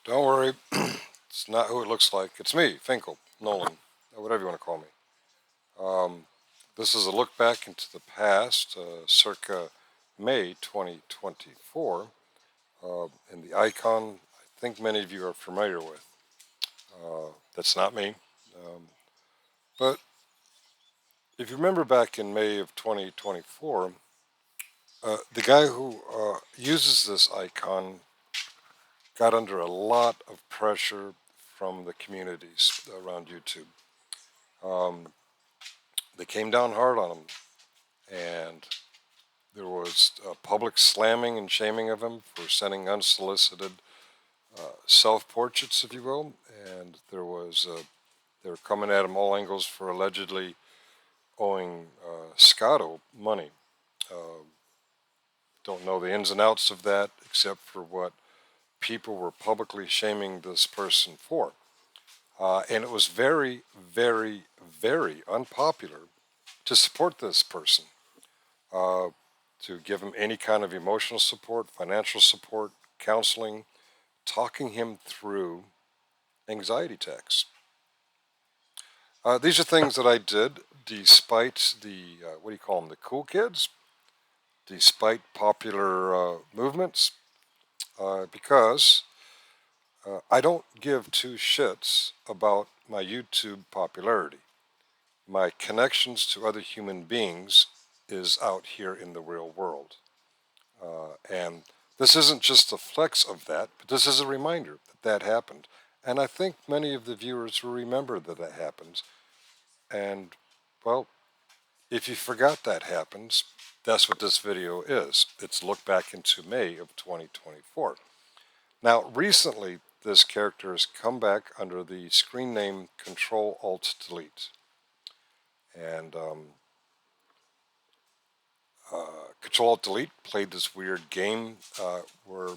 Don't worry, it's not who it looks like. It's me, Finkel, Nolan, whatever you want to call me. Um, this is a look back into the past, circa May 2024, and the icon I think many of you are familiar with. That's not me. Um, but if you remember back in May of 2024, the guy who uses this icon got under a lot of pressure from the communities around YouTube. Um, they came down hard on him, and there was public slamming and shaming of him for sending unsolicited self-portraits, if you will, and they were coming at him all angles for allegedly owing Scotto money. Uh, don't know the ins and outs of that, except for what people were publicly shaming this person for. And it was very, very, very unpopular to support this person, uh, to give him any kind of emotional support, financial support, counseling, talking him through anxiety attacks. These are things that I did despite the, what do you call them, the cool kids, despite popular movements, because I don't give two shits about my YouTube popularity. My connections to other human beings is out here in the real world. And this isn't just a flex of that, but this is a reminder that that happened. And I think many of the viewers will remember that that happened. And, well, if you forgot that happens, that's what this video is. It's a look back into May of 2024. Now, recently, this character has come back under the screen name Control-Alt-Delete. And Control-Alt-Delete played this weird game where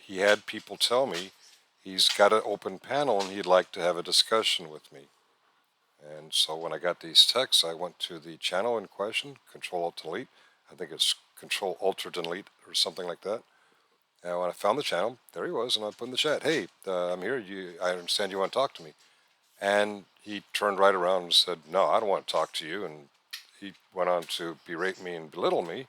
he had people tell me he's got an open panel and he'd like to have a discussion with me. And so when I got these texts, I went to the channel in question, Control-Alt-Delete. I think it's Control-Alt-Delete or something like that. And when I found the channel, there he was, and I put in the chat, "Hey, I'm here. I understand you want to talk to me." And he turned right around and said, "No, I don't want to talk to you." And he went on to berate me and belittle me.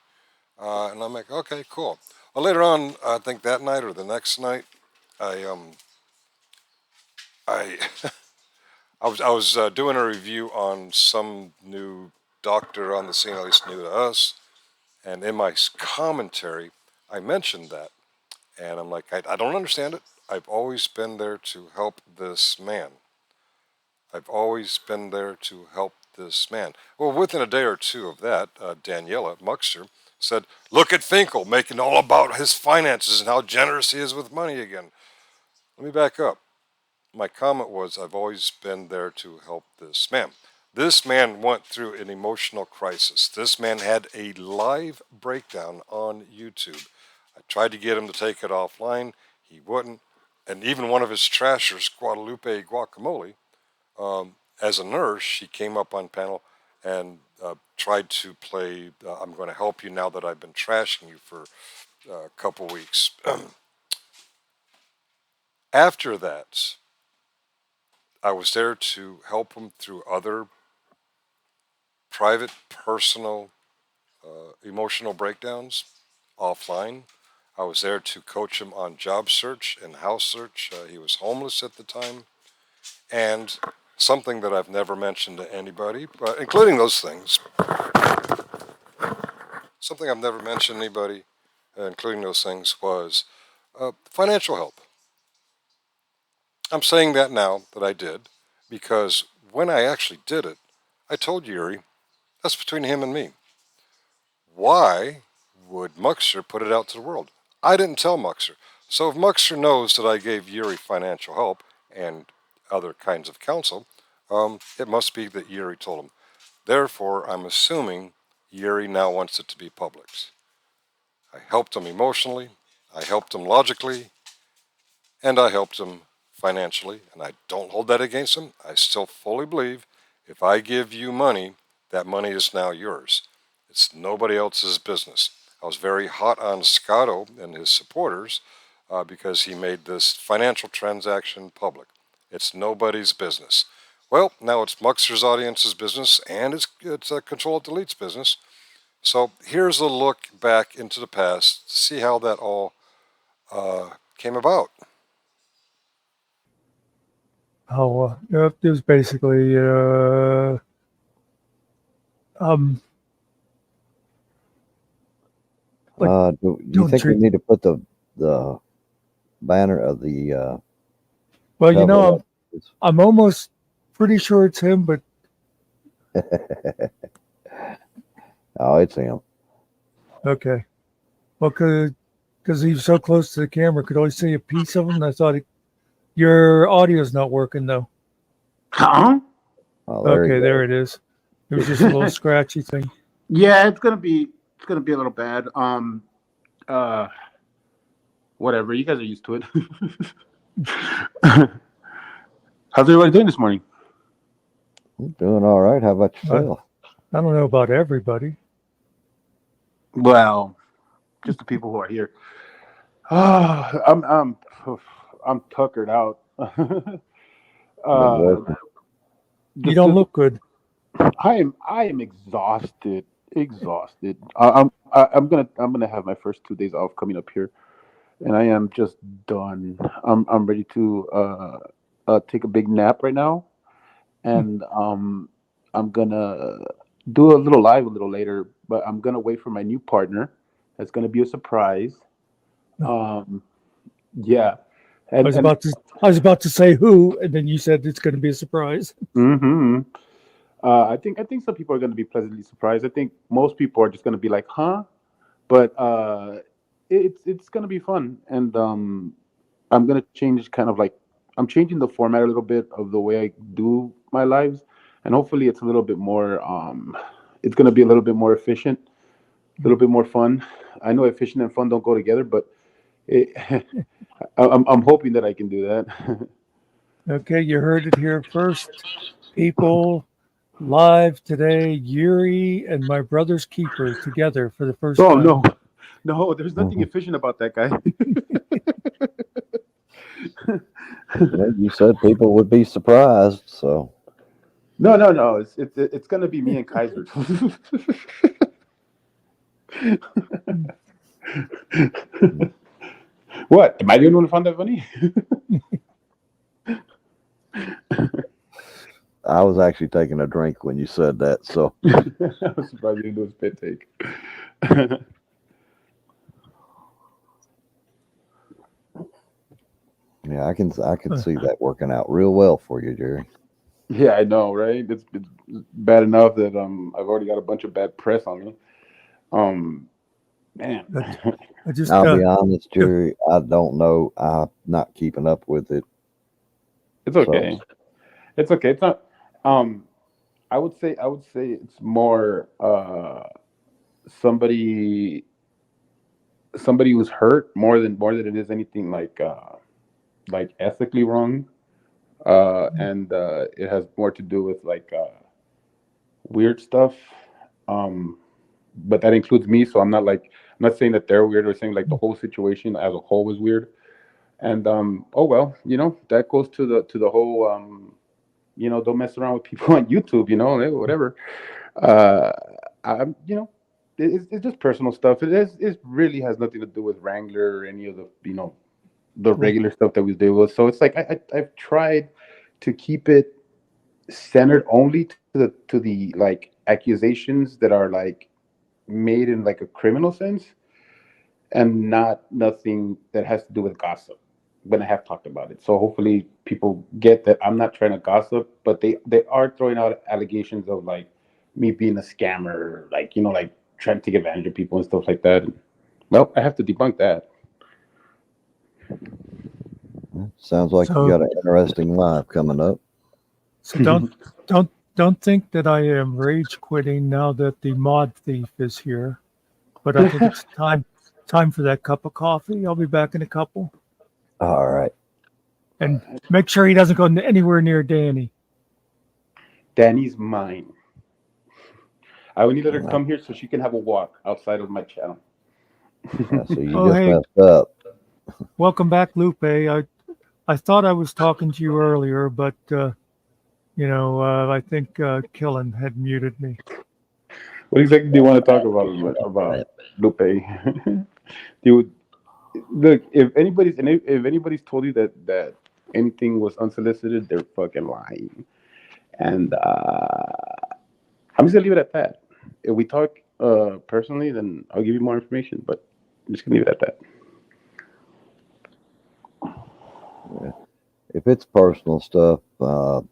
And I'm like, "Okay, cool." Well, later on, I think that night or the next night, I I I was doing a review on some new doctor on the scene, at least new to us, and in my commentary, I mentioned that. And I'm like, I don't understand it. I've always been there to help this man. I've always been there to help this man. Well, within a day or two of that, Daniela Muxter said, "Look at Finkel making all about his finances and how generous he is with money again." Let me back up. My comment was, I've always been there to help this man. This man went through an emotional crisis. This man had a live breakdown on YouTube. I tried to get him to take it offline. He wouldn't. And even one of his trashers, Guadalupe Guacamole, as a nurse, she came up on panel and tried to play, I'm going to help you now that I've been trashing you for a couple weeks. After that, I was there to help him through other private, personal, emotional breakdowns offline. I was there to coach him on job search and house search. He was homeless at the time. And something that I've never mentioned to anybody, but including those things, something I've never mentioned to anybody, including those things, was financial help. I'm saying that now that I did, because when I actually did it, I told Yuri, that's between him and me. Why would Muxer put it out to the world? I didn't tell Muxer. So if Muxer knows that I gave Yuri financial help and other kinds of counsel, it must be that Yuri told him. Therefore, I'm assuming Yuri now wants it to be public. I helped him emotionally, I helped him logically, and I helped him financially, and I don't hold that against him. I still fully believe if I give you money, that money is now yours. It's nobody else's business. I was very hot on Scotto and his supporters because he made this financial transaction public. It's nobody's business. Well, now it's Muxer's audience's business, and it's Control Alt Delete's business. So here's a look back into the past to see how that all came about. Oh, it was basically like Do you don't think we treat. need to put the banner of the Well, cover up? I'm almost pretty sure it's him, but Oh, it's him. okay. Well, because he was so close to the camera, could only see a piece of him. And I thought your audio's not working though. Huh? Oh, there Okay, you there go. it is. It was just a little scratchy thing. Yeah, it's gonna be a little bad. Whatever. You guys are used to it. How's everybody doing this morning? I'm doing all right. How about I yourself? don't know about everybody. Well, just the people who are here. I'm tuckered out. Been uh, working. You don't look good. I am exhausted. Exhausted. I'm gonna have my first 2 days off coming up here, and I am just done. I'm ready to take a big nap right now, and I'm gonna do a little live a little later, but I'm gonna wait for my new partner. That's gonna be a surprise. Um, yeah, I was about to say who, and then you said it's going to be a surprise. hmm I think some people are gonna be pleasantly surprised. I think most people are just gonna be like, "Huh?" But it's gonna be fun, and I'm gonna change kind of like I'm changing the format a little bit of the way I do my lives, and hopefully it's a little bit more it's gonna be a little bit more efficient, a little bit more fun. I know efficient and fun don't go together, but it, I'm hoping that I can do that. Okay, you heard it here first. People live today, Yuri and my brother's keeper together for the first Oh time. no, there's nothing efficient about that guy. Well, you said people would be surprised, so No. It's gonna be me and Kaiser. What? Am I the only one who found that funny? I was actually taking a drink when you said that. So I was surprised you didn't do a spit take. yeah, I can see that working out real well for you, Jerry. Yeah, I know, right? It's bad enough that I've already got a bunch of bad press on me. Man. I just I'll be honest, Jerry. I don't know. I'm not keeping up with it. It's okay. So. It's okay. It's not. I would say it's more somebody who's hurt more than it is anything like ethically wrong. And it has more to do with like weird stuff. But that includes me, so I'm not saying that they're weird or saying like the whole situation as a whole was weird. And oh well, that goes to the whole don't mess around with people on YouTube, whatever. I'm it's just personal stuff. It really has nothing to do with Wrangler or any of the the regular stuff that we deal with. So it's like I've tried to keep it centered only to the like accusations that are like made in like a criminal sense, and nothing that has to do with gossip when I have talked about it. So hopefully people get that I'm not trying to gossip, but they are throwing out allegations of like me being a scammer, like like trying to take advantage of people and stuff like that. Well, I have to debunk that. Sounds like you got an interesting live coming up. So don't think that I am rage quitting now that the mod thief is here. But I think it's time for that cup of coffee. I'll be back in a couple. All right. And make sure he doesn't go anywhere near Danny. Danny's mine. I will need her to come here so she can have a walk outside of my channel. Yeah, so you messed up. Welcome back, Lupe. I thought I was talking to you earlier, but I think Killen had muted me. What exactly do you want to talk about Lupe? Dude, look, if anybody's told you that anything was unsolicited, they're fucking lying. And I'm just gonna leave it at that. If we talk personally, then I'll give you more information. But I'm just gonna leave it at that. If it's personal stuff, I'm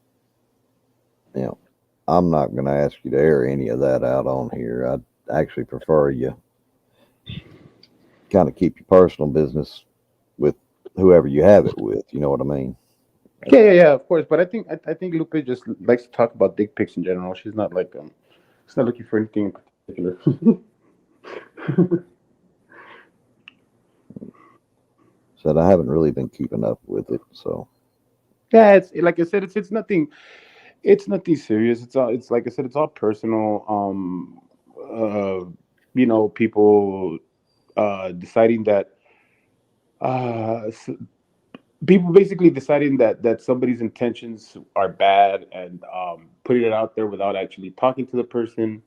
not going to ask you to air any of that out on here. I'd actually prefer you kind of keep your personal business with whoever you have it with. You know what I mean? Yeah, of course. But I think Lupe just likes to talk about dick pics in general. She's not looking for anything in particular. Said I haven't really been keeping up with it, so Yeah, it's like I said, it's nothing. It's nothing serious. It's like I said, it's all personal. Uh, people deciding that uh, s- people basically deciding that somebody's intentions are bad and putting it out there without actually talking to the person,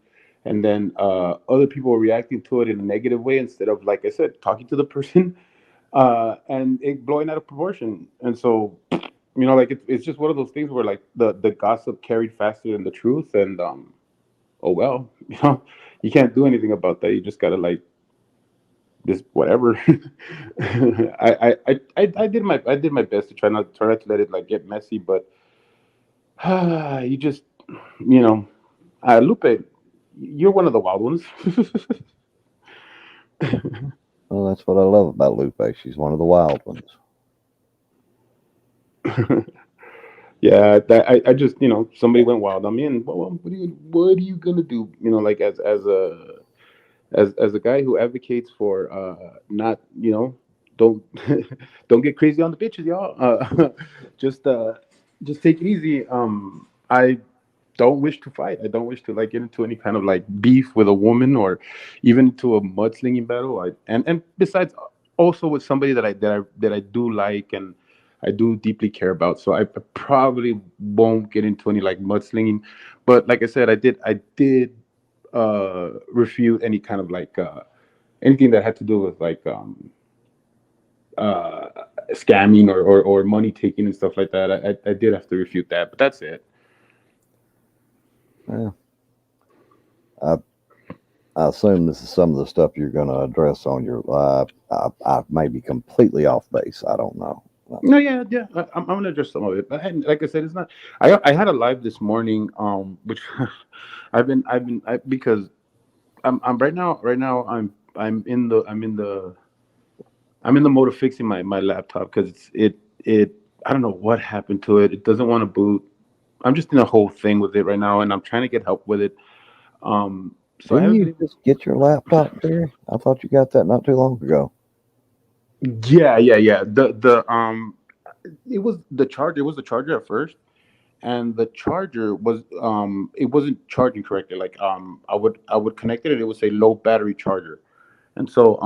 and then other people are reacting to it in a negative way instead of, like I said, talking to the person, and it blowing out of proportion. And so, like it's just one of those things where like the gossip carried faster than the truth, and oh well, you can't do anything about that. You just gotta like just whatever. I did my best to try not to let it like get messy, but you just you know Lupe, you're one of the wild ones. well, that's what I love about Lupe. She's one of the wild ones. Yeah, I just somebody went wild on me, and well, what are you gonna do? Like as a guy who advocates for not don't don't get crazy on the bitches, y'all. Just uh just take it easy. I don't wish to fight. I don't wish to like get into any kind of like beef with a woman or even to a mudslinging battle. And besides, also with somebody that I do like and I do deeply care about. So I probably won't get into any like mudslinging. But like I said, I did refute any kind of like anything that had to do with like uh scamming or money taking and stuff like that. I did have to refute that, but that's it. Yeah, I I assume this is some of the stuff you're going to address on your live. I may be completely off base. I don't know. No, yeah. I'm gonna address some of it. But like I said, it's not. I had a live this morning, which because I'm right now I'm in the mode of fixing my laptop because it I don't know what happened to it. It doesn't want to boot. I'm just in a whole thing with it right now, and I'm trying to get help with it. So I Didn't haven't you been able. just get your laptop, Jerry? I thought you got that not too long ago. Yeah. It was the charger. It was the charger at first, and the charger was it wasn't charging correctly. Like I would connect it and it would say low battery charger. And so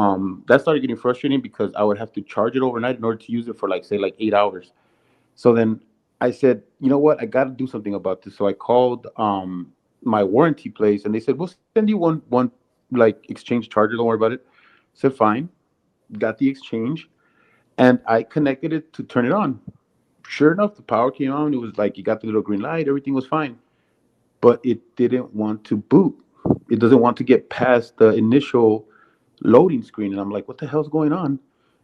that started getting frustrating because I would have to charge it overnight in order to use it for like say like 8 hours. So then I said, you know what, I got to do something about this. So I called my warranty place and they said we'll send you one like exchange charger. Don't worry about it. Said fine. Got the exchange and I connected it to turn it on. Sure enough, the power came on. It was like you got the little green light. Everything was fine, but it didn't want to boot. It doesn't want to get past the initial loading screen. And I'm like, what the hell's going on?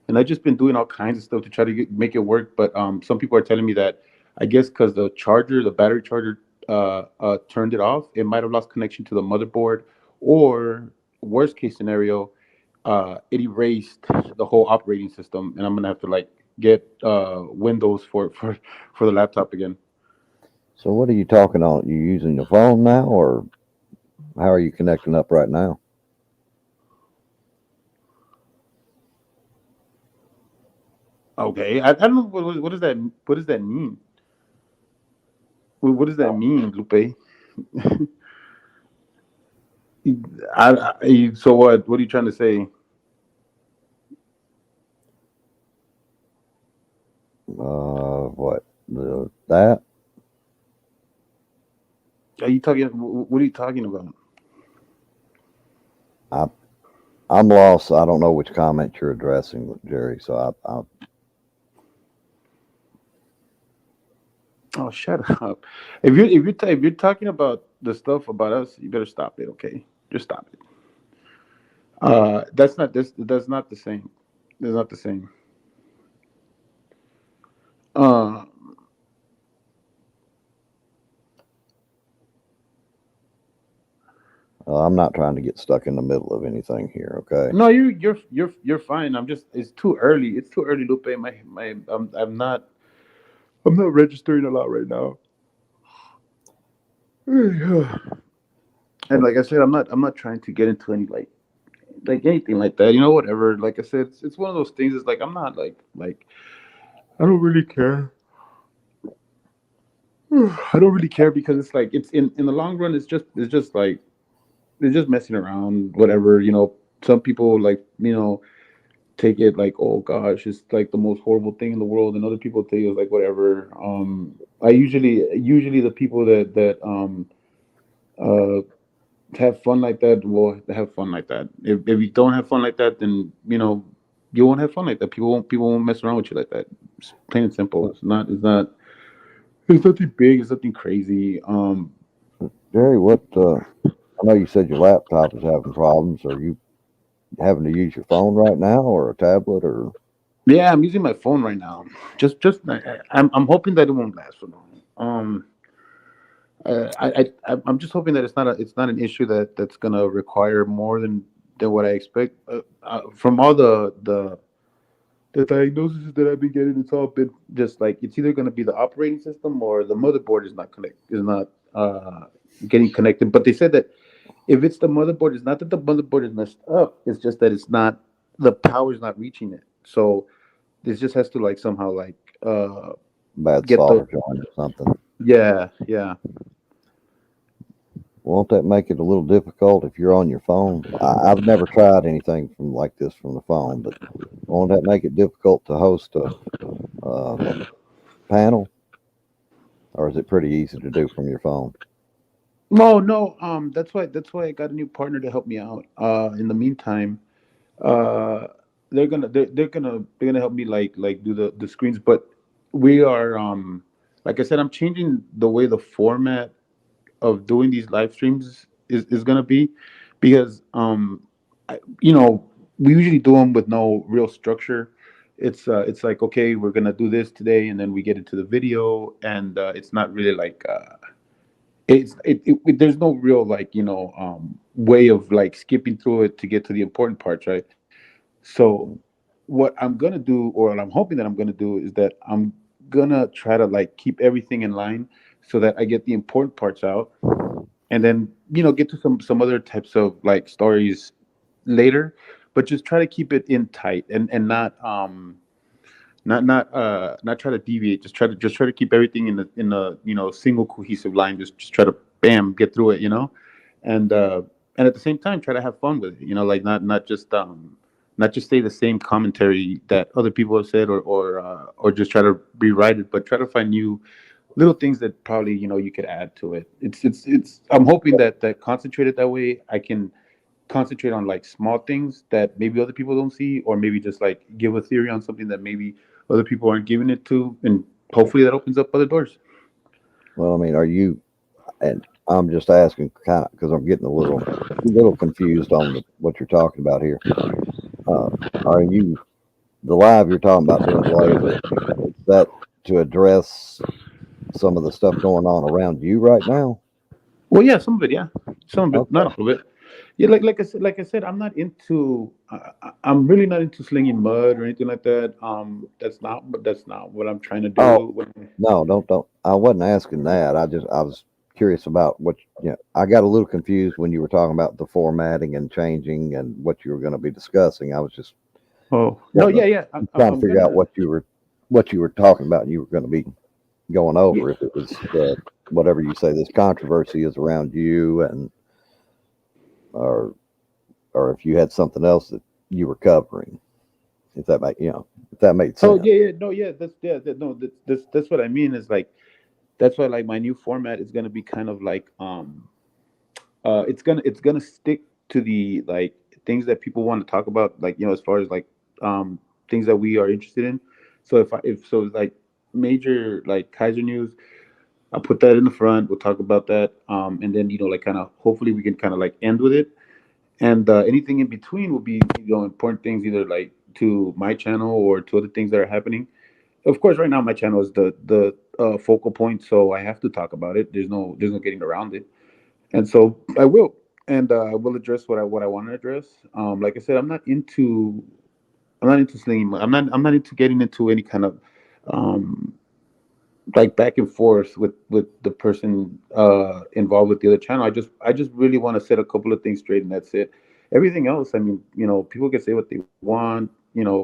And I've just been doing all kinds of stuff to try to make it work. But some people are telling me that I guess because the battery charger, turned it off, it might have lost connection to the motherboard, or worst case scenario, it erased the whole operating system, and I'm gonna have to like get Windows for the laptop again. So what are you talking on? You using your phone now, or how are you connecting up right now? Okay, I don't know what does that mean. What does that mean, Lupe? So what? What are you trying to say? What that? Are you talking? What are you talking about? I I'm lost. I don't know which comment you're addressing, Jerry. So I Oh, shut up! If you're talking about the stuff about us, you better stop it. Okay, just stop it. That's not this. That's not the same. That's not the same. Uh, I'm not trying to get stuck in the middle of anything here. Okay. no, you're fine. I'm just. It's too early. It's too early, Lupe. I'm not registering a lot right now. And like I said, I'm not trying to get into any like anything like that. Whatever. Like I said, it's one of those things. It's like I'm not like I don't really care. I don't really care because it's like it's in the long run. It's just like they're just messing around. Whatever. Some people like take it like, oh gosh, it's like the most horrible thing in the world, and other people take it like whatever. I usually the people that uh have fun like that will have fun like that. If you don't have fun like that, then you won't have fun like that. People won't mess around with you like that. It's plain and simple. It's nothing big. It's nothing crazy. Jerry, what? I know you said your laptop is having problems. Are you having to use your phone right now, or a tablet, or? Yeah, I'm using my phone right now. I'm hoping that it won't last for long. I'm just hoping that it's not an issue that's gonna require more than what I expect. From all the diagnosis that I've been getting, it's all been just like it's either gonna be the operating system or the motherboard is not getting connected. But they said that if it's the motherboard, it's not that the motherboard is messed up. It's just that it's not the power is not reaching it. So this just has to like somehow like Bad get the solder joint or something. yeah. Won't that make it a little difficult if you're on your phone? I've never tried anything from like this from the phone, but won't that make it difficult to host a panel, or is it pretty easy to do from your phone? No, no. That's why I got a new partner to help me out. In the meantime, uh, they're gonna help me like do the screens. But we are like I said, I'm changing the way the format of doing these live streams is gonna be, because we usually do them with no real structure. It's like, okay, we're gonna do this today, and then we get into the video, and it's not really like there's no real like way of like skipping through it to get to the important parts, right? So what I'm gonna do, or what I'm hoping that I'm gonna do, is that I'm gonna try to like keep everything in line so that I get the important parts out, and then get to some other types of like stories later, but just try to keep it in tight, and not try to deviate. Just try to keep everything in a single cohesive line. Just try to bam get through it, and and at the same time try to have fun with it. Like not just say the same commentary that other people have said, or just try to rewrite it, but try to find new little things that probably you could add to it. It's I'm hoping that concentrated that way I can concentrate on like small things that maybe other people don't see, or maybe just like give a theory on something that maybe other people aren't giving it to, and hopefully that opens up other doors. Well, I mean, are you? And I'm just asking, kind of, because I'm getting a little confused on what you're talking about here. Uh, are you the live you're talking about doing later? Is that to address some of the stuff going on around you right now? Well, yeah, some of it, yeah, some of it, not Okay. all of it. Yeah, like I said, I'm not into. I'm really not into slinging mud or anything like that. That's not what I'm trying to Oh, do. no, don't. I wasn't asking that. I was curious about I got a little confused when you were talking about the formatting and changing and what you were going to be discussing. I was just Oh no, wanting yeah, to yeah. I'm, I'm trying to I'm figure out gonna. what you were talking about and you were going to be going Yeah, over. If it was whatever you say, this controversy is around you, and or or if you had something else that you were covering. If that make if that made Oh sense. yeah, yeah, no, yeah, no, that's what I mean is like that's why like my new format is gonna be kind of like it's gonna stick to the like things that people want to talk about, like as far as like um things that we are interested in. So if so like major like Kaiser news, I'll put that in the front. We'll talk about that, and then like kind of hopefully we can kind of like end with it, and anything in between will be important things either like to my channel or to other things that are happening. Of course, right now my channel is the focal point, so I have to talk about it. There's no getting around it, and so I will, and I will address what I want to address. Like I said, I'm not into slinging. I'm not into getting into any kind of um, like back and forth with the person involved with the other channel. I just really want to set a couple of things straight, and that's it. Everything else, I mean, people can say what they want,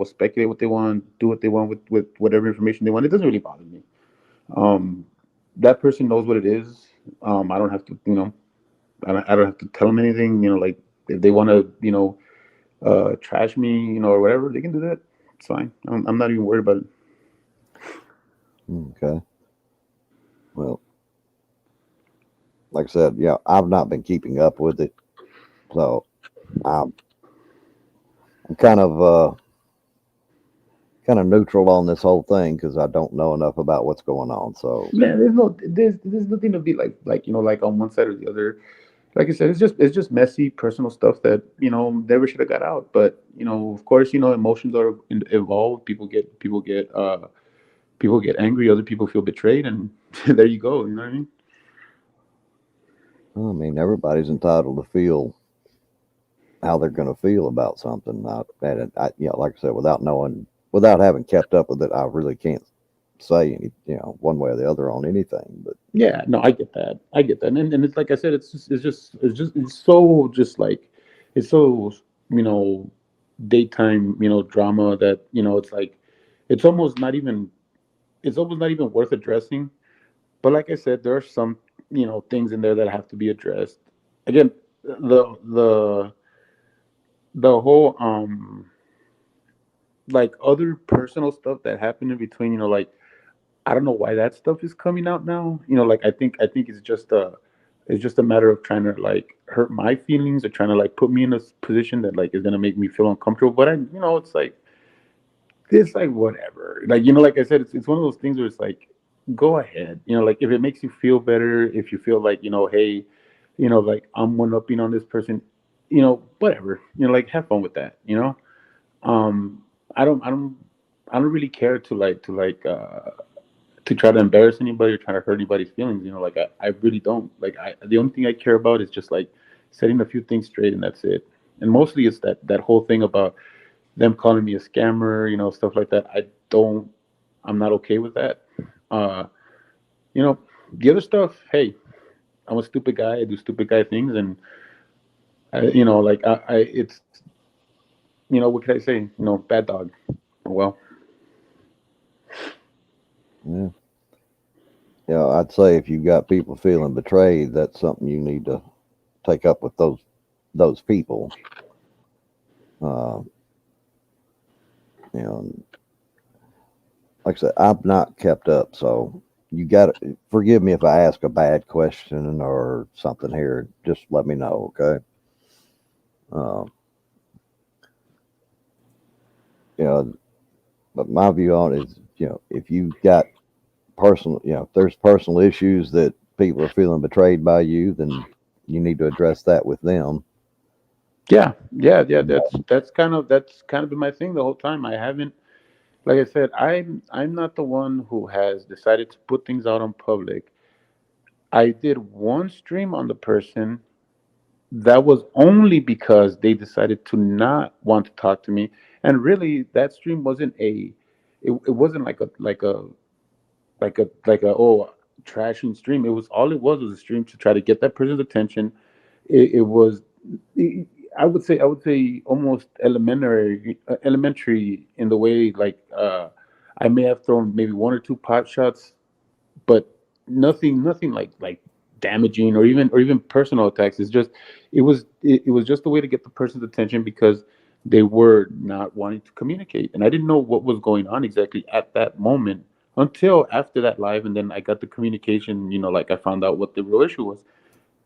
speculate what they want, do what they want with whatever information they want. It doesn't really bother me. Um, that person knows what it is. I don't have to, I don't have to tell them anything. Like if they want to, trash me, or whatever, they can do that. It's fine. I'm not even worried about it. Okay. Well, like I said, yeah, I've not been keeping up with it, so I'm, I'm kind of neutral on this whole thing because I don't know enough about what's going on. So, Man, there's nothing to be like like on one side or the other. Like I said, it's just messy personal stuff that never should have got out. But of course, emotions are involved. People get angry. Other people feel betrayed, and there you go. You know what I mean? I mean, everybody's entitled to feel how they're going to feel about something. Like I said, without having kept up with it, I really can't say one way or the other on anything. But Yeah, no, I get that. I get that, and it's like I said, it's so just like it's so daytime drama that it's like it's almost not even it's almost not even worth addressing. But like I said, there are some things in there that have to be addressed. Again, the whole like other personal stuff that happened in between. Like I don't know why that stuff is coming out now. Like I think it's just a matter of trying to like hurt my feelings or trying to like put me in a position that like is gonna make me feel uncomfortable. But it's like whatever. Like like I said, it's one of those things where it's like go ahead. Like if it makes you feel better, if you feel like hey, like I'm one upping on this person, whatever. Like have fun with that. Um, I don't I don't I don't really care to try to embarrass anybody or try to hurt anybody's feelings. Like I really don't. Like the only thing I care about is just like setting a few things straight, and that's it. And mostly it's that whole thing about them calling me a scammer, stuff like that. I'm not okay with that. Uh, you know, the other stuff, hey, I'm a stupid guy. I do stupid guy things, and like it's, what can I say? Bad dog. Oh, well, yeah, I'd say if you've got people feeling betrayed, that's something you need to take up with those people. Uh, you know, like I said, I've not kept up, so you got to forgive me if I ask a bad question or something here. Just let me know, okay? Uh, you know, but my view on it is, if you've got personal, if there's personal issues that people are feeling betrayed by you, then you need to address that with them. yeah, yeah, yeah. That's kind of been my thing the whole time. I haven't, like I said, I'm not the one who has decided to put things out on public. I did one stream on the person. That was only because they decided to not want to talk to me, and really, that stream wasn't it wasn't like a trashing stream. It was a stream to try to get that person's attention. It was it, I would say almost elementary in the way like I may have thrown maybe one or two pot shots, but nothing like damaging or even personal attacks. It was just a way to get the person's attention because they were not wanting to communicate, and I didn't know what was going on exactly at that moment until after that live, and then I got the communication. Like I found out what the real issue was.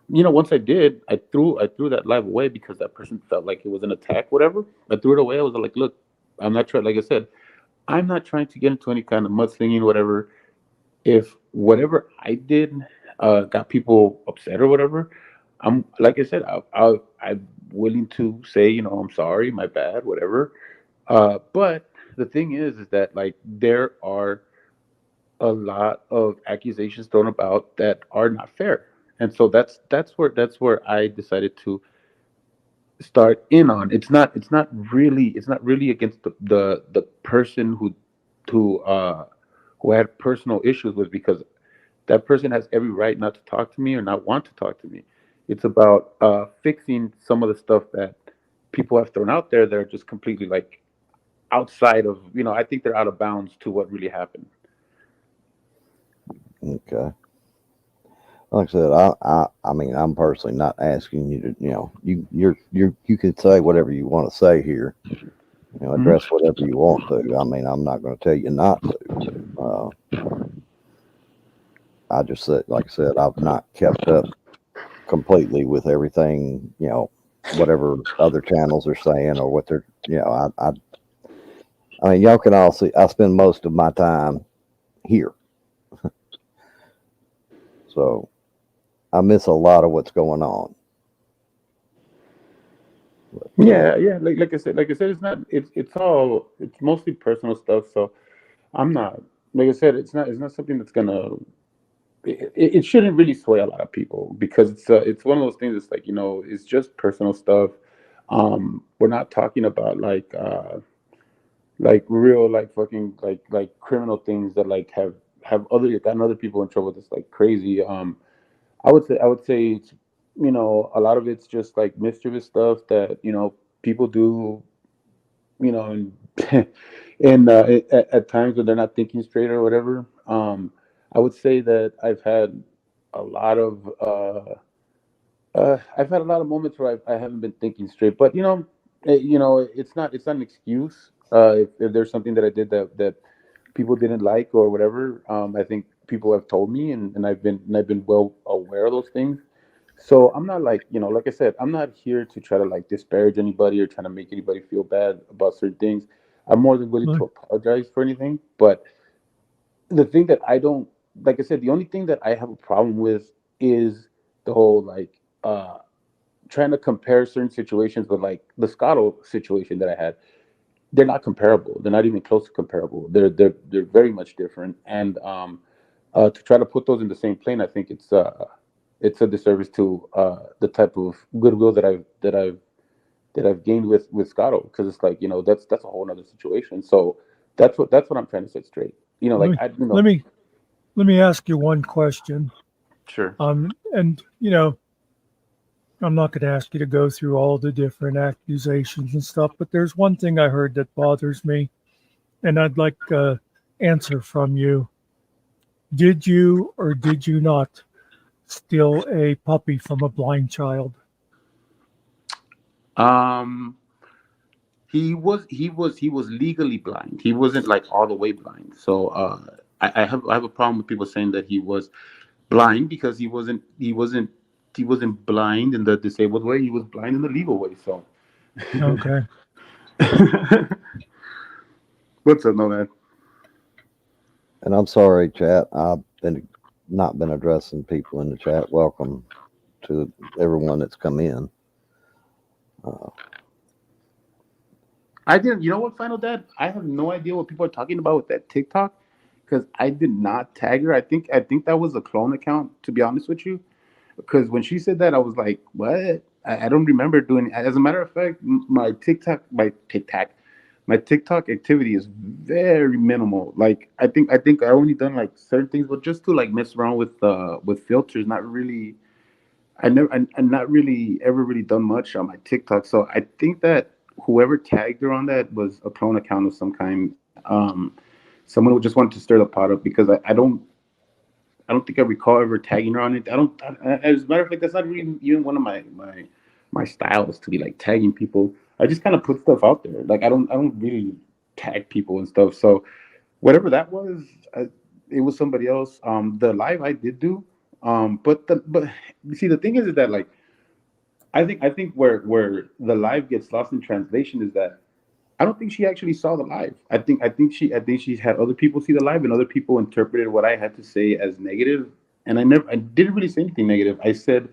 Once I did, I threw that live away because that person felt like it was an attack, whatever. I threw it away. I was like, look, I'm not trying. Like I said, I'm not trying to get into any kind of mudslinging, whatever. If whatever I did got people upset or whatever, I'm like I said, I'm willing to say, I'm sorry, my bad, whatever. But the thing is that like there are a lot of accusations thrown about that are not fair, and so that's where I decided to start in on. It's not really against the person who had personal issues with, because that person has every right not to talk to me or not want to talk to me. It's about fixing some of the stuff that people have thrown out there that are just completely like outside of, I think they're out of bounds to what really happened. Okay. Like I said, I mean, I'm personally not asking you to, you can say whatever you want to say here, Mhm. address whatever you want to. I mean, I'm not going to tell you not to. Uh, I just said, like I said, I've not kept up completely with everything, whatever other channels are saying or what they're, I mean, y'all can all see, I spend most of my time here. So I miss a lot of what's going on. But, Yeah. Like I said, it's mostly personal stuff. So I'm not, like I said, it's not something that's gonna. It shouldn't really sway a lot of people, because it's one of those things. It's like, it's just personal stuff. We're not talking about like real, like fucking, like criminal things that like have gotten other people in trouble. That's like crazy. I would say it's, a lot of it's just like mischievous stuff that people do, and and at times when they're not thinking straight or whatever. I would say that a lot of uh, I've had a lot of moments where I haven't been thinking straight, but it's not an excuse. If there's something that I did that people didn't like or whatever, I think people have told me, and I've been well aware of those things. So I'm not like, like I said, I'm not here to try to like disparage anybody or trying to make anybody feel bad about certain things. I'm more than willing to Look, apologize for anything, but the thing that I don't, like I said, the only thing that I have a problem with is the whole like trying to compare certain situations with like the Scotto situation that I had. They're not comparable. They're not even close to comparable. They're very much different. And to try to put those in the same plane, I think it's a disservice to the type of goodwill that I've gained with Scotto, because it's like, that's a whole other situation. So that's what I'm trying to set straight. let Like me I let me let me ask you one question. sure. And I'm not going to ask you to go through all the different accusations and stuff, but there's one thing I heard that bothers me, and I'd like answer from you. Did you or did you not steal a puppy from a blind child? Um, he was legally blind. He wasn't like all the way blind. So I have a problem with people saying that he was blind, because he wasn't blind in the disabled way. He was blind in the legal way. So Okay. what's up, Nomad? and I'm sorry, chat. I've been not been addressing people in the chat. Welcome to everyone that's come in. Uh, I didn't. You know what, Final Dad? I have no idea what people are talking about with that TikTok, because I did not tag her. I think that was a clone account. To be honest with you, because when she said that, I was like, "What?" I don't remember doing. As a matter of fact, my TikTok activity is very minimal. Like I think I only done like certain things, but just to like mess around with filters. Not really. I'm not really ever really done much on my TikTok. So I think that whoever tagged her on that was a clone account of some kind. Someone who just wanted to stir the pot up, because I don't think I recall ever tagging her on it. I don't. As a matter of fact, that's not really even one of my styles, to be like tagging people. I just kind of put stuff out there. Like I don't really tag people and stuff. So whatever that was, it was somebody else. The live I did do, but you see the thing is that like I think where the live gets lost in translation is that I don't think she actually saw the live. I think she had other people see the live and other people interpreted what I had to say as negative. And I didn't really say anything negative. I said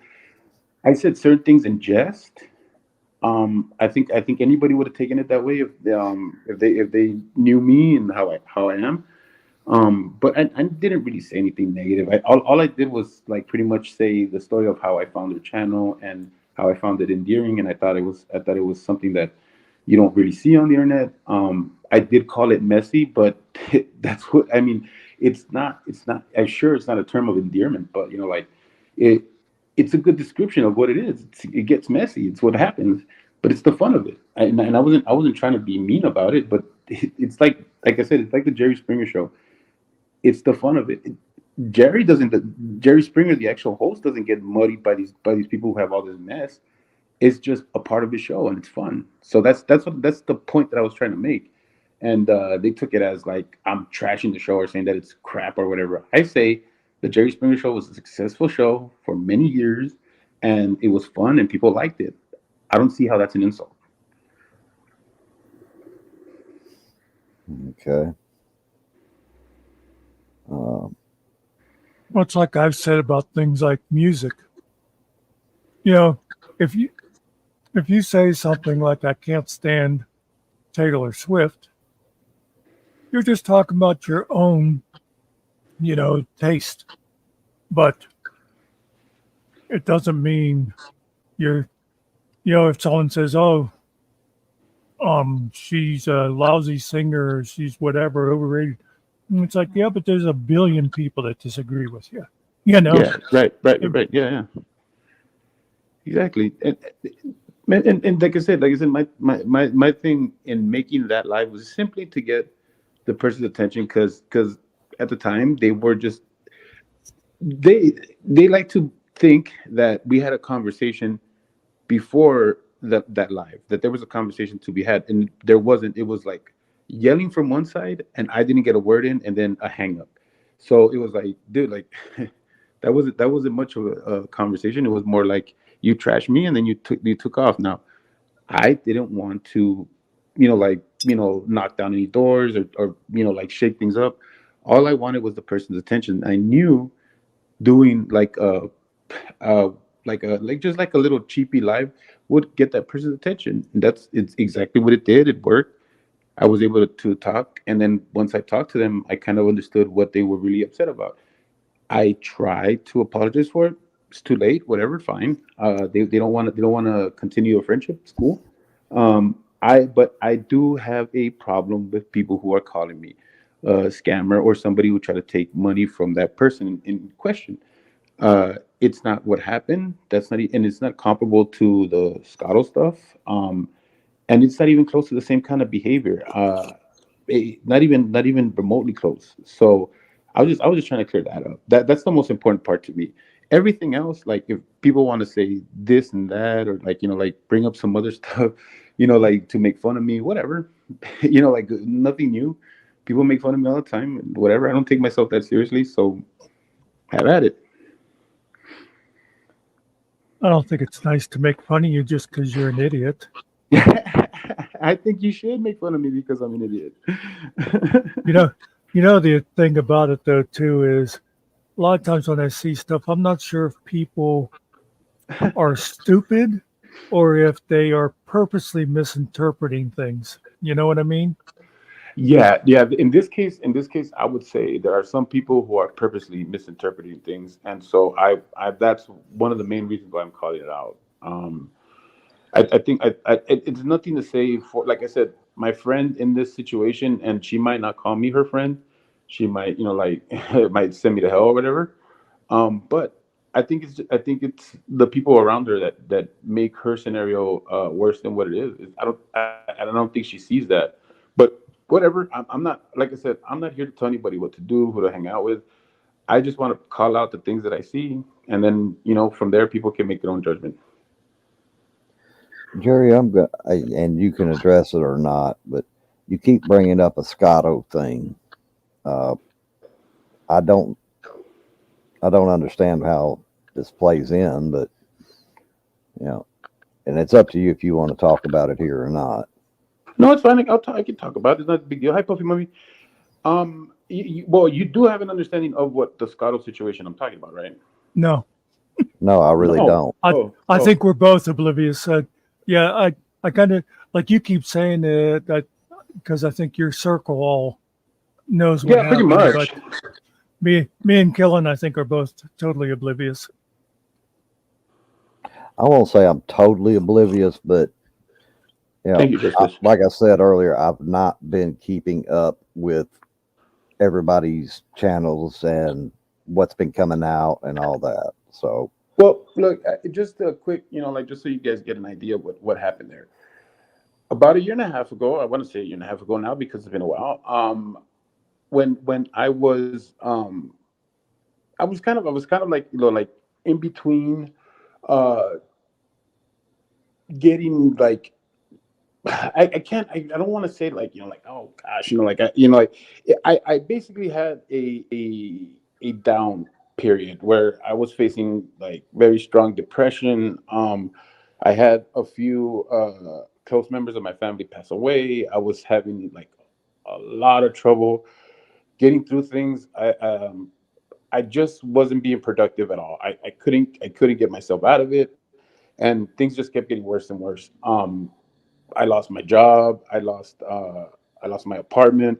certain things in jest. I think anybody would have taken it that way if they knew me and how I am. But I didn't really say anything negative. All I did was like pretty much say the story of how I found their channel and how I found it endearing, and I thought it was something that you don't really see on the internet. I did call it messy, but that's what I mean. It's not. I'm sure it's not a term of endearment, but like it. It's a good description of what it is. It gets messy. It's what happens, but it's the fun of it. And I wasn't trying to be mean about it, but it's like I said, it's like the Jerry Springer show. It's the fun of it. Jerry Springer, the actual host, doesn't get muddied by these people who have all this mess. It's just a part of the show and it's fun. So that's the point that I was trying to make. And they took it as like I'm trashing the show or saying that it's crap or whatever. I say the Jerry Springer show was a successful show for many years and it was fun and people liked it. I don't see how that's an insult. Okay. Um, Much like I've said about things like music. You know, if you if you say something like I can't stand Taylor Swift, you're just talking about your own, taste. But it doesn't mean you're if someone says, "Oh, she's a lousy singer, or she's whatever, overrated," and it's like, yeah, but there's a billion people that disagree with you. You know, Yeah, right, right, It- right. Yeah, yeah. Exactly. And like I said, my thing in making that live was simply to get the person's attention because at the time they were just they they like to think that we had a conversation before that live, that there was a conversation to be had and there wasn't. It was like yelling from one side and I didn't get a word in and then a hang up. So it was like, dude, like that wasn't much of a conversation. It was more like you trashed me and then you took off. Now I didn't want to, knock down any doors or like shake things up. All I wanted was the person's attention. I knew doing uh like just like a little cheapy live would get that person's attention. And it's exactly what it did. It worked. I was able to talk, and then once I talked to them, I kind of understood what they were really upset about. I tried to apologize for it. It's too late. Whatever, fine. They don't want to continue a friendship. It's cool. But I do have a problem with people who are calling me a scammer or somebody who try to take money from that person in question. It's not what happened. That's not, and it's not comparable to the Scotto stuff. And it's not even close to the same kind of behavior. Not even remotely close. So I was just trying to clear that up. That's the most important part to me. Everything else, like if people want to say this and that, or like like bring up some other stuff, like to make fun of me, whatever, like nothing new. People make fun of me all the time, whatever. I don't take myself that seriously, so have at it. I don't think it's nice to make fun of you just because you're an idiot. I think you should make fun of me because I'm an idiot. You know, the thing about it though too is a lot of times when I see stuff, I'm not sure if people are stupid or if they are purposely misinterpreting things. You know what I mean? Yeah, yeah. In this case, I would say there are some people who are purposely misinterpreting things, and so that's one of the main reasons why I'm calling it out. I think it's nothing to say for, like I said, my friend in this situation, and she might not call me her friend. She might, like, might send me to hell or whatever. But I think it's the people around her that make her scenario worse than what it is. I don't think she sees that. But whatever. I'm not, like I said, I'm not here to tell anybody what to do, who to hang out with. I just want to call out the things that I see, and then from there, people can make their own judgment. Jerry, and you can address it or not, but you keep bringing up a Scotto thing. Uh, I don't, I don't understand how this plays in, but you know, and it's up to you if you want to talk about it here or not. No, it's fine. I can talk about it. It's not a big deal. Hi, Puffy Mummy. Well, you do have an understanding of what the Scotto situation I'm talking about, right? No, No, I really No. don't. I Oh, I oh. think we're both oblivious. Yeah, I kind of like you keep saying that because I think your circle all knows what Yeah, pretty happened, but much. me and Killen, I think, are both totally oblivious. I won't say I'm totally oblivious, but Thank you, Justice. like I said earlier, I've not been keeping up with everybody's channels and what's been coming out and all that. So, Well, look, just a quick, like just so you guys get an idea of what happened there. About a year and a half ago, I want to say a year and a half ago now because it's been a while. When I was kind of like like in between, uh, getting like I can't I don't want to say like like oh gosh like I basically had a down period where I was facing like very strong depression. I had a few close members of my family pass away. I was having like a lot of trouble getting through things. I just wasn't being productive at all. I couldn't get myself out of it, and things just kept getting worse and worse. I lost my job. I lost my apartment.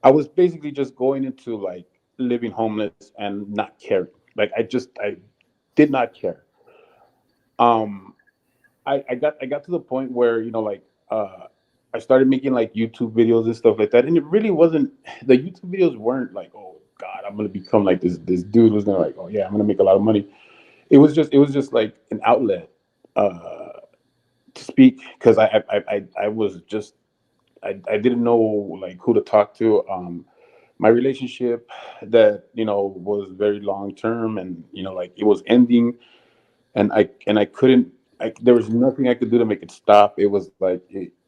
I was basically just going into like living homeless and not caring. Like I did not care. Um, I got to the point where I started making like YouTube videos and stuff like that, and it really wasn't. The YouTube videos weren't like, oh God, I'm gonna become like this dude who's gonna like, oh yeah, I'm gonna make a lot of money. It was just like an outlet to speak because I was just I didn't know like who to talk to. My relationship that was very long term, and like it was ending, and I couldn't. There was nothing I could do to make it stop. It was like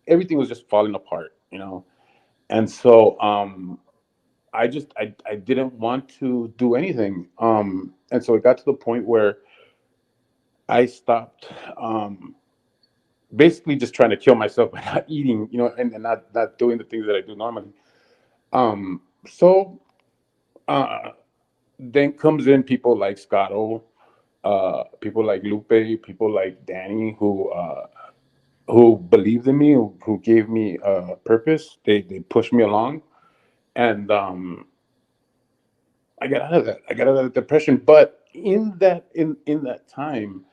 everything was just falling apart. And so I didn't want to do anything. And so it got to the point where I stopped. Basically just trying to kill myself by not eating, and not doing the things that I do normally. So uh, then comes in people like Scotto, people like Lupe, people like Danny, who believed in me, who gave me purpose. They pushed me along, and I got out of that. I got out of the depression. But in that time,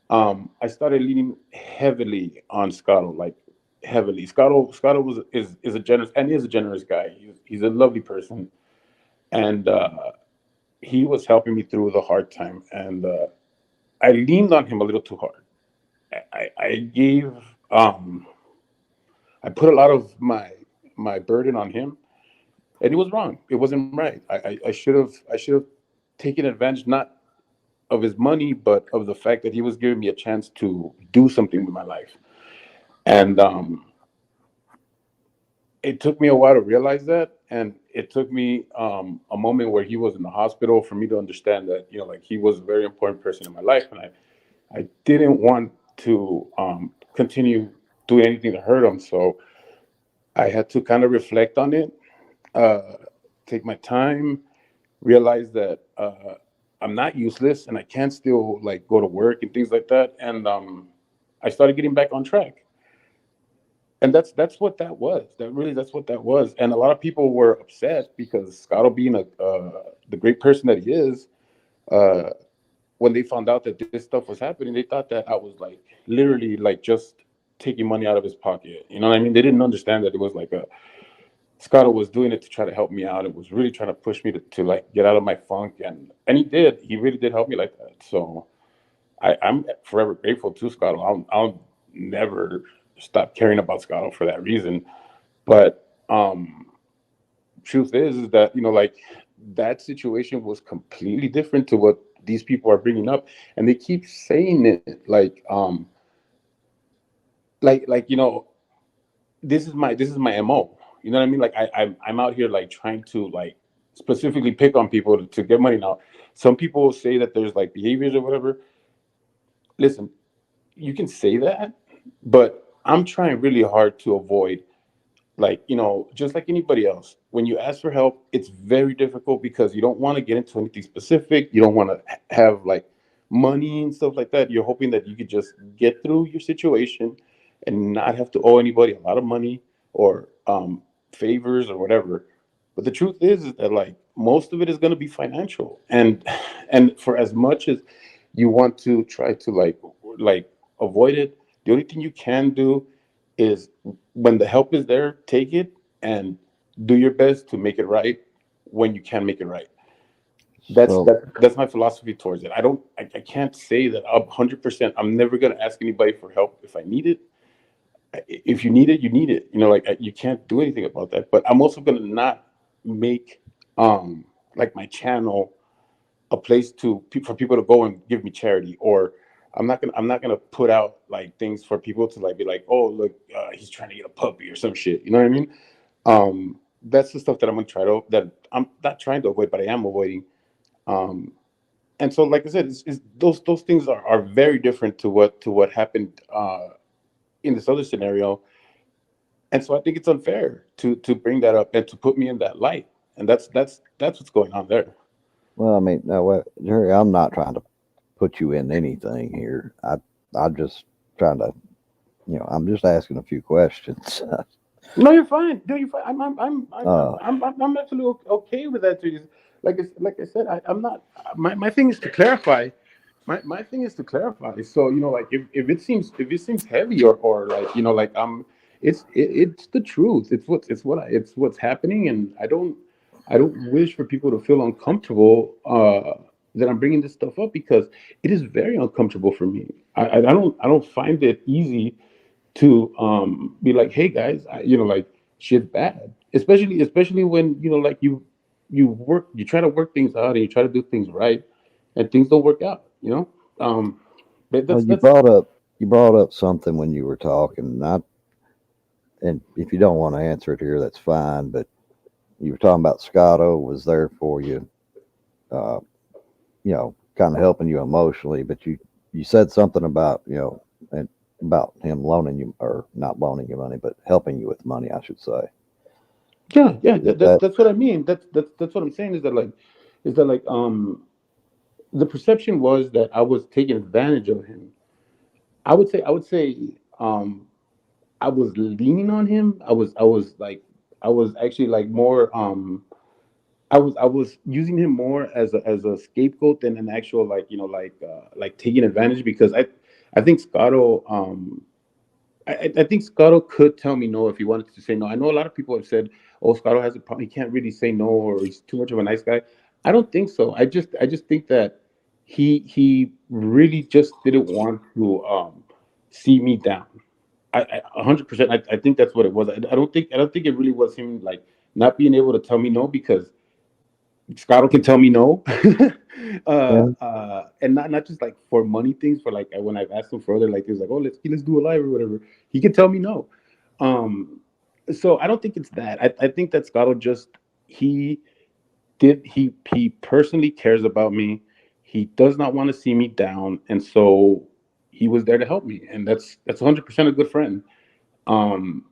I started leaning heavily on Scotto, like heavily. Scotto is a generous and is a generous guy. He's a lovely person, and he was helping me through the hard time. And I leaned on him a little too hard. I gave I put a lot of my burden on him, and it was wrong. It wasn't right. I should have taken advantage not of his money, but of the fact that he was giving me a chance to do something with my life. And it took me a while to realize that, and it took me a moment where he was in the hospital for me to understand that like he was a very important person in my life, and I didn't want to continue doing anything to hurt him. So I had to kind of reflect on it, uh, take my time, realize that I'm not useless, and I can still like go to work and things like that. And I started getting back on track. And that's what that was. That's what that was. And a lot of people were upset because Scotto, being the great person that he is, uh, when they found out that this stuff was happening, they thought that I was like literally like just taking money out of his pocket. You know what I mean? They didn't understand that it was like a Scotto was doing it to try to help me out. It was really trying to push me to like get out of my funk, and he did. He really did help me like that. So I'm forever grateful to Scotto. I'll never stop caring about Scotto for that reason. But truth is that like that situation was completely different to what these people are bringing up, and they keep saying it like like this is my mo. You know what I mean? Like I'm out here like trying to like specifically pick on people to get money. Now some people say that there's like behaviors or whatever. Listen, you can say that, but I'm trying really hard to avoid, like, just like anybody else, when you ask for help, it's very difficult because you don't want to get into anything specific. You don't want to have like money and stuff like that. You're hoping that you could just get through your situation and not have to owe anybody a lot of money or favors or whatever. But the truth is that like most of it is going to be financial, and for as much as you want to try to like avoid it, the only thing you can do is, when the help is there, take it and do your best to make it right when you can make it right. That's So, that's my philosophy towards it. I can't say that I'm 100%. I'm never gonna ask anybody for help if I need it. If you need it, you need it. Like you can't do anything about that. But I'm also gonna not make like my channel a place for people to go and give me charity, or I'm not gonna put out like things for people to like be like, oh look, he's trying to get a puppy or some shit. You know what I mean? That's the stuff that I'm not trying to avoid, but I am avoiding. Um, and so, like I said, those things are very different to what happened in this other scenario. And so I think it's unfair to bring that up and to put me in that light. And that's what's going on there. well, I mean, no, Jerry, I'm not trying to put you in anything here. I'm just trying to, I'm just asking a few questions. No, you're fine. No, you're fine. uh, I'm actually okay with that. Too. Like I said, I'm not. My thing is to clarify. My thing is to clarify. So like if it seems heavy or like like it's the truth. It's what's happening, and I don't wish for people to feel uncomfortable that I'm bringing this stuff up, because it is very uncomfortable for me. I don't find it easy to be like, hey guys, like shit's bad, especially when like you try to work things out and you try to do things right, and things don't work out. But well, that's that's you brought up something when you were talking, not, and if you don't want to answer it here, that's fine. But you were talking about Scotto was there for you, uh, kind of helping you emotionally. But you said something about and about him loaning you, or not loaning you money, but helping you with money, I should say. yeah, Is that's that that's what I mean. That's what I'm saying, is that like the perception was that I was taking advantage of him. I would say um I was leaning on him. I was actually like more I was using him more as a scapegoat than an actual, like taking advantage, because I think Scotto could tell me no if he wanted to say no. I know a lot of people have said, "Oh, Scotto has a problem. He can't really say no, or he's too much of a nice guy." I don't think so. I just think that he really just didn't want to see me down. 100%. I think that's what it was. I don't think it really was him like not being able to tell me no, because Scotto can tell me no, yeah? and not just like for money things. For like when I've asked him for other like things, like, oh, let's do a live or whatever, he can tell me no. Um, so I don't think it's that. I think that Scotto just he he personally cares about me. He does not want to see me down, and so he was there to help me, and that's 100% a good friend. Um,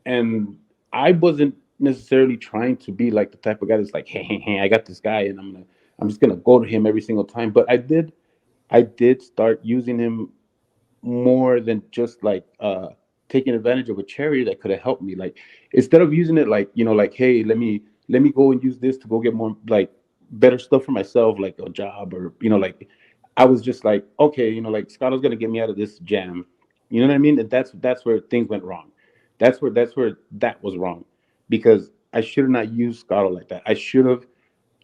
and I wasn't necessarily trying to be like the type of guy that's like, hey, I got this guy, and I'm just gonna go to him every single time. But I did start using him more than just like taking advantage of a charity that could have helped me. Like, instead of using it like, like, hey, let me go and use this to go get more like better stuff for myself, like a job, or like, I was just like, okay, like, Scotto's gonna get me out of this jam. You know what I mean? And that's where things went wrong. That's where that was wrong, because I should have not used Scotto like that. I should have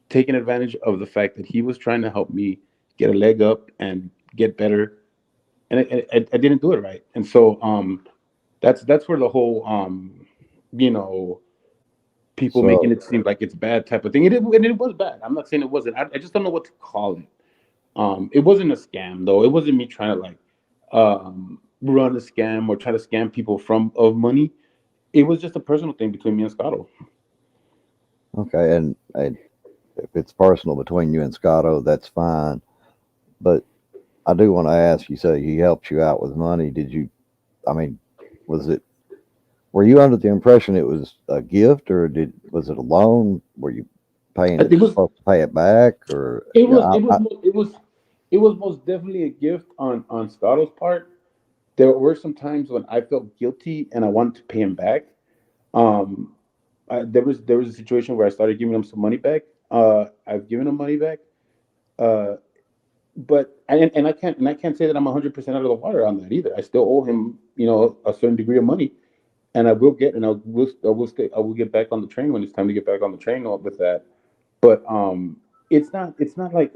taken advantage of the fact that he was trying to help me get a leg up and get better, and I didn't do it right. And so that's where the whole you know people making So, it seem like it's bad type of thing. And it was bad. I'm not saying it wasn't. I just don't know what to call it. It wasn't a scam though. It wasn't me trying to like run a scam or try to scam people from of money. It was just a personal thing between me and Scotto. Okay, and if it's personal between you and Scotto, that's fine. But I do want to ask. You say he helped you out with money. Did you? I mean, was it? Were you under the impression it was a gift, or was it a loan? Were you paying it It was supposed to pay it back, or it yeah? was it was mo- it was most definitely a gift on Scotto's part. There were some times when I felt guilty and I wanted to pay him back. Um, there was a situation where I started giving him some money back. I've given him money back. Uh, but and I can't say that I'm 100% out of the water on that either. I still owe him, a certain degree of money, and I will get and I will get back on the train when it's time to get back on the train with that. But it's not like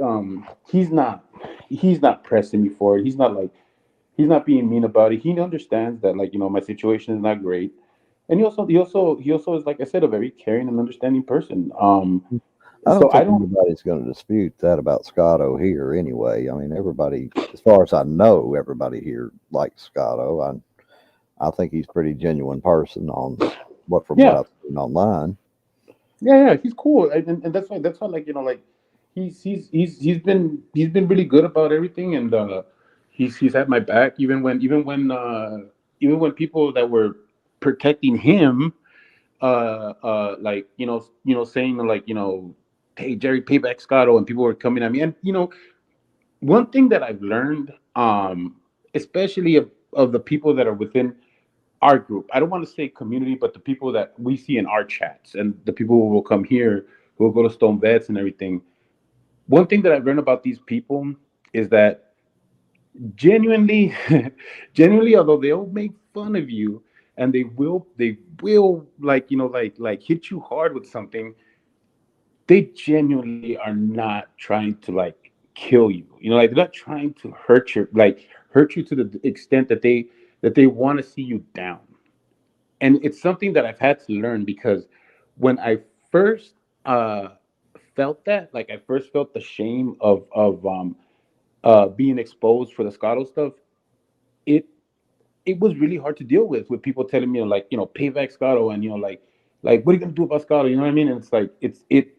he's not pressing me for it. He's not being mean about it. He understands that, like, my situation is not great, and he also is, like I said, a very caring and understanding person. I don't So I think don't. anybody's going to dispute that about Scotto here anyway. I mean, everybody, as far as I know, everybody here likes Scotto. I think he's a pretty genuine person from what Yeah, I've seen online. yeah, he's cool, and that's why, like, like he's been really good about everything, and he's had my back even when people that were protecting him, like, saying, like, hey, Jerry, payback Scotto, and people were coming at me, and one thing that I've learned, especially of the people that are within our group. I don't want to say community, but the people that we see in our chats and the people who will come here, who will go to Stone Vets and everything. One thing that I've learned about these people is that genuinely, genuinely, although they'll make fun of you and they will, like, like hit you hard with something, they genuinely are not trying to, like, kill you. Like, they're not trying to hurt you to the extent that they want to see you down. And it's something that I've had to learn, because when I first uh, felt that, like, I first felt the shame of being exposed for the Scotto stuff, it it was really hard to deal with people telling me, like, payback Scotto, and like, what are you gonna do about Scotto? You know what I mean? And it's like,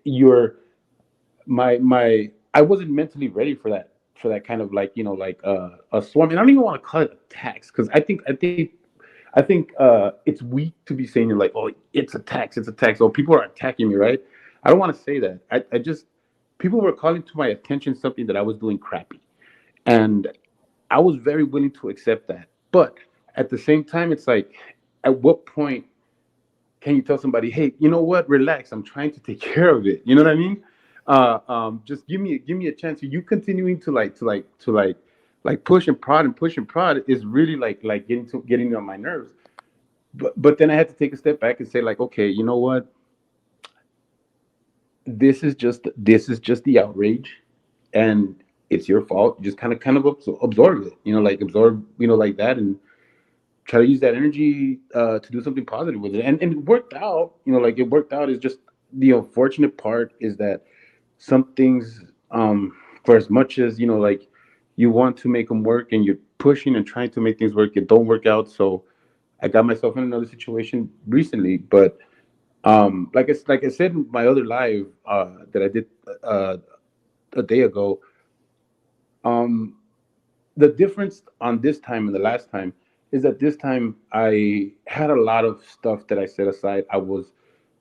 you're my I wasn't mentally ready for that kind of, like, like, a swarm. And I don't even want to call it a tax, because I think it's weak to be saying, like, oh, it's a tax, oh, people are attacking me, right? I don't want to say that. I just People were calling to my attention something that I was doing crappy, and I was very willing to accept that. But at the same time, it's like, at what point can you tell somebody, hey, you know what, relax, I'm trying to take care of it, you know what I mean? Just give me a chance. You continuing to push and prod and push and prod is really, like getting on my nerves. But then I had to take a step back and say, like, okay, you know what, this is just the outrage, and it's your fault. Just kind of absorb it, like, absorb, like that, and try to use that energy to do something positive with it. And it worked out. Like, it worked out. Is just the unfortunate part is that some things, for as much as, like, you want to make them work, and you're pushing and trying to make things work, it don't work out. So I got myself in another situation recently. But like I said in my other live that I did uh, a day ago, um, the difference on this time and the last time is that this time I had a lot of stuff that I set aside. I was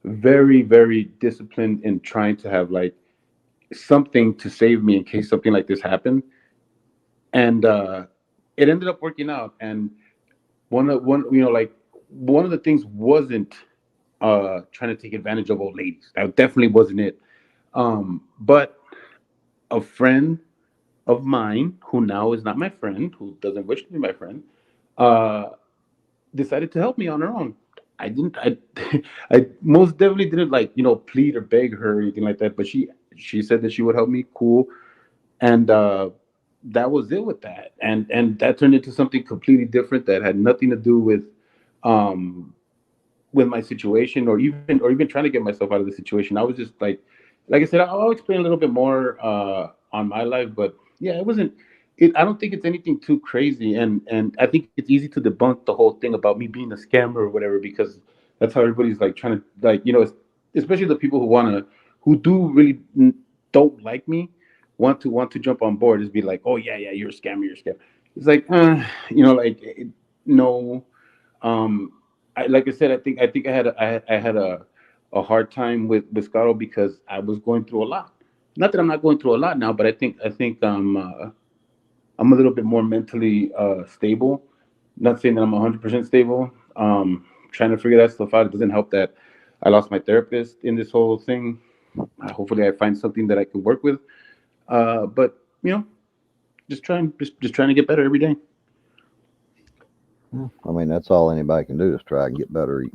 very, very disciplined in trying to have, like, something to save me in case something like this happened, and it ended up working out. And one of the things wasn't trying to take advantage of old ladies. That definitely wasn't it. But a friend of mine, who now is not my friend, who doesn't wish to be my friend, uh, decided to help me on her own. I didn't. I most definitely didn't, like, plead or beg her or anything like that. But she said that she would help me. Cool. And that was it with that. And that turned into something completely different that had nothing to do um, with my situation, or even trying to get myself out of the situation. I was just like I said, I'll explain a little bit more on my life. But yeah, I don't think it's anything too crazy, and I think it's easy to debunk the whole thing about me being a scammer or whatever, because that's how everybody's like trying to, like, especially the people who do really don't like me, want to jump on board, is be like, oh yeah, yeah, you're a scammer, you're a scammer. It's like, like, no. um like I said, I think I had a hard time with Biscotto because I was going through a lot. Not that I'm not going through a lot now, but I think I'm a little bit more mentally stable. Not saying that I'm 100% stable. Trying to figure that stuff out. It doesn't help that I lost my therapist in this whole thing. Hopefully, I find something that I can work with. But just trying to get better every day. I mean, that's all anybody can do is try and get better. You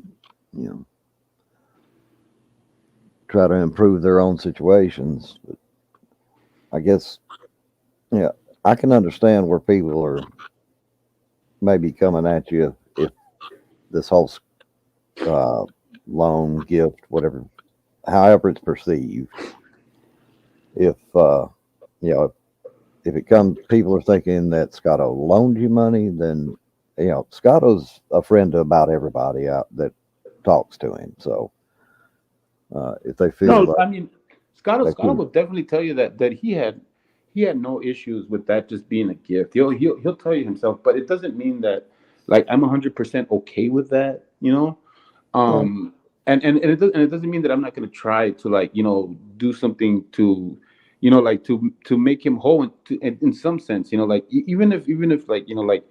know, try to improve their own situations. But I guess, yeah, I can understand where people are maybe coming at you if this whole uh, loan, gift, whatever, however it's perceived. If you know, if it comes, people are thinking that Scotto loaned you money, then Scotto's a friend to about everybody out that talks to him. So if they feel No, like I mean, Scotto they Scotto feel, will definitely tell you that he had no issues with that just being a gift. He'll tell you himself, but it doesn't mean that, like, I'm 100% okay with that. yeah, Um, and it doesn't mean that I'm not going to try to, like, do something to, like, to make him whole in some sense. Like, even if, like, like,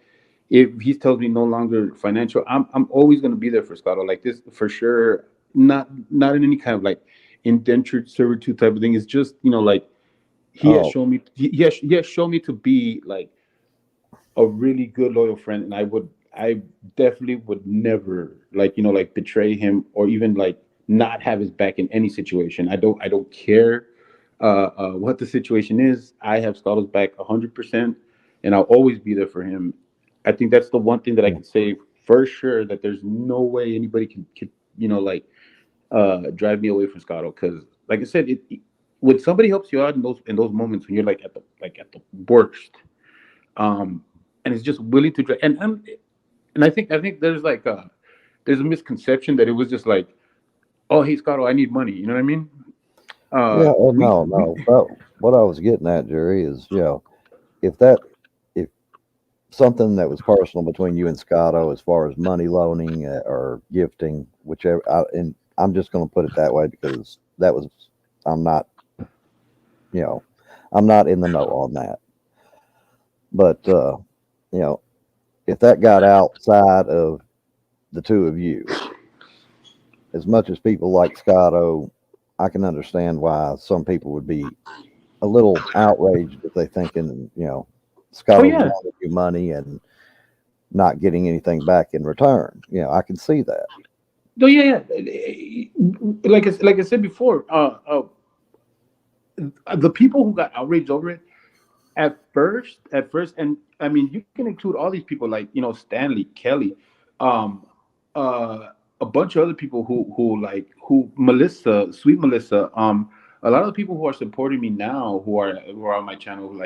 if he tells me no longer financial, I'm always going to be there for Scotto, like this, for sure. Not in any kind of, like, indentured servitude type of thing. It's just, like, oh, he has shown me to be, like, a really good loyal friend, and I definitely would never, like, like, betray him, or even, like, not have his back in any situation. I don't care what the situation is. I have Scotto's back 100%, and I'll always be there for him. I think that's the one thing that I yeah, can say for sure, that there's no way anybody can like, drive me away from Scotto, because, like I said, when somebody helps you out in those moments when you're, like, at the worst, um, and is just willing to, and I think there's a misconception that it was just like, oh, hey, Scotto, I need money. You know what I mean? yeah. We No, we no. But what I was getting at, Jerry, is if that if something that was personal between you and Scotto, as far as money loaning or gifting, whichever, and I'm just going to put it that way because that was I'm not you know I'm not in the know on that. But you know, if that got outside of the two of you, as much as people like Scotto, I can understand why some people would be a little outraged if they thinking, oh Scotto's yeah, loaning you money and not getting anything back in return. I can see that. no, yeah, yeah. Like I said before, the people who got outraged over it, at first, and I mean, you can include all these people, like, Stanley, Kelly, um, a bunch of other people who Melissa, sweet Melissa, a lot of the people who are supporting me now, who are on my channel, who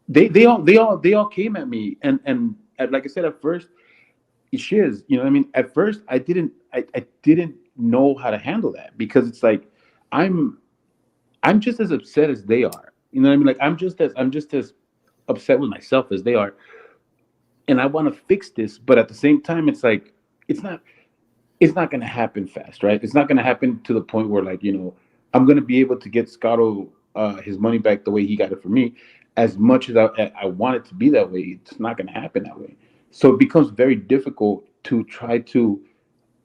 they all came at me, and like I said, at first, it shiz, you know what I mean? At first, I didn't know how to handle that, because it's like, I'm I'm just as upset as they are. You know what I mean? Like, I'm just as upset with myself as they are, and I want to fix this, but at the same time, it's like, it's not it's not going to happen fast, right? It's not going to happen to the point where, like, I'm going to be able to get Scotto his money back the way he got it from me. As much as I want it to be that way, it's not going to happen that way. So it becomes very difficult to try to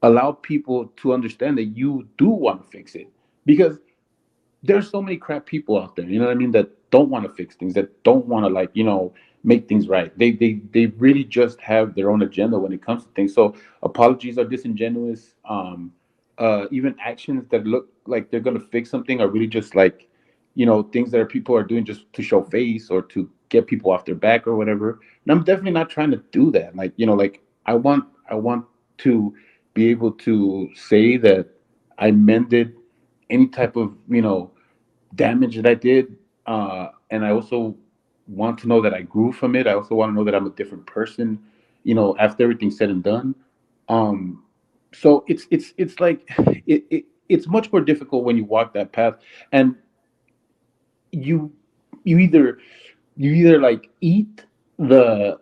allow people to understand that you do want to fix it, because there's so many crap people out there, you know what I mean, that don't want to fix things, that don't want to, like, make things right. They really just have their own agenda when it comes to things. So apologies are disingenuous. Even actions that look like they're gonna fix something are really just, like, things that people are doing just to show face or to get people off their back or whatever. And I'm definitely not trying to do that. Like, like, I want to be able to say that I mended any type of damage that I did, and I also want to know that I grew from it. I also want to know that I'm a different person, you know, after everything's said and done. Um, so it's like it's much more difficult when you walk that path, and you you either you either like eat the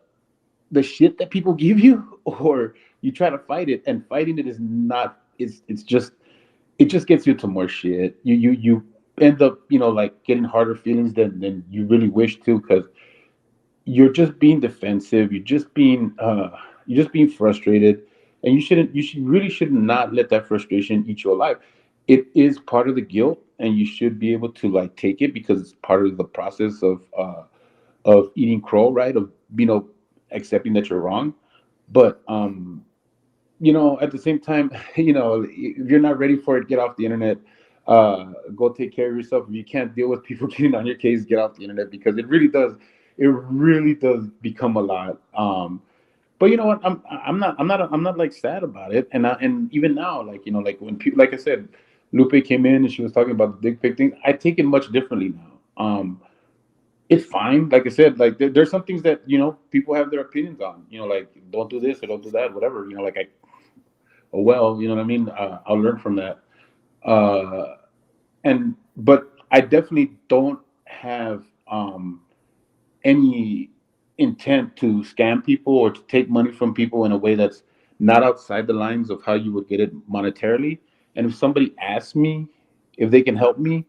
the shit that people give you, or you try to fight it, and fighting it is not, it's just, it just gets you to more shit. You end up, you know, like getting harder feelings than you really wish to, because you're just being defensive, you're just being frustrated, and you should really should not let that frustration eat you alive. It is part of the guilt, and you should be able to like take it, because it's part of the process of eating crow, right? Of, you know, accepting that you're wrong. But you know, at the same time, you know, if you're not ready for it, get off the internet. Go take care of yourself. If you can't deal with people getting on your case, get off the internet, because it really does become a lot. But you know what? I'm not like sad about it. And even now, like, you know, like when people, like I said, Lupe came in and she was talking about the dick pic thing. I take it much differently now. It's fine. Like I said, like there's some things that, you know, people have their opinions on. You know, like don't do this or don't do that, whatever. You know, like oh well, you know what I mean. I'll learn from that. Uh, and but I definitely don't have any intent to scam people or to take money from people in a way that's not outside the lines of how you would get it monetarily. And if somebody asks me if they can help me,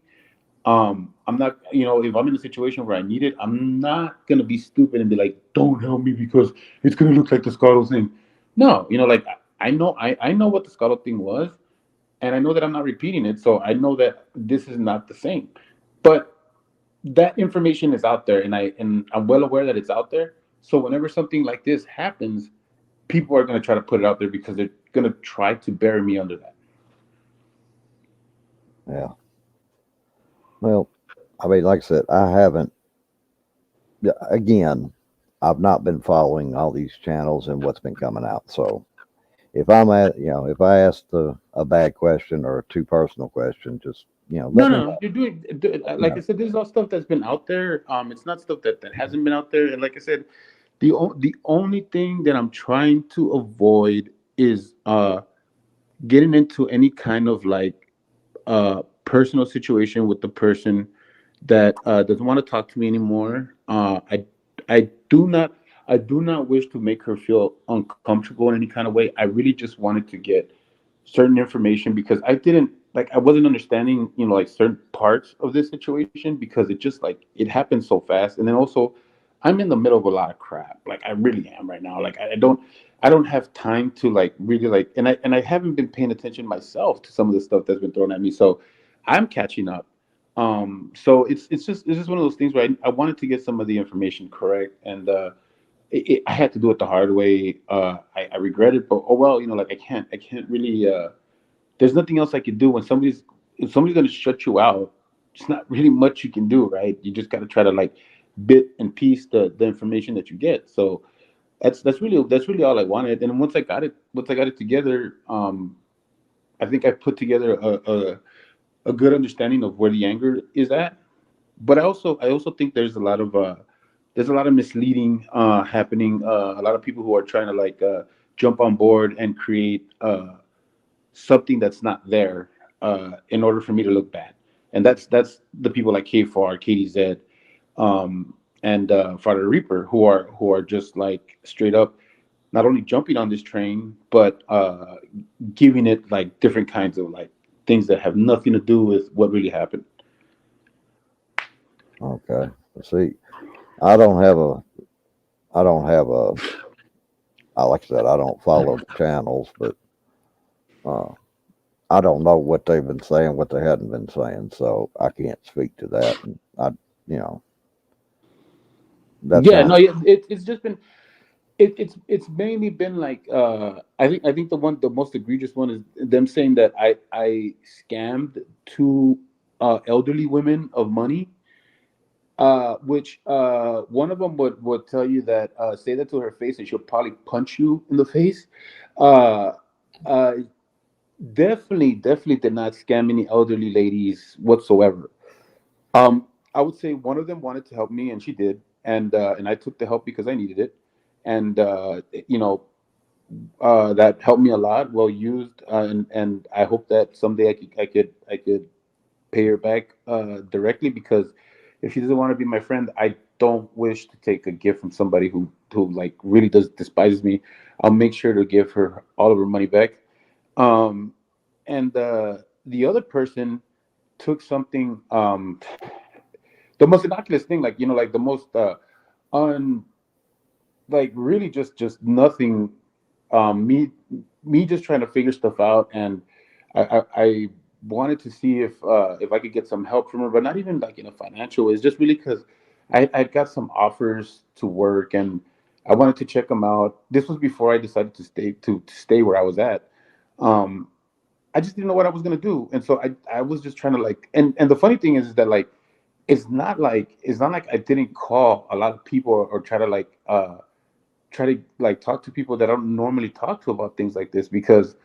I'm not, you know, if I'm in a situation where I need it, I'm not gonna be stupid and be like, don't help me because it's gonna look like the Scotto thing. No, you know, like I know what the Scotto thing was, and I know that I'm not repeating it, so I know that this is not the same. But that information is out there, and I'm well aware that it's out there. So whenever something like this happens, people are gonna try to put it out there because they're gonna try to bury me under that. Yeah. Well, I mean, like I said, I haven't. Yeah, again, I've not been following all these channels and what's been coming out. So if I'm at, if I asked a bad question or a too personal question, just No, let me no, know. you're doing, You like I know, said, this is all stuff that's been out there. It's not stuff that hasn't been out there. And like I said, the only thing that I'm trying to avoid is getting into any kind of like personal situation with the person that doesn't want to talk to me anymore. I do not, I do not wish to make her feel uncomfortable in any kind of way. I really just wanted to get certain information because I didn't, like, I wasn't understanding, you know, like certain parts of this situation, because it just like it happened so fast. And then also I'm in the middle of a lot of crap. Like I really am right now. Like I don't have time to like really like, and I haven't been paying attention myself to some of the stuff that's been thrown at me. So I'm catching up. So it's just one of those things where I wanted to get some of the information correct, and I had to do it the hard way. I regret it, but oh well, you know, like I can't really. There's nothing else I can do when if somebody's gonna shut you out. It's not really much you can do, right? You just got to try to like bit and piece the information that you get. So that's really all I wanted. And once I got it together, I think I put together a good understanding of where the anger is at. But I also think there's a lot of misleading happening. A lot of people who are trying to like jump on board and create something that's not there in order for me to look bad. And that's the people like K4, KDZ, and Father Reaper, who are just like straight up not only jumping on this train, but giving it like different kinds of like things that have nothing to do with what really happened. okay. See, I don't have a, I don't have a, like I said, I don't follow the channels, but uh, I don't know what they've been saying, what they hadn't been saying, so I can't speak to that. And you know, that's Yeah, kind no, it's just been it's mainly been like I think the most egregious one is them saying that I scammed two elderly women of money, which one of them would tell you that say that to her face and she'll probably punch you in the face. Uh, uh, definitely did not scam any elderly ladies whatsoever. I would say one of them wanted to help me, and she did, and I took the help because I needed it, and you know, that helped me a lot, well used, and I hope that someday I could pay her back directly, because if she doesn't want to be my friend, I don't wish to take a gift from somebody who like really does despises me. I'll make sure to give her all of her money back. Um, and the other person took something, the most innocuous thing, like, like the most un like really just nothing. Me just trying to figure stuff out, and I wanted to see if I could get some help from her, but not even like in a financial way. It's just really because I got some offers to work, and I wanted to check them out. This was before I decided to stay where I was at. um I just didn't know what I was gonna do, and so I was just trying to like, and the funny thing is that like it's not like I didn't call a lot of people, or try to like try to like talk to people that I don't normally talk to about things like this, because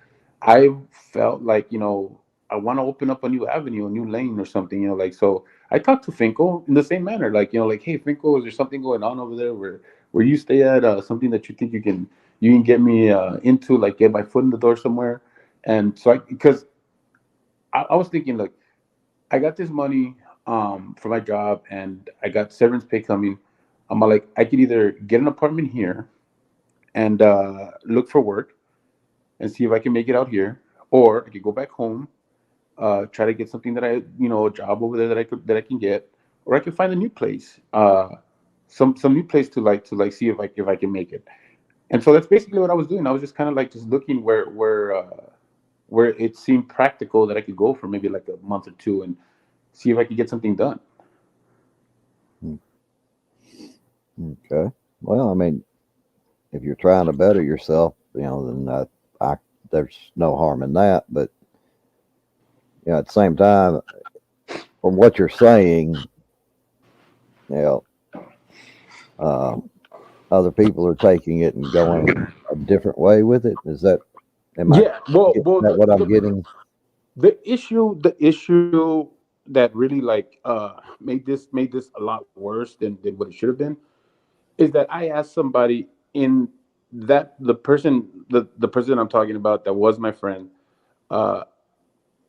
I felt like, I want to open up a new avenue, a new lane or something, like. So I talked to Finkel in the same manner, like, like, hey Finkel, is there something going on over there where you stay at, something that you think you can get me into, like get my foot in the door somewhere. And so because I was thinking, look, I got this money for my job, and I got severance pay coming. I'm like, I could either get an apartment here and look for work and see if I can make it out here, or I could go back home, try to get something that a job over there that I can get, or I can find a new place, some new place to see if I can make it. And so that's basically what I was doing. I was just kind of like just looking where it seemed practical that I could go for maybe like a month or two and see if I could get something done. Hmm. Okay. Well, I mean, if you're trying to better yourself, then there's no harm in that. But at the same time, from what you're saying, you know, um, other people are taking it and going a different way with it. Am I Yeah, well, getting that what I'm getting? the issue that really like made this a lot worse than what it should have been, is that I asked somebody in that the person I'm talking about that was my friend. Uh,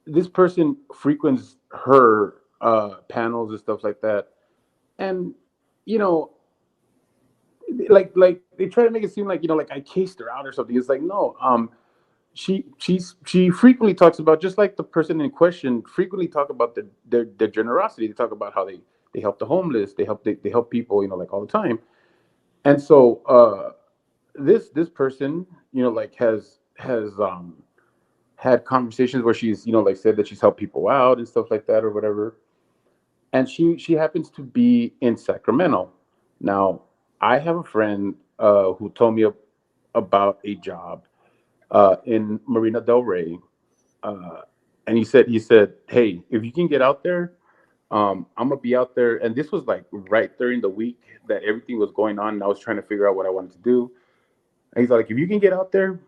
this person frequents her panels and stuff like that, and you know, like they try to make it seem like, like I cased her out or something. It's like, no. She frequently talks about, just like the person in question frequently talk about their generosity. They talk about how they help the homeless, they help people, like all the time. And so this person, like has had conversations where she's, like said that she's helped people out and stuff like that or whatever. And she happens to be in Sacramento. Now, I have a friend who told me about a job in Marina Del Rey. uh, and he said, hey, if you can get out there, I'm gonna be out there. And this was like right during the week that everything was going on, and I was trying to figure out what I wanted to do. And he's like, if you can get out there,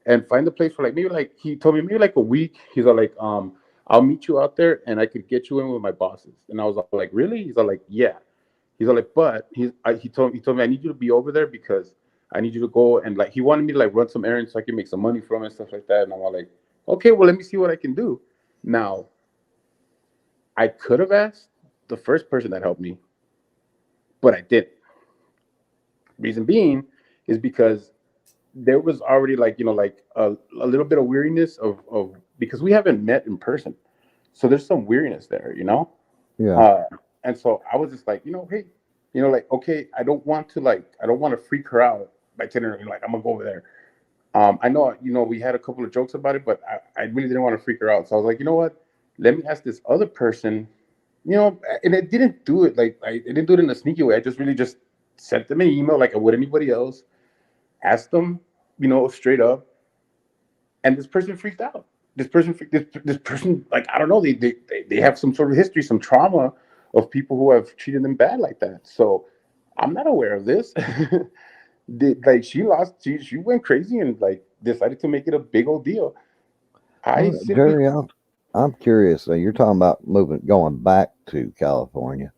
and find a place for like, maybe, like he told me, maybe like a week. He's all like, I'll meet you out there, and I could get you in with my bosses. And I was all like, really? He's all like, yeah. He's all like, but he told me, I need you to be over there because I need you to go, and like he wanted me to like run some errands so I can make some money from it and stuff like that. And I'm all like, okay, well, let me see what I can do. Now, I could have asked the first person that helped me, but I didn't. Reason being is because there was already like, like a little bit of weariness of because we haven't met in person, so there's some weariness there, Yeah. uh and so I was just like, hey, like, okay, I don't want to freak her out by telling her like I'm gonna go over there. I know, we had a couple of jokes about it, but I really didn't want to freak her out, so I was like, you know what, let me ask this other person. And it didn't do it like I didn't do it in a sneaky way. I just really just sent them an email like I would anybody else, asked them, straight up. And this person freaked out. This person, like, I don't know, they have some sort of history, some trauma of people who have treated them bad like that. So I'm not aware of this. Like she went crazy and like decided to make it a big old deal. I Well, simply Jerry, I'm curious. You're talking about going back to California.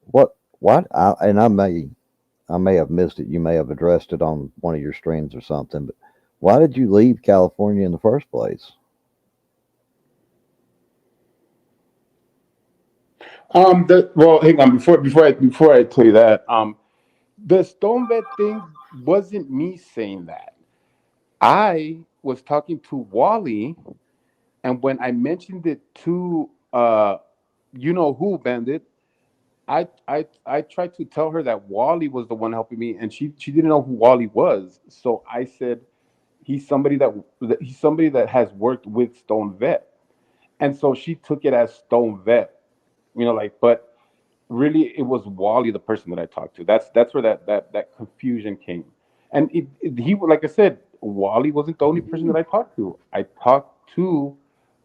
What? What? And I may have missed it. You may have addressed it on one of your streams or something. But why did you leave California in the first place? Well, hang on before I tell you that. The stone vet thing wasn't me saying that. I was talking to Wally, and when I mentioned it to you know who, Bandit, I tried to tell her that Wally was the one helping me, and she didn't know who Wally was. So I said he's somebody that has worked with Stone Vet, and so she took it as Stone Vet, like, but really it was Wally, the person that I talked to. That's where that confusion came. And he, like I said, Wally wasn't the only person that I talked to. I talked to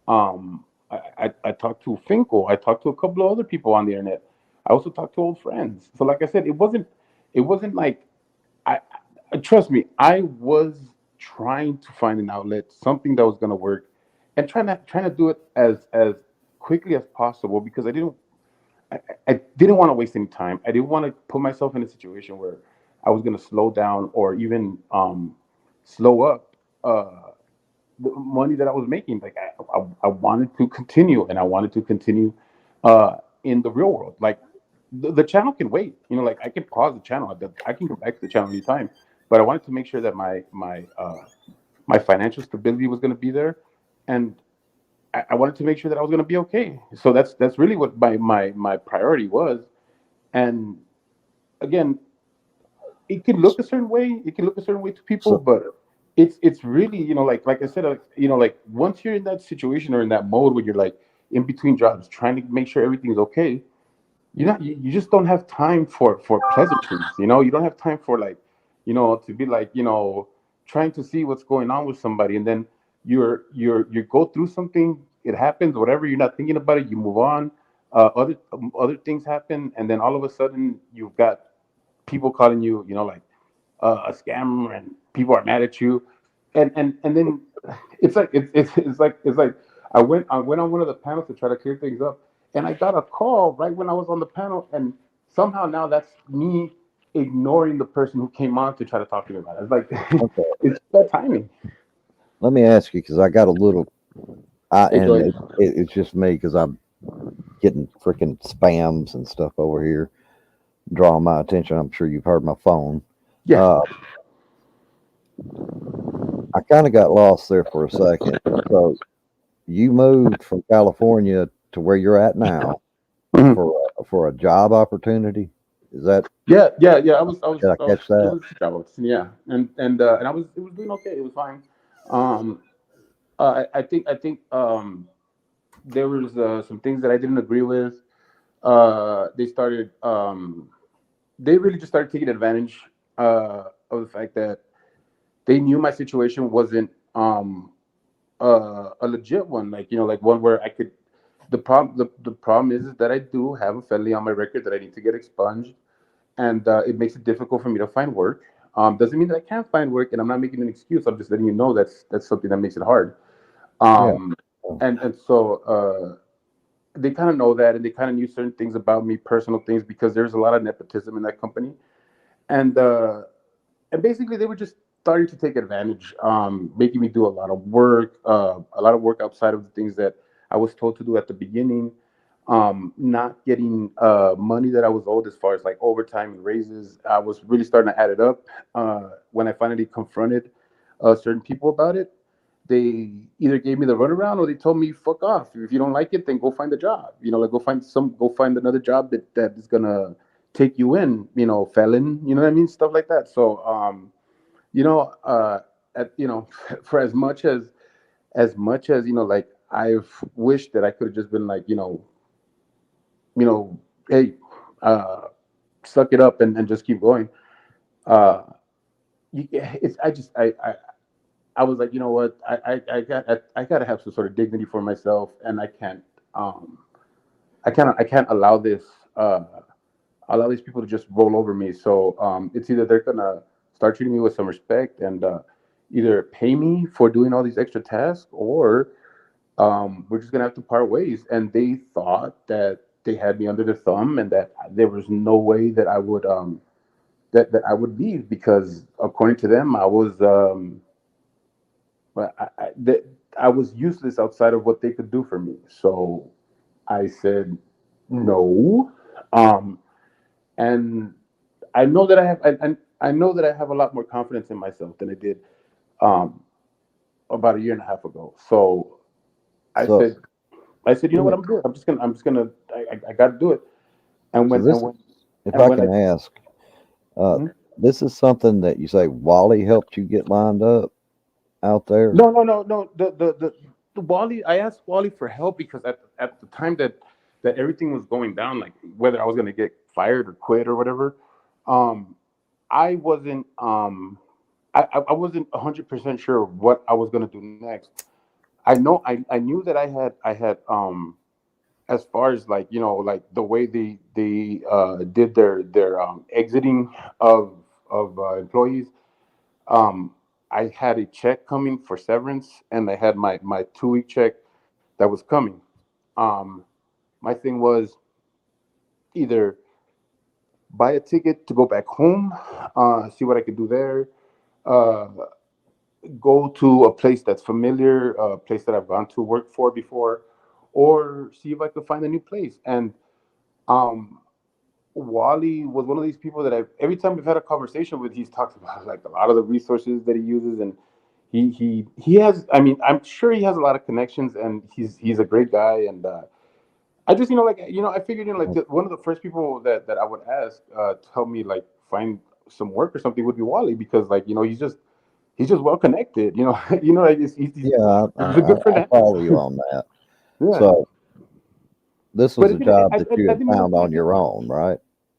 I talked to Finkel. I talked to a couple of other people on the internet. I also talked to old friends. So like I said, it wasn't like I, trust me, I was trying to find an outlet, something that was going to work, and trying to do it as quickly as possible because I didn't want to waste any time. I didn't want to put myself in a situation where I was going to slow down or even slow up the money that I was making. Like I wanted to continue, and I wanted to continue in the real world. Like the channel can wait. Like I can pause the channel. I can go back to the channel anytime. But I wanted to make sure that my financial stability was going to be there, and I wanted to make sure that I was going to be okay. So that's really what my priority was. And again, it can look a certain way. It can look a certain way to people, So, but it's really, like I said, like once you're in that situation or in that mode where you're like in between jobs, trying to make sure everything's okay, you just don't have time for pleasantries. You don't have time for like, to be like, trying to see what's going on with somebody, and then you go through something, it happens, whatever, you're not thinking about it, you move on. Other things happen, and then all of a sudden you've got people calling you, like a scammer, and people are mad at you, and then it's like I went on one of the panels to try to clear things up, and I got a call right when I was on the panel, and somehow now that's me ignoring the person who came on to try to talk to me about it. It's like okay, it's that timing. let me ask you because I got a little. Hey, go And ahead. it's just me because I'm getting freaking spams and stuff over here, drawing my attention. I'm sure you've heard my phone. Yeah. Uh, I kind of got lost there for a second. So you moved from California to where you're at now Mhm. for a job opportunity. Is that Yeah. I was, I was, did I I was. catch It that? was travel. Yeah, and it was doing okay. It was fine. Um, I think there was some things that I didn't agree with. They started. They really just started taking advantage of the fact that they knew my situation wasn't a legit one. Like like one where I could. The problem is that I do have a felony on my record that I need to get expunged, and it makes it difficult for me to find work. Doesn't mean that I can't find work, and I'm not making an excuse. I'm just letting you know that's something that makes it hard. Yeah. Um, and so they kind of know that, and they kind of knew certain things about me, personal things, because there's a lot of nepotism in that company, and uh, and basically they were just starting to take advantage, making me do a lot of work outside of the things that I was told to do at the beginning, not getting money that I was owed as far as like overtime and raises. I was really starting to add it up when I finally confronted certain people about it. They either gave me the runaround or they told me fuck off. If you don't like it, then go find a job. Like go find another job that is gonna take you in. Felon. You know what I mean? Stuff like that. So you know, at, for as much as like I've wished that I could have just been like you know, hey, uh, suck it up and just keep going. Uh, it's I was like, you know what, I got to have some sort of dignity for myself, and um I can't uh allow these people to just roll over me. So it's either they're gonna start treating me with some respect and either pay me for doing all these extra tasks, or we're just gonna have to part ways. And they thought that they had me under the thumb, and that there was no way that I would that I would leave, because according to them, I was well, that I was useless outside of what they could do for me. So I said no, um, and I know that I know that I have a lot more confidence in myself than I did um, about a year and a half ago. So I So, said, you know what, I'm doing. I'm just gonna, I got to do it. And so when, this, if and I when I, can ask, uh, Mhm. this is something that you say Wally helped you get lined up out there. No. The Wally, I asked Wally for help because at the time that everything was going down, like whether I was gonna get fired or quit or whatever, um, I wasn't, I wasn't 100% sure what I was gonna do next. I knew that I had as far as like, like the way they did their exiting of employees. um I had a check coming for severance, and I had my 2 week check that was coming. um my thing was either buy a ticket to go back home, see what I could do there, uh go to a place that's familiar, a place that I've gone to work for before, or see if I could find a new place. And um Wally was one of these people that every time we've had a conversation with, he's talked about like a lot of the resources that he uses, and he has. I mean, I'm sure he has a lot of connections, and he's a great guy. And I just, I figured, like one of the first people that I would ask to help me like find some work or something would be Wally, because like, he's just well connected. Like he's Yeah, a good friend I to follow you have. on that. Yeah, So this but was a job that you I had didn't end up found on your own, right?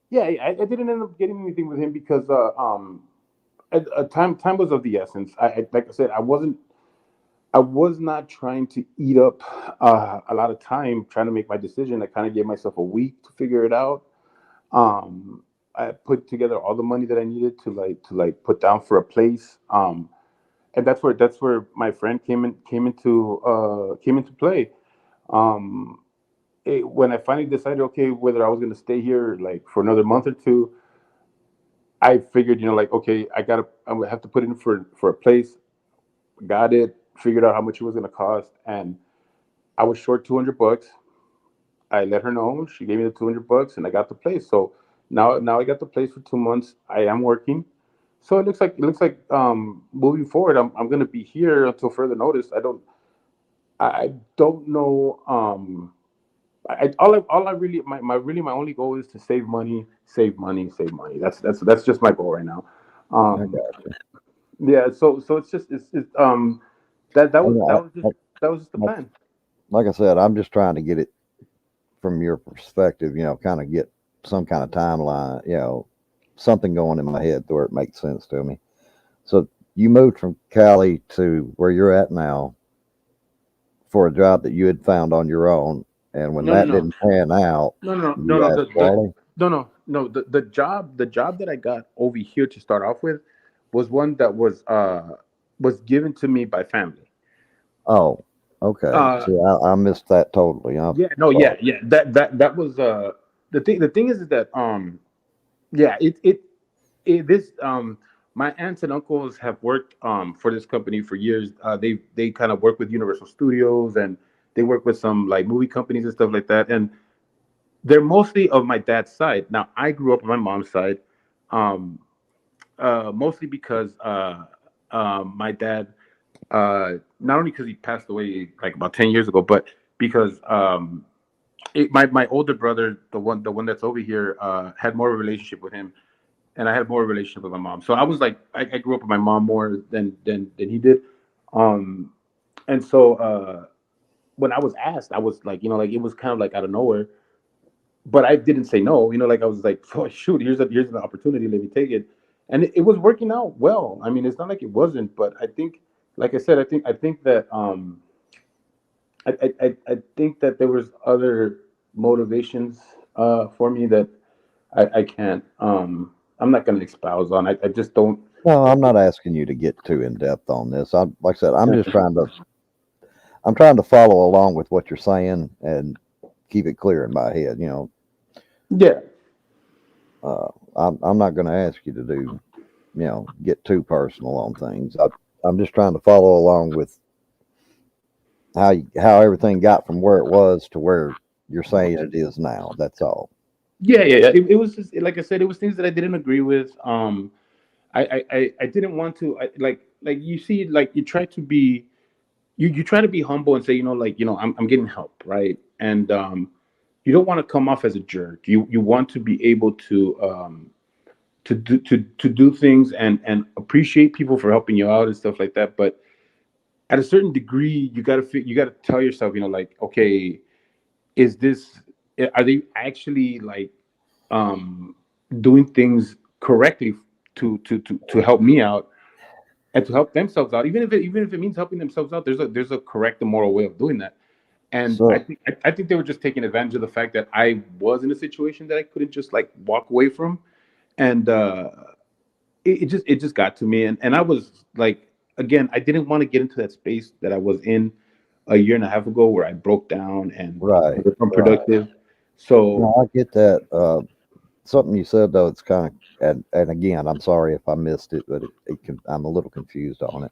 yeah, I didn't end up getting anything with him because time was of the essence. Like I said, I was not trying to eat up a lot of time trying to make my decision. I kind of gave myself a week to figure it out. Um, I put together all the money that I needed to put down for a place. And that's where my friend came into play. Um, when I finally decided, okay, whether I was going to stay here like for another month or two, I figured, like, okay, I'm gonna have to put in for a place. Got it. Figured out how much it was gonna cost, and I was short $200. I let her know. She gave me the $200, and I got the place. So now I got the place for 2 months. I am working. So it looks like moving forward, I'm gonna be here until further notice. I don't know. All I really my only goal is to save money, save money, save money. That's just my goal right now. I Um, got you. yeah. So it's And that was just the like, plan. like I said, I'm just trying to get it from your perspective, kind of get some kind of timeline, something going in my head where it makes sense to me. So you moved from Cali to where you're at now for a job that you had found on your own, and when No, no, that no, didn't pan out, no, no, no, you no. asked Wally. No. The job that I got over here to start off with was one that was given to me by family. Oh, okay. Uh, See, I missed that totally. I'm yeah, no, sorry. yeah. That was the thing. The thing is that yeah, this my aunts and uncles have worked for this company for years. They kind of work with Universal Studios, and they work with some like movie companies and stuff like that. And they're mostly of my dad's side. Now I grew up on my mom's side, um, mostly because my dad, not only because he passed away like about 10 years ago, but because my older brother, the one that's over here, had more of a relationship with him, and I had more of a relationship with my mom. So I was like, I grew up with my mom more than he did. Um, and so when I was asked, I was like, like it was kind of like out of nowhere, but I didn't say no. Like I was like, oh shoot, here's an opportunity, let me take it, and it was working out well. I mean, it's not like it wasn't, but I think, like I said, I think that I think that there was other motivations for me that I can't I'm not going to espouse on. I just don't. No, I'm not asking you to get too in depth on this. Like I said, I'm just trying to. I'm trying to follow along with what you're saying and keep it clear in my head. Yeah. I'm not going to ask you to do, get too personal on things. I'm just trying to follow along with how everything got from where it was to where you're saying it is now. That's all. Yeah, yeah, yeah. It was just like I said, it was things that I didn't agree with. I didn't want to. Like you see, like you try to be, you try to be humble and say, like I'm getting help, right? And you don't want to come off as a jerk. You want to be able to do things and appreciate people for helping you out and stuff like that. But at a certain degree, you gotta tell yourself, like, okay, is this are they actually like um doing things correctly to help me out and to help themselves out, even if it means helping themselves out. There's a correct and moral way of doing that. And I So, think I think they were just taking advantage of the fact that I was in a situation that I couldn't just like walk away from. And it just got to me. And I was like, again, I didn't want to get into that space that I was in a year and a half ago, where I broke down and right, was right. unproductive. So No, I get that. Something you said though, it's kind of, and again, I'm sorry if I missed it, but I'm a little confused on it.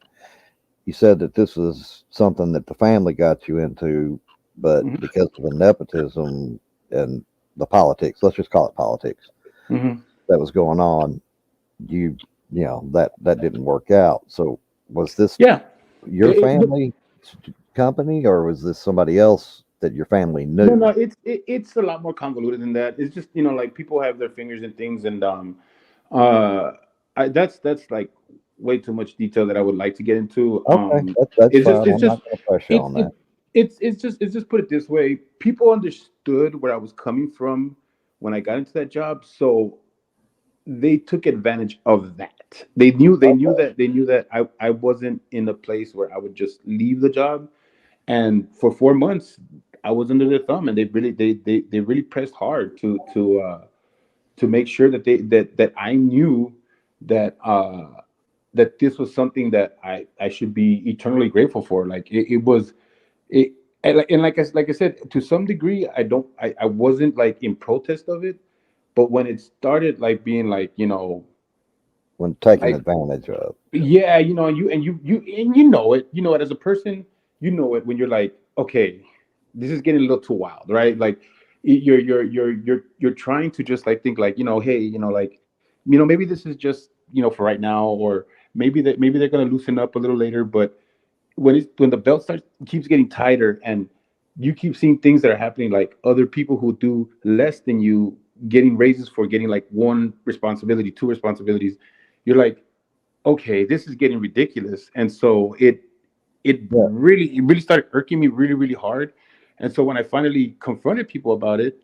You said that this was something that the family got you into, but mhm, because of the nepotism and the politics, let's just call it politics, mhm. that was going on, you that didn't work out. So was this Yeah. your Look, family company, or was this somebody else that your family no, knew? it's a lot more convoluted than that. It's just, like, people have their fingers in things. And uh that's like way too much detail that I would like to get into. Okay, that's It's just fine. it's I'm not just going to press you it, on it that. it's just put it this way. People understood where I was coming from when I got into that job, so they took advantage of that. They knew that I wasn't in a place where I would just leave the job. And for 4 months I was under their thumb, and they really pressed hard to make sure that I knew that that this was something that I should be eternally grateful for. Like it was it and like I said, to some degree, I wasn't like in protest of it. But when it started like being like, When taken like, advantage of. yeah, and you know it as a person. You know it when you're like, okay, this is getting a little too wild, right? Like you're trying to just like think like, hey, like, maybe this is just, for right now. Or maybe they're gonna loosen up a little later. But when the belt starts keeps getting tighter, and you keep seeing things that are happening, like other people who do less than you getting raises for getting like one responsibility, two responsibilities, you're like, okay, this is getting ridiculous. And so Yeah. it really started irking me really, really hard. And so when I finally confronted people about it,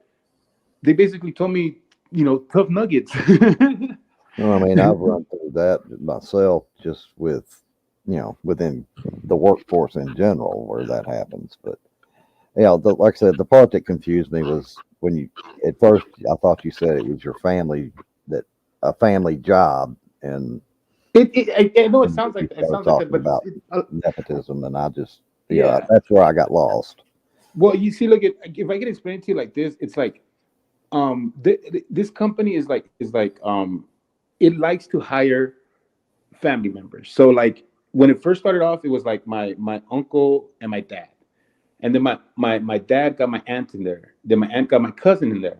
they basically told me, tough nuggets. Well, I mean, I've run through that myself, just with, within the workforce in general, where that happens. But yeah, like I said, the part that confused me was when at first, I thought you said it was your family, that a family job, and I know it then sounds you like started that, talking but about nepotism, and I just, yeah. that's where I got lost. Well, you see, look, if I can explain it to you like this, it's like, this company is like it likes to hire family members. So like when it first started off, it was like my uncle and my dad. And then my dad got my aunt in there. Then my aunt got my cousin in there.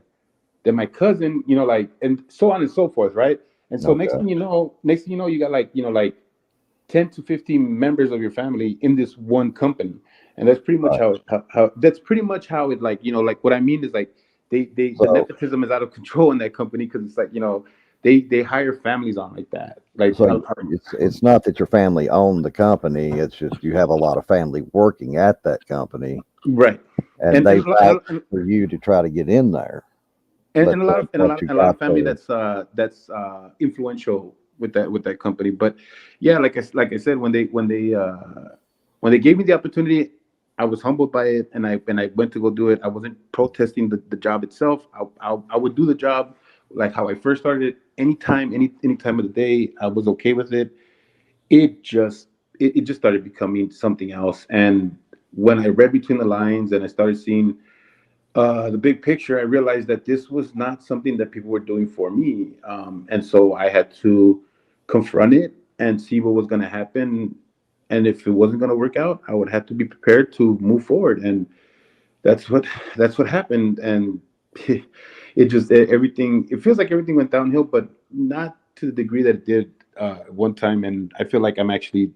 Then my cousin, like, and so on and so forth, right? And so Okay. next thing you know, you got like, like 10 to 15 members of your family in this one company. And that's pretty much Right. how that's pretty much how it, like, like, what I mean is like, the So, nepotism is out of control in that company, because it's like, they hire families on like that. Like, so it's not that your family owned the company. It's just you have a lot of family working at that company, right. and and they and, vouched and, for you to try to get in there. and, But and a lot of and a once lot you and a lot of got family there, that's influential with that company. But yeah, like I said, when they gave me the opportunity, I was humbled by it, and I went to go do it. I wasn't protesting the job itself. I would do the job like how I first started. Anytime, any time of the day, I was okay with it. It just started becoming something else. And when I read between the lines and I started seeing the big picture, I realized that this was not something that people were doing for me. And so I had to confront it and see what was going to happen. And if it wasn't going to work out, I would have to be prepared to move forward. And that's what that's what happened. And it just everything. It feels like everything went downhill, but not to the degree that it did one time. And I feel like I'm actually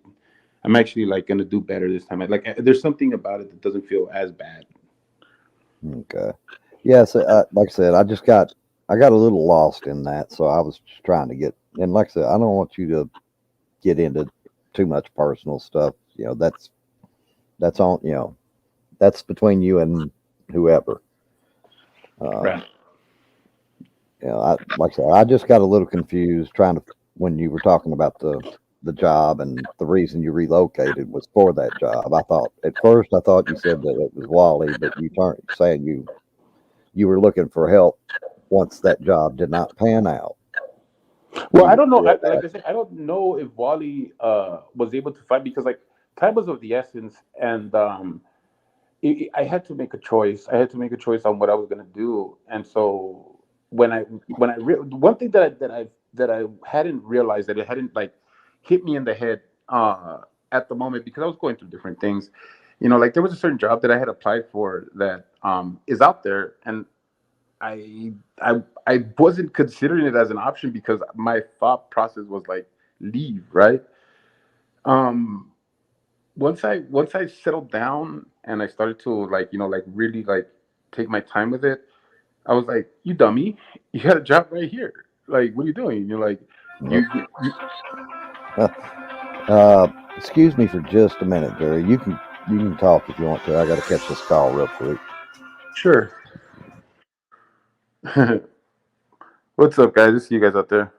like going to do better this time. There's something about it that doesn't feel as bad. Okay. Yes, like I said, I got a little lost in that, so I was just trying to get. And like I said, I don't want you to get into too much personal stuff. That's on. That's between you and whoever. Um, Right. like I said, I just got a little confused trying to when you were talking about the job and the reason you relocated was for that job. I thought at first I thought you said that it was Wally, but you turned saying you were looking for help once that job did not pan out. Well, I And don't know. Like I said, I don't know if Wally was able to fight because like time was of the essence, and I had to make a choice. I had to make a choice on what I was going to do, and so one thing that I hadn't realized that it hadn't like hit me in the head at the moment because I was going through different things. Like there was a certain job that I had applied for that is out there, and I I wasn't considering it as an option because my thought process was like leave, right? Um, once I settled down and I started to like like really like take my time with it, I was like, you dummy, you got a job right here. Like, what are you doing? You're like, yep. you Excuse me for just a minute, Jerry. You can talk if you want to. I got to catch this call real quick. sure. What's up, guys? I see you guys out there.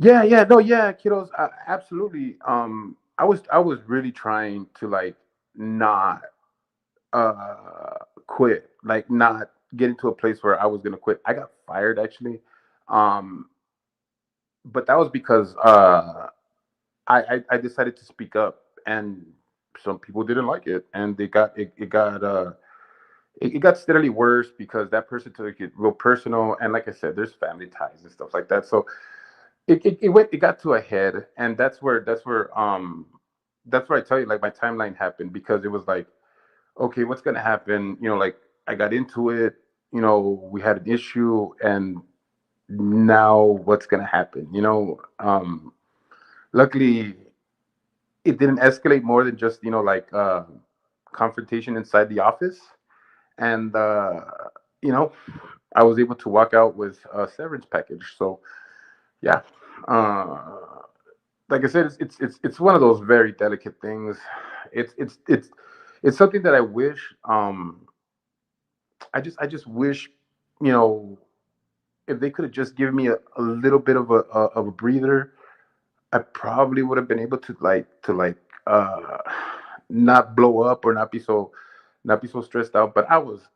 Yeah, yeah, no, yeah, kiddos, absolutely. I was really trying to like not quit, like not get into a place where I was gonna quit. I got fired actually, um, but that was because I decided to speak up, and some people didn't like it, and it got steadily worse because that person took it real personal, and like I said, there's family ties and stuff like that, so it got to a head, and that's where I tell you like my timeline happened because it was like, okay, what's gonna happen? Like I got into it, we had an issue, and now what's gonna happen? Luckily, it didn't escalate more than just like confrontation inside the office, and you know, I was able to walk out with a severance package. So yeah, uh, like I said, it's one of those very delicate things. It's something that I wish. I just wish, you know, if they could have just given me a little bit of a breather, I probably would have been able to uh not blow up or not be so stressed out. But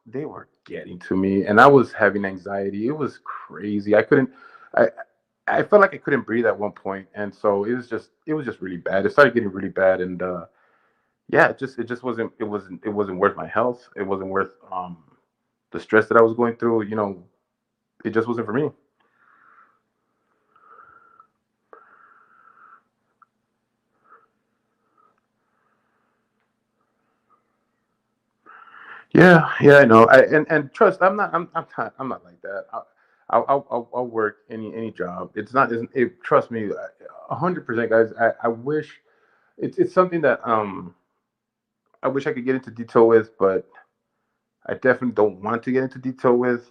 they were getting to me, and I was having anxiety. It was crazy. I I felt like I couldn't breathe at one point, and so it was just really bad. It started getting really bad, and yeah, it just wasn't worth my health. It wasn't worth the stress that I was going through. It just wasn't for me. Yeah, yeah, I know. And trust, I'm not like that. I'll work any job. It's not. Trust me, 100%, guys. I wish it's something that I wish I could get into detail with, but I definitely don't want to get into detail with.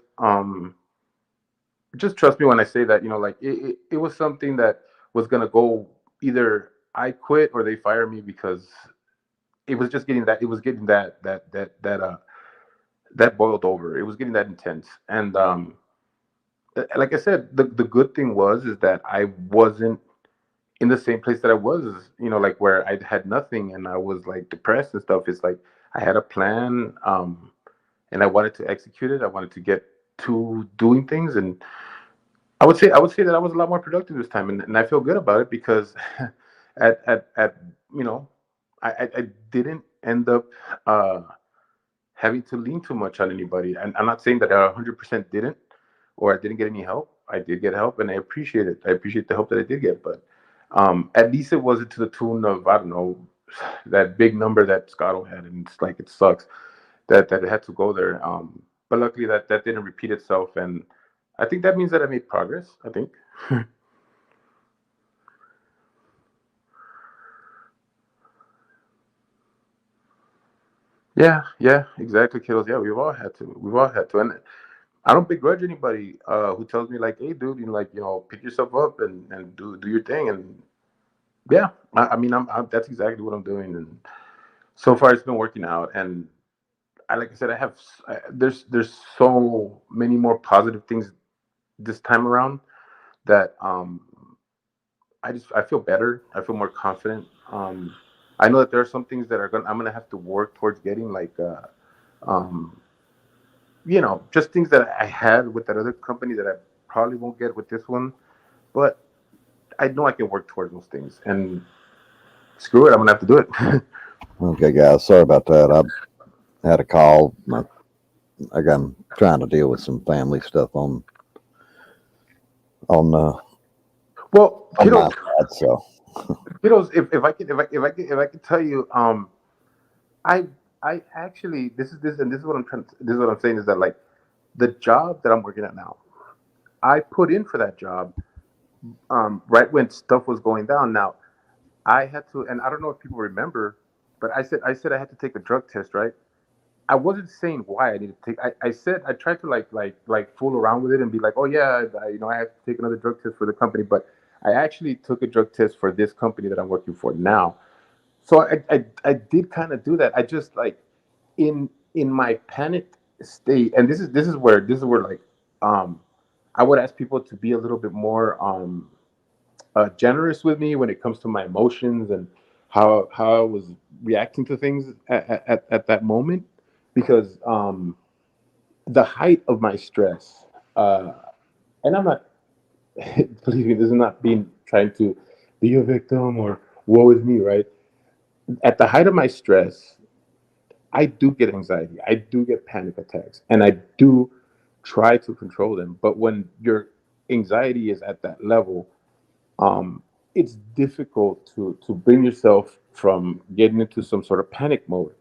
Just trust me when I say that. Like it was something that was gonna go either I quit or they fire me because it was just getting that. It was getting that boiled over. It was getting that intense. And like I said, the good thing was is that I wasn't in the same place that I was, like where I had nothing and I was like depressed and stuff. It's like I had a plan, and I wanted to execute it. I wanted to get to doing things, and I would say that I was a lot more productive this time, and I feel good about it because at you know, I didn't end up uh, having to lean too much on anybody. And I'm not saying that I 100% didn't, or I didn't get any help. I did get help, and I appreciate it. I appreciate the help that I did get, but at least it wasn't to the tune of, I don't know, that big number that Scotto had, and it's like it sucks that it had to go there. But luckily that didn't repeat itself, and I think that means that I made progress. I think. Yeah, yeah, exactly, kiddos. Yeah, we've all had to. We've all had to, and I don't begrudge anybody who tells me like, "Hey, dude, pick yourself up and do your thing." And yeah, I mean, that's exactly what I'm doing, and so far it's been working out. And like I said, there's so many more positive things this time around that I feel better. I feel more confident. I know that there are some things that I'm gonna have to work towards getting, like um, just things that I had with that other company that I probably won't get with this one. But I know I can work towards those things. And screw it, I'm gonna have to do it. Okay, guys, sorry about that. I had a call. I'm trying to deal with some family stuff on Well, on my kiddos, side. So if I could tell you, I I actually, this is what this is what I'm saying, is that, like, the job that I'm working at now, I put in for that job right when stuff was going down. Now I had to, and I don't know if people remember, but I said I had to take a drug test, right? I wasn't saying why I needed to take. I said I tried to like fool around with it and be like, oh yeah, I have to take another drug test for the company, but I actually took a drug test for this company that I'm working for now. So I did kind of do that. I just, like, in my panicked state, and this is where, like, um I would ask people to be a little bit more generous with me when it comes to my emotions and how I was reacting to things at that moment, because the height of my stress, uh, and I'm not, believe me, this is not being trying to be a victim or woe is me, right? At the height of my stress, I do get anxiety, I do get panic attacks, and I do try to control them. But when your anxiety is at that level, it's difficult to bring yourself from getting into some sort of panic mode.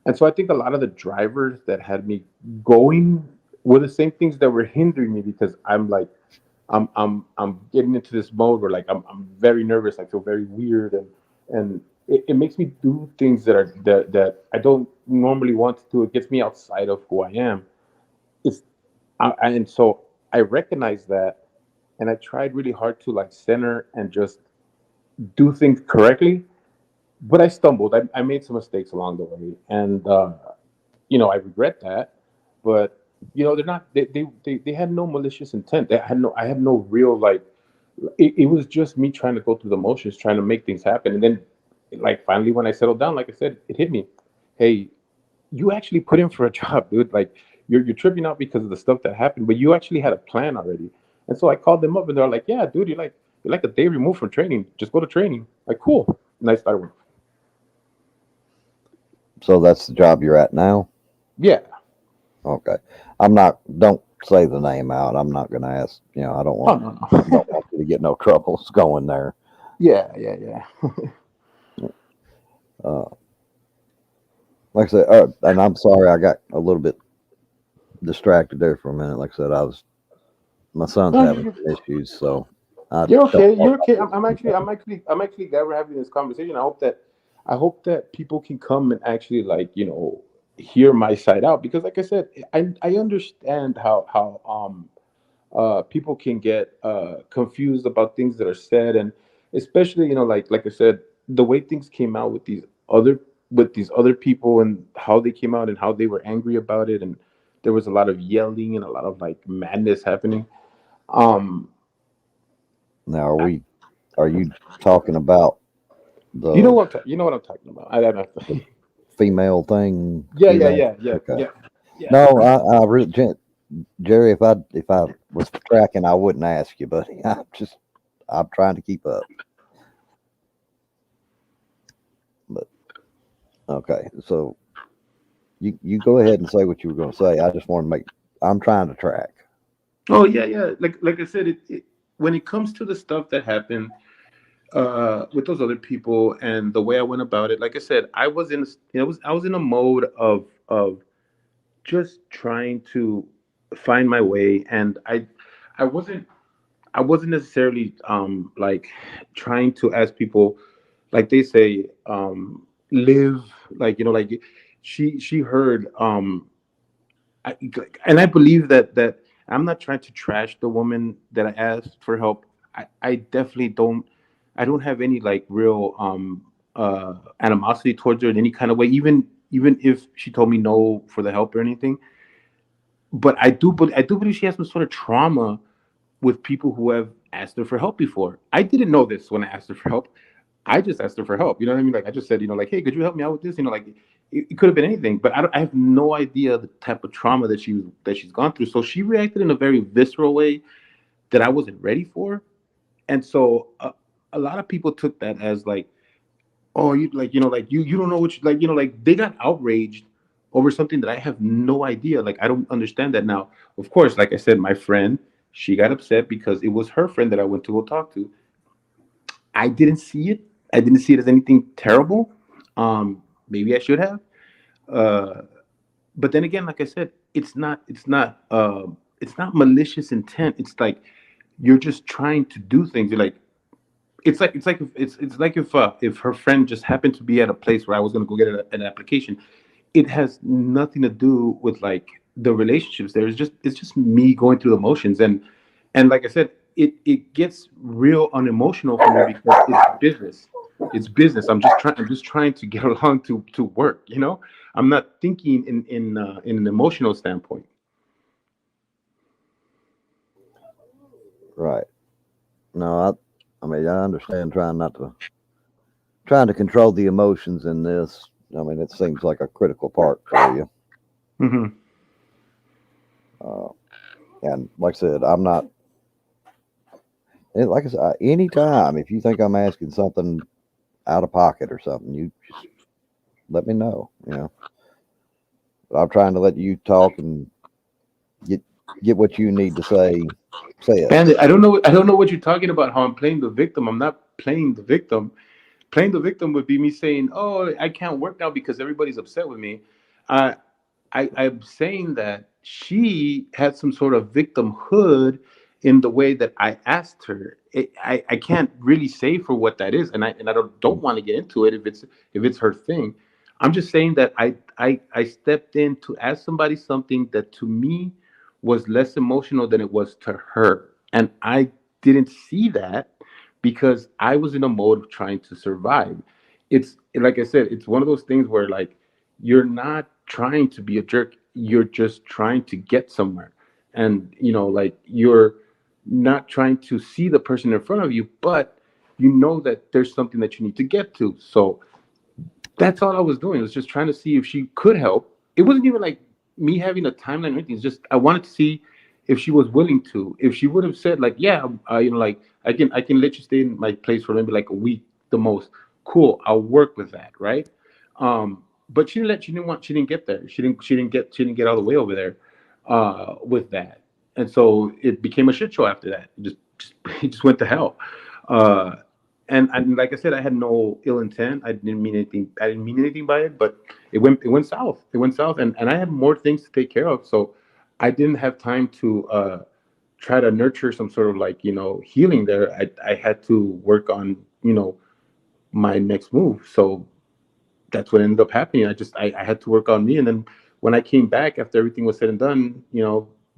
And so I think a lot of the drivers that had me going were the same things that were hindering me, because I'm like, I'm getting into this mode where, like, I'm very nervous. I feel very weird, and it makes me do things that I don't normally want to do. It gets me outside of who I am. It's and so I recognize that, and I tried really hard to, like, center and just do things correctly, but I stumbled. I made some mistakes along the way, and I regret that. But they're not. They had no malicious intent. I had no real, like. It was just me trying to go through the motions, trying to make things happen, and then, like, finally when I settled down, like I said, it hit me. Hey, you actually put in for a job, dude. Like, you're tripping out because of the stuff that happened, but you actually had a plan already. And so I called them up, and they're like, "Yeah, dude, you're like a day removed from training. Just go to training." Like, cool. And I started working. so that's the job you're at now. Yeah. Okay, I'm not. Don't say the name out. I'm not going to ask. I don't Oh want no, no. don't want you to get no troubles going there. Yeah, yeah, yeah. Uh, like I said, and I'm sorry I got a little bit distracted there for a minute. Like I said, my son's No, having some issues, so I you're don't okay. know You're okay. about I'm actually glad we're having this conversation. I hope that people can come and actually, like, hear my side out, because, like I said, I understand how people can get confused about things that are said, and especially, like I said, the way things came out with these other people, and how they came out and how they were angry about it, and there was a lot of yelling and a lot of, like, madness happening. Um, now. Are you talking about You know the what? You know what I'm talking about. I don't know. female thing? Yeah, yeah, Female. yeah, yeah, Okay. yeah, yeah. No, I really, Jerry. If I was tracking, I wouldn't ask you, buddy. I'm trying to keep up. Okay, so you go ahead and say what you were going to say. I just want to make. I'm trying to track. Oh yeah, yeah. Like I said, when it comes to the stuff that happened with those other people and the way I went about it, like I said, I was in I was in a mode of just trying to find my way, and I wasn't I wasn't necessarily like trying to ask people, like they say, live, like like she heard and I believe that I'm not trying to trash the woman that I asked for help. I definitely don't. I don't have any like real animosity towards her in any kind of way. Even if she told me no for the help or anything, but I do believe she has some sort of trauma with people who have asked her for help before. I didn't know this when I asked her for help. I just asked her for help. You know what I mean? Like I just said, like, hey, could you help me out with this? Like it could have been anything, but I have no idea the type of trauma that she's gone through. So she reacted in a very visceral way that I wasn't ready for, and so a lot of people took that as like, oh, you like like you don't know what you like like they got outraged over something that I have no idea. Like I don't understand that now. Of course, like I said, my friend, she got upset because it was her friend that I went to go talk to. I didn't see it. I didn't see it as anything terrible. Maybe I should have. Uh, but then again, like I said, it's not malicious intent. It's like you're just trying to do things. You're like it's like it's like if her friend just happened to be at a place where I was going to go get an application. It has nothing to do with like the relationships there. It's just me going through the motions, and like I said, it gets real unemotional for me because it's business. It's business. I'm just trying to get along to work. I'm not thinking in an emotional standpoint. Right. No, I mean, I understand trying to control the emotions in this. I mean, it seems like a critical part for you. Hmm. Uh, and like I said, I'm not. And like I said, anytime if you think I'm asking something out of pocket or something, you just let me know. I'm trying to let you talk and get get what you need to say said. Bandit, I don't know what you're talking about. How I'm playing the victim. I'm not playing the victim. Playing the victim would be me saying, "Oh, I can't work now because everybody's upset with me." Uh, I'm saying that she had some sort of victimhood in the way that I asked her. I can't really say for what that is, and I don't want to get into it if it's her thing. I'm just saying that I stepped in to ask somebody something that to me was less emotional than it was to her, and I didn't see that because I was in a mode of trying to survive. It's like I said, it's one of those things where like you're not trying to be a jerk, you're just trying to get somewhere. And like you're not trying to see the person in front of you, but you know that there's something that you need to get to. So that's all I was doing. I was just trying to see if she could help. It wasn't even like me having a timeline or anything. It's just I wanted to see if she was willing to. If she would have said like, yeah, like I can let you stay in my place for maybe like a week the most. Cool, I'll work with that, right? But she didn't get there. She didn't get all the way over there with that. And so it became a shit show after that. It just went to hell. Uh, and like I said, I had no ill intent. I didn't mean anything. I didn't mean anything by it, but it went south. It went south, and I had more things to take care of. So I didn't have time to try to nurture some sort of like healing there. I had to work on my next move. So that's what ended up happening. I had to work on me, and then when I came back after everything was said and done,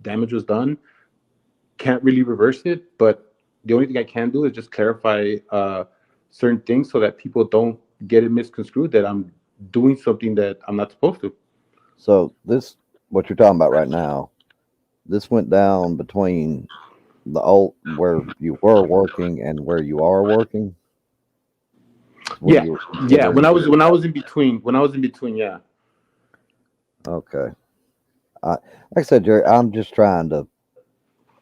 damage was done. Can't really reverse it, but the only thing I can do is just clarify certain things so that people don't get it misconstrued that I'm doing something that I'm not supposed to. So this, what you're talking about right now, this went down between the old where you were working and where you are working. When Yeah, you yeah. were in When I was in between, yeah. okay. Like I said, Jerry, I'm just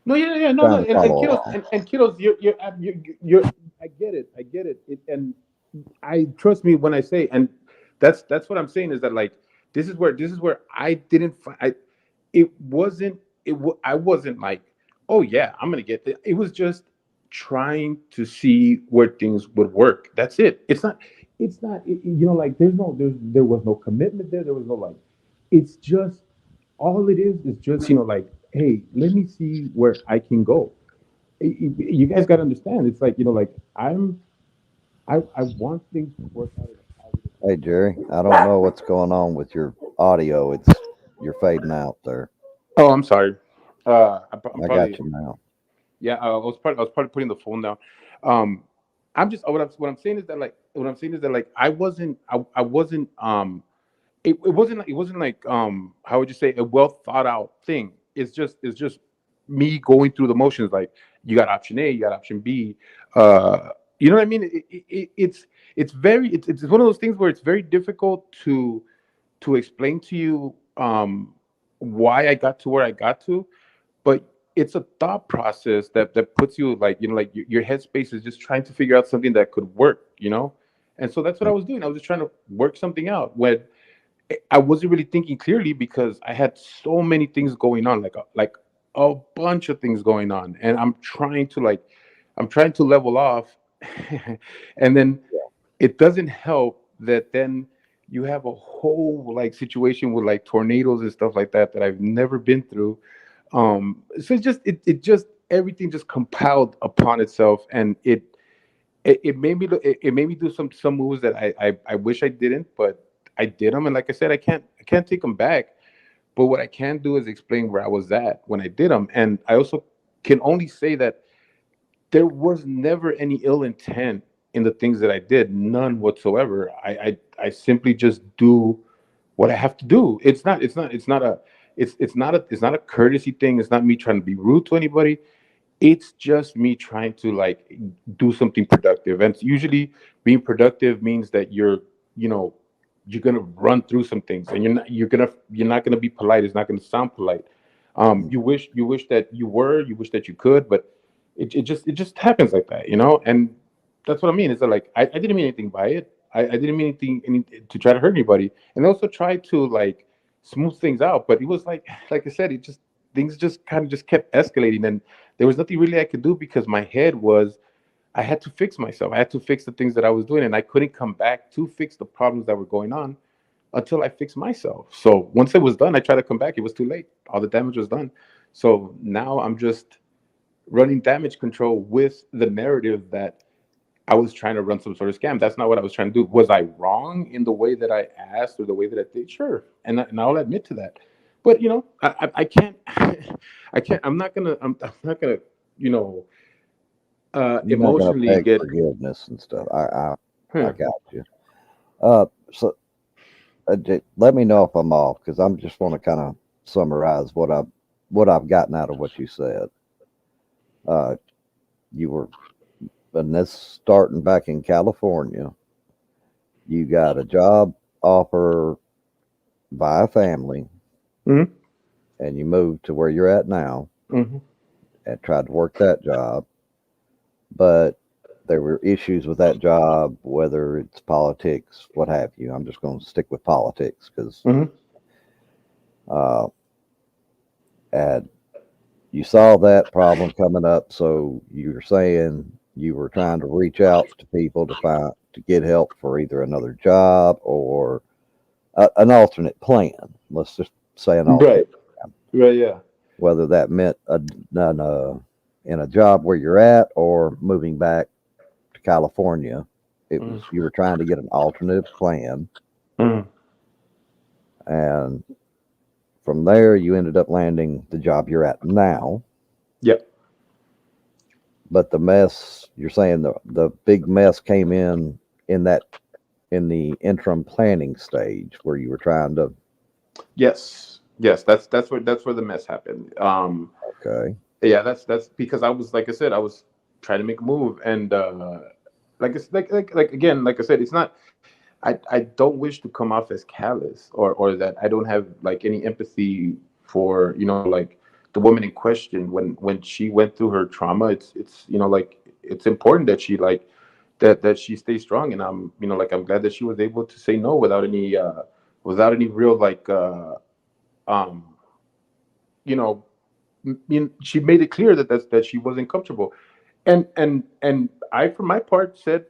No, yeah, yeah, no, no, trying to follow along. And kiddos, I get it, and I trust me when I say, and that's what I'm saying, is that like this is where I didn't I it wasn't I wasn't like, oh yeah, I'm gonna get this. It was just trying to see where things would work. That's it. It's not like there was no commitment there. There was no like, it's just, all it is just like, hey, let me see where I can go. You guys got to understand, it's like, like I want things to work out in a positive Hey, way. Jerry, I don't know what's going on with your audio. You're fading out there. Oh, I'm sorry. I'm I got probably, you now. yeah. I was probably putting the phone down. Um, I'm just what I'm saying is that like I wasn't it wasn't like, how would you say, a well thought out thing. It's just me going through the motions. Like, you got option A, you got option B. You know what I mean? It's one of those things where it's very difficult to explain to you, why I got to where I got to, but it's a thought process that puts you, like, like your headspace is just trying to figure out something that could work. And so that's what I was doing. I was just trying to work something out when I wasn't really thinking clearly, because I had so many things going on, like a bunch of things going on, and I'm trying to level off, and then it doesn't help that then you have a whole like situation with like tornadoes and stuff like that I've never been through. So it just everything just compiled upon itself, and it made me it made me do some moves that I wish I didn't, but I did them, and like I said, I can't take them back. But what I can do is explain where I was at when I did them, and I also can only say that there was never any ill intent in the things that I did, none whatsoever. I simply just do what I have to do. It's not a courtesy thing. It's not me trying to be rude to anybody. It's just me trying to like do something productive, and usually being productive means that you know you're gonna run through some things, and you're not gonna be polite. It's not gonna sound polite. You wish that you wish that you could, but it just happens like that. And that's what I mean, is that like I didn't mean anything by it. I didn't mean anything to try to hurt anybody, and I also tried to like smooth things out, but it was like I said, it just things just kind of just kept escalating, and there was nothing really I could do, because my head was, I had to fix myself. I had to fix the things that I was doing, and I couldn't come back to fix the problems that were going on until I fixed myself. So once it was done, I tried to come back. It was too late. All the damage was done. So now I'm just running damage control with the narrative that I was trying to run some sort of scam. That's not what I was trying to do. Was I wrong in the way that I asked or the way that I did? Sure, and I'll admit to that. But I can't, I can't. I'm not gonna, you know, You're not going to emotionally beg get. forgiveness and stuff. I Huh. got you. So let me know if I'm off, because I'm just want to kind of summarize what I've gotten out of what you said. Uh, you were, and this starting back in California. You got a job offer by a family, Hmm. and you moved to where you're at now Hmm. and tried to work that job, but there were issues with that job, whether it's politics, what have you. I'm just going to stick with politics because, Hmm. uh, and you saw that problem coming up. So you were saying you were trying to reach out to people to get help for either another job or an alternate plan. Let's just say an alternate, Right. Right. Yeah. whether that meant in a job where you're at or moving back to California. It was Hmm. you were trying to get an alternative plan, Hmm. and from there you ended up landing the job you're at now. Yep. But the mess, you're saying the big mess came in that in the interim planning stage where you were trying to. Yes. Yes. That's where the mess happened. Okay. Yeah. That's because I was, like I said, I was trying to make a move, and like it's like again, like I said, it's not. I don't wish to come off as callous, or that I don't have like any empathy for like the woman in question when she went through her trauma. It's like it's important that she like that she stays strong, and I'm like I'm glad that she was able to say no without any real like um she made it clear that she wasn't comfortable, and I for my part said,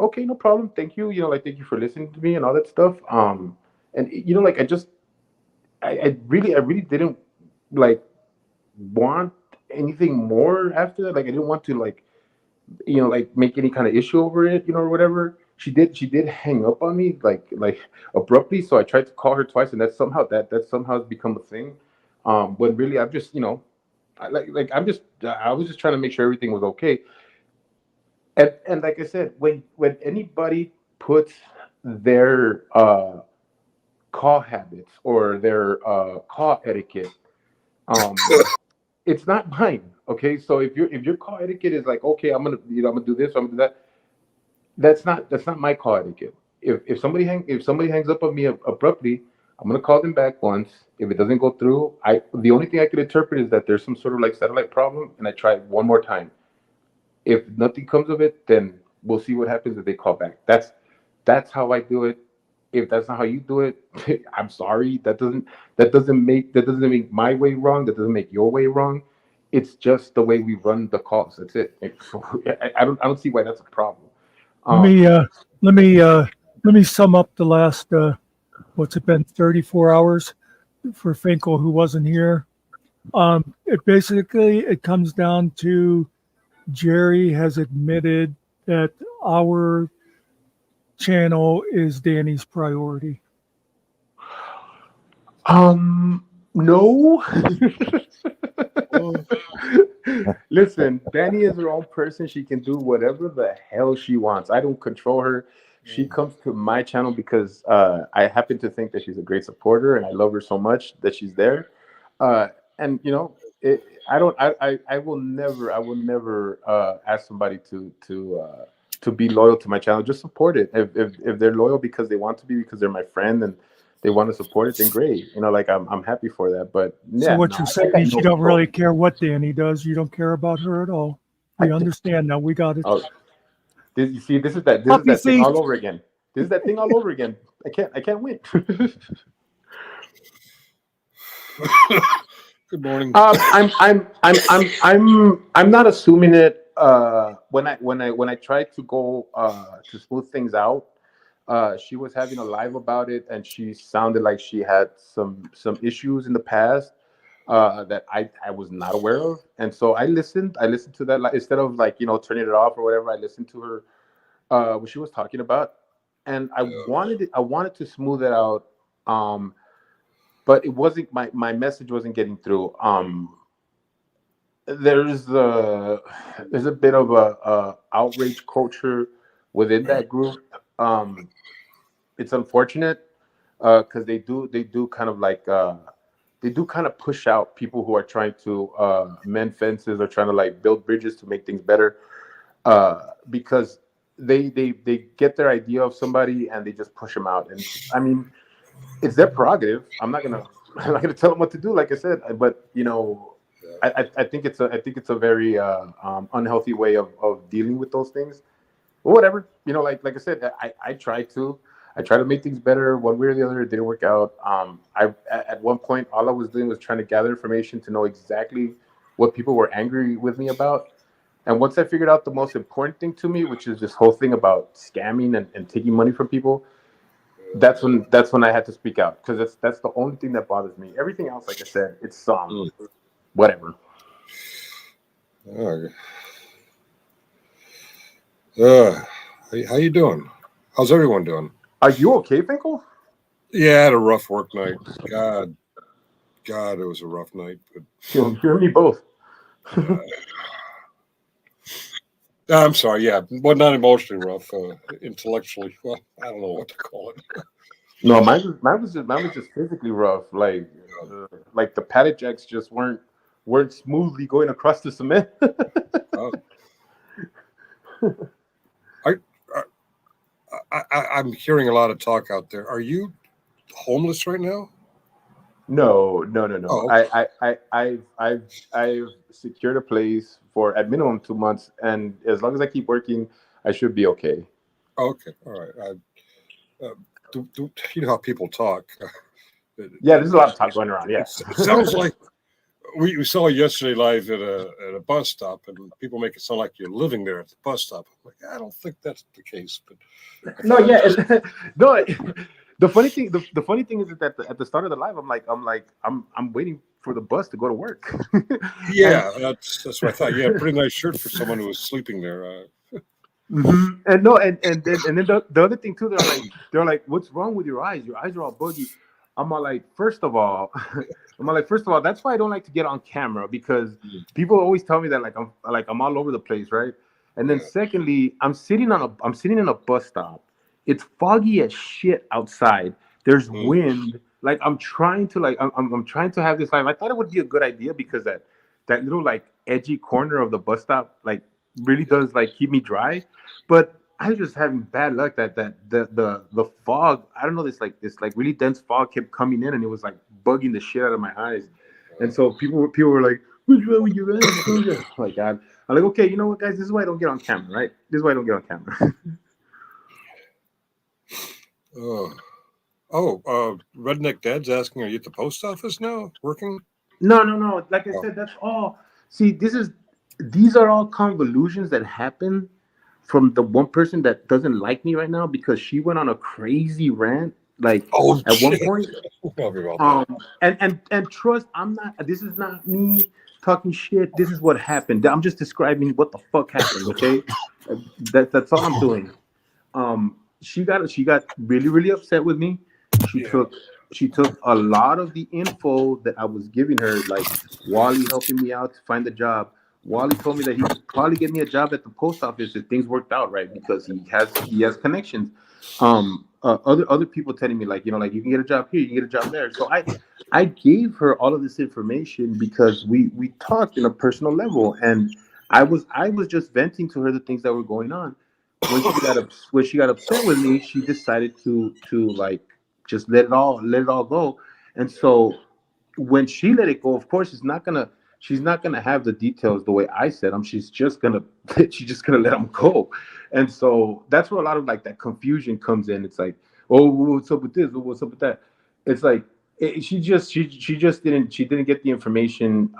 okay, no problem, thank you, like thank you for listening to me and all that stuff. And like I really didn't like want anything more after that. Like I didn't want to like like make any kind of issue over it, or whatever. She did hang up on me like abruptly. So I tried to call her twice, and that somehow has become a thing. When really I'm just I was just trying to make sure everything was okay. And like I said, when anybody puts their call habits or their call etiquette, um, it's not mine. Okay, so if your call etiquette is like, okay, I'm gonna do this, I'm gonna do that. That's not my call etiquette. If somebody hangs up on me abruptly, I'm gonna call them back once. If it doesn't go through, the only thing I could interpret is that there's some sort of like satellite problem, and I try one more time. If nothing comes of it, then we'll see what happens if they call back. That's how I do it. If that's not how you do it, I'm sorry. That doesn't make my way wrong. That doesn't make your way wrong. It's just the way we run the calls. That's it. I don't see why that's a problem. Let Um, me let me let me sum up the last what's it been 34 hours for Finkel who wasn't here. It comes down to Jerry has admitted that our channel is Danny's priority. no. Well, Listen, Danny is her own person. She can do whatever the hell she wants. I don't control her. She comes to my channel because I happen to think that she's a great supporter, and I love her so much that she's there. And I don't. I will never ask somebody to be loyal to my channel. Just support it. If they're loyal because they want to be, because they're my friend and they want to support it, then great. Like I'm happy for that. But So yeah, what no, you're I saying got is you no don't control. really care what Danny does. You don't care about her at all. I We understand now. We got it. oh, you see, this is Puppy that thing thief. all over again. This is that thing all over again. I can't win. good morning. I'm not assuming it. When I tried to go to smooth things out, she was having a live about it, and she sounded like she had some issues in the past that I was not aware of, and so I listened to that, like, instead of like turning it off or whatever. I listened to her what she was talking about, and I wanted to smooth it out, um, but it wasn't my message wasn't getting through. There's a there's a bit of a outrage culture within that group. It's unfortunate because they do kind of like they do kind of push out people who are trying to mend fences or trying to like build bridges to make things better, because they get their idea of somebody and they just push them out. And I mean, it's their prerogative. I'm not gonna tell them what to do, like I said. But I think it's a very unhealthy way of dealing with those things. But whatever, like I said, I try to make things better one way or the other. It didn't work out. At one point, all I was doing was trying to gather information to know exactly what people were angry with me about. And once I figured out the most important thing to me, which is this whole thing about scamming and taking money from people, that's when I had to speak out, because that's the only thing that bothers me. Everything else, like I said, it's whatever. Uh, how you doing? How's everyone doing? Are you okay, Finkel? Yeah, I had a rough work night. God, it was a rough night. But You and me both. I'm sorry. Yeah, but not emotionally rough. Intellectually, well, I don't know what to call it. No, mine was just physically rough. Like the paddock jacks just weren't smoothly going across the cement. Uh, I, I'm hearing a lot of talk out there. Are you homeless right now? No, no, no, no. Oh, I've secured a place for at minimum 2 months, and as long as I keep working, I should be okay. Okay, all right. You know how people talk. Yeah, there's a lot of talk going around. Yeah. It sounds like we saw you yesterday live at a bus stop, and people make it sound like you're living there at the bus stop. I'm like, I don't think that's the case, but I No, thought I'd yeah, just no. The funny thing is that at the start of the live, I'm waiting for the bus to go to work, and yeah, that's what I thought. Yeah, pretty nice shirt for someone who was sleeping there. and no, and then the other thing too, they're like, what's wrong with your eyes? Your eyes are all buggy. I'm all like, first of all, that's why I don't like to get on camera because people always tell me that I'm all over the place, right? And then Yeah. secondly, I'm sitting in a bus stop. It's foggy as shit outside. There's Mm, wind. Like I'm trying to have this live. I thought it would be a good idea because that little like edgy corner of the bus stop like really does like keep me dry. But I was just having bad luck that the fog. I don't know, this like really dense fog kept coming in and it was like bugging the shit out of my eyes. And so people were like, "What's wrong with your eyes?" Oh my god. I'm like, okay, you know what, guys? This is why I don't get on camera, right? This is why I don't get on camera. oh, Redneck Dad's asking, are you at the post office now, working? No. Like I Oh, said, that's all. See, these are all convolutions that happen from the one person that doesn't like me right now because she went on a crazy rant, like oh, at one shit. point. Tell me about that. And trust, I'm not. This is not me talking shit. This is what happened. I'm just describing what the fuck happened. Okay, that's all I'm doing. She got really upset with me. She Yeah. took she took a lot of the info that I was giving her, like Wally helping me out to find a job. Wally told me that he could probably get me a job at the post office if things worked out right because he has connections. Other people telling me like like you can get a job here, you can get a job there. So I gave her all of this information because we talked in a personal level, and I was just venting to her the things that were going on. When she got upset with me, she decided to like just let it all go. And so when she let it go, of course, she's not gonna have the details the way I said them. She's just gonna let them go. And so that's where a lot of like that confusion comes in. It's like, oh, what's up with this? What's up with that? It's like she didn't get the information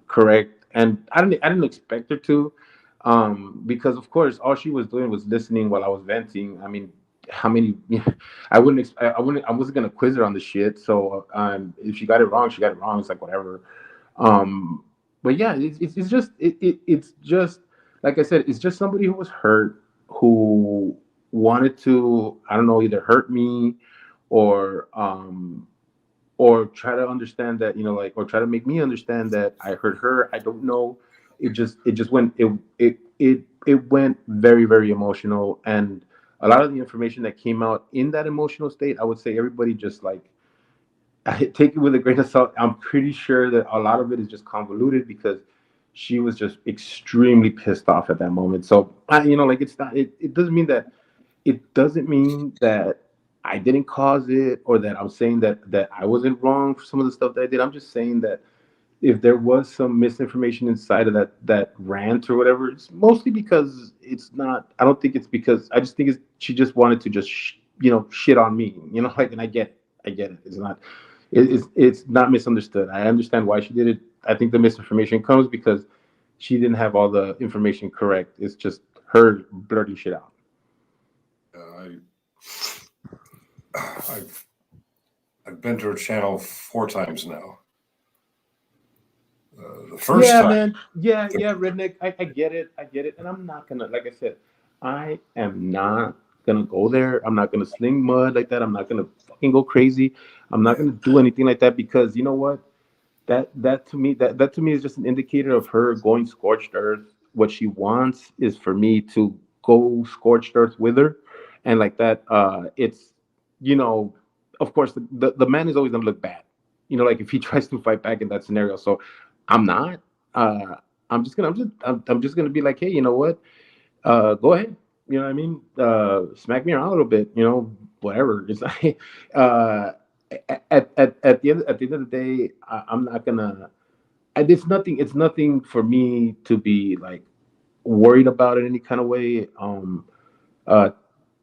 correct, and I didn't expect her to, because of course all she was doing was listening while I was venting. I mean, how many? I wasn't gonna quiz her on the shit. So if she got it wrong, she got it wrong. It's like whatever. Um, but yeah, it's just like I said, it's just somebody who was hurt, who wanted to, I don't know, either hurt me or try to understand that, like, or try to make me understand that I hurt her. I don't know. It just went it went very, very emotional, and a lot of the information that came out in that emotional state, I would say everybody just like I take it with a grain of salt. I'm pretty sure that a lot of it is just convoluted because she was just extremely pissed off at that moment. So like it's not. It doesn't mean that I didn't cause it or that I'm saying that I wasn't wrong for some of the stuff that I did. I'm just saying that if there was some misinformation inside of that rant or whatever, it's mostly because it's not. I don't think it's because I just think she just wanted to just shit on me. Like, and I get it. It's not. It's not misunderstood. I understand why she did it. I think the misinformation comes because she didn't have all the information correct. It's just her blurting shit out. I, I've I've been to her channel 4 times now. The first Yeah, time, man. Yeah, redneck. I get it. I get it. And I'm not gonna, like I said, I am not gonna go there. I'm not gonna sling mud like that. I'm not gonna fucking go crazy. I'm not yeah, gonna do anything like that because you know what? That to me is just an indicator of her going scorched earth. What she wants is for me to go scorched earth with her, and like that, it's you know, of course, the man is always gonna look bad. Like if he tries to fight back in that scenario. So I'm not. Uh, I'm just gonna be like, hey, you know what? Go ahead. You know what I mean? Smack me around a little bit. Whatever. It's like, at the end of the day, I'm not gonna. It's nothing. It's nothing for me to be like worried about it in any kind of way. Uh,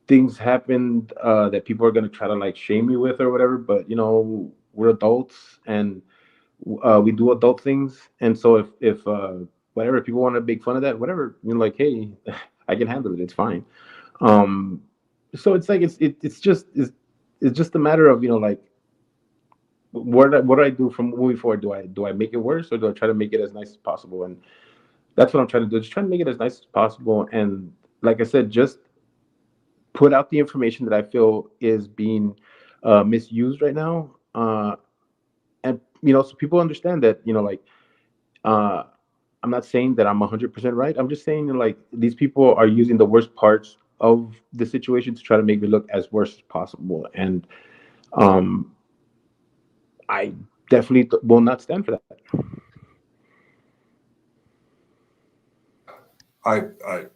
Things happened that people are gonna try to like shame me with or whatever, but we're adults and we do adult things, and so if whatever people want to make fun of that, whatever, like, hey, I can handle it. It's fine. Um, so it's like it's just a matter of like what do I do from moving forward? Do I make it worse, or do I try to make it as nice as possible? And that's what I'm trying to do. Just trying to make it as nice as possible. And like I said, just put out the information that I feel is being misused right now. And so people understand that, like, uh, I'm not saying that I'm 100% right. I'm just saying, like, these people are using the worst parts of the situation to try to make me look as worse as possible. And um, I definitely will not stand for that. I, I,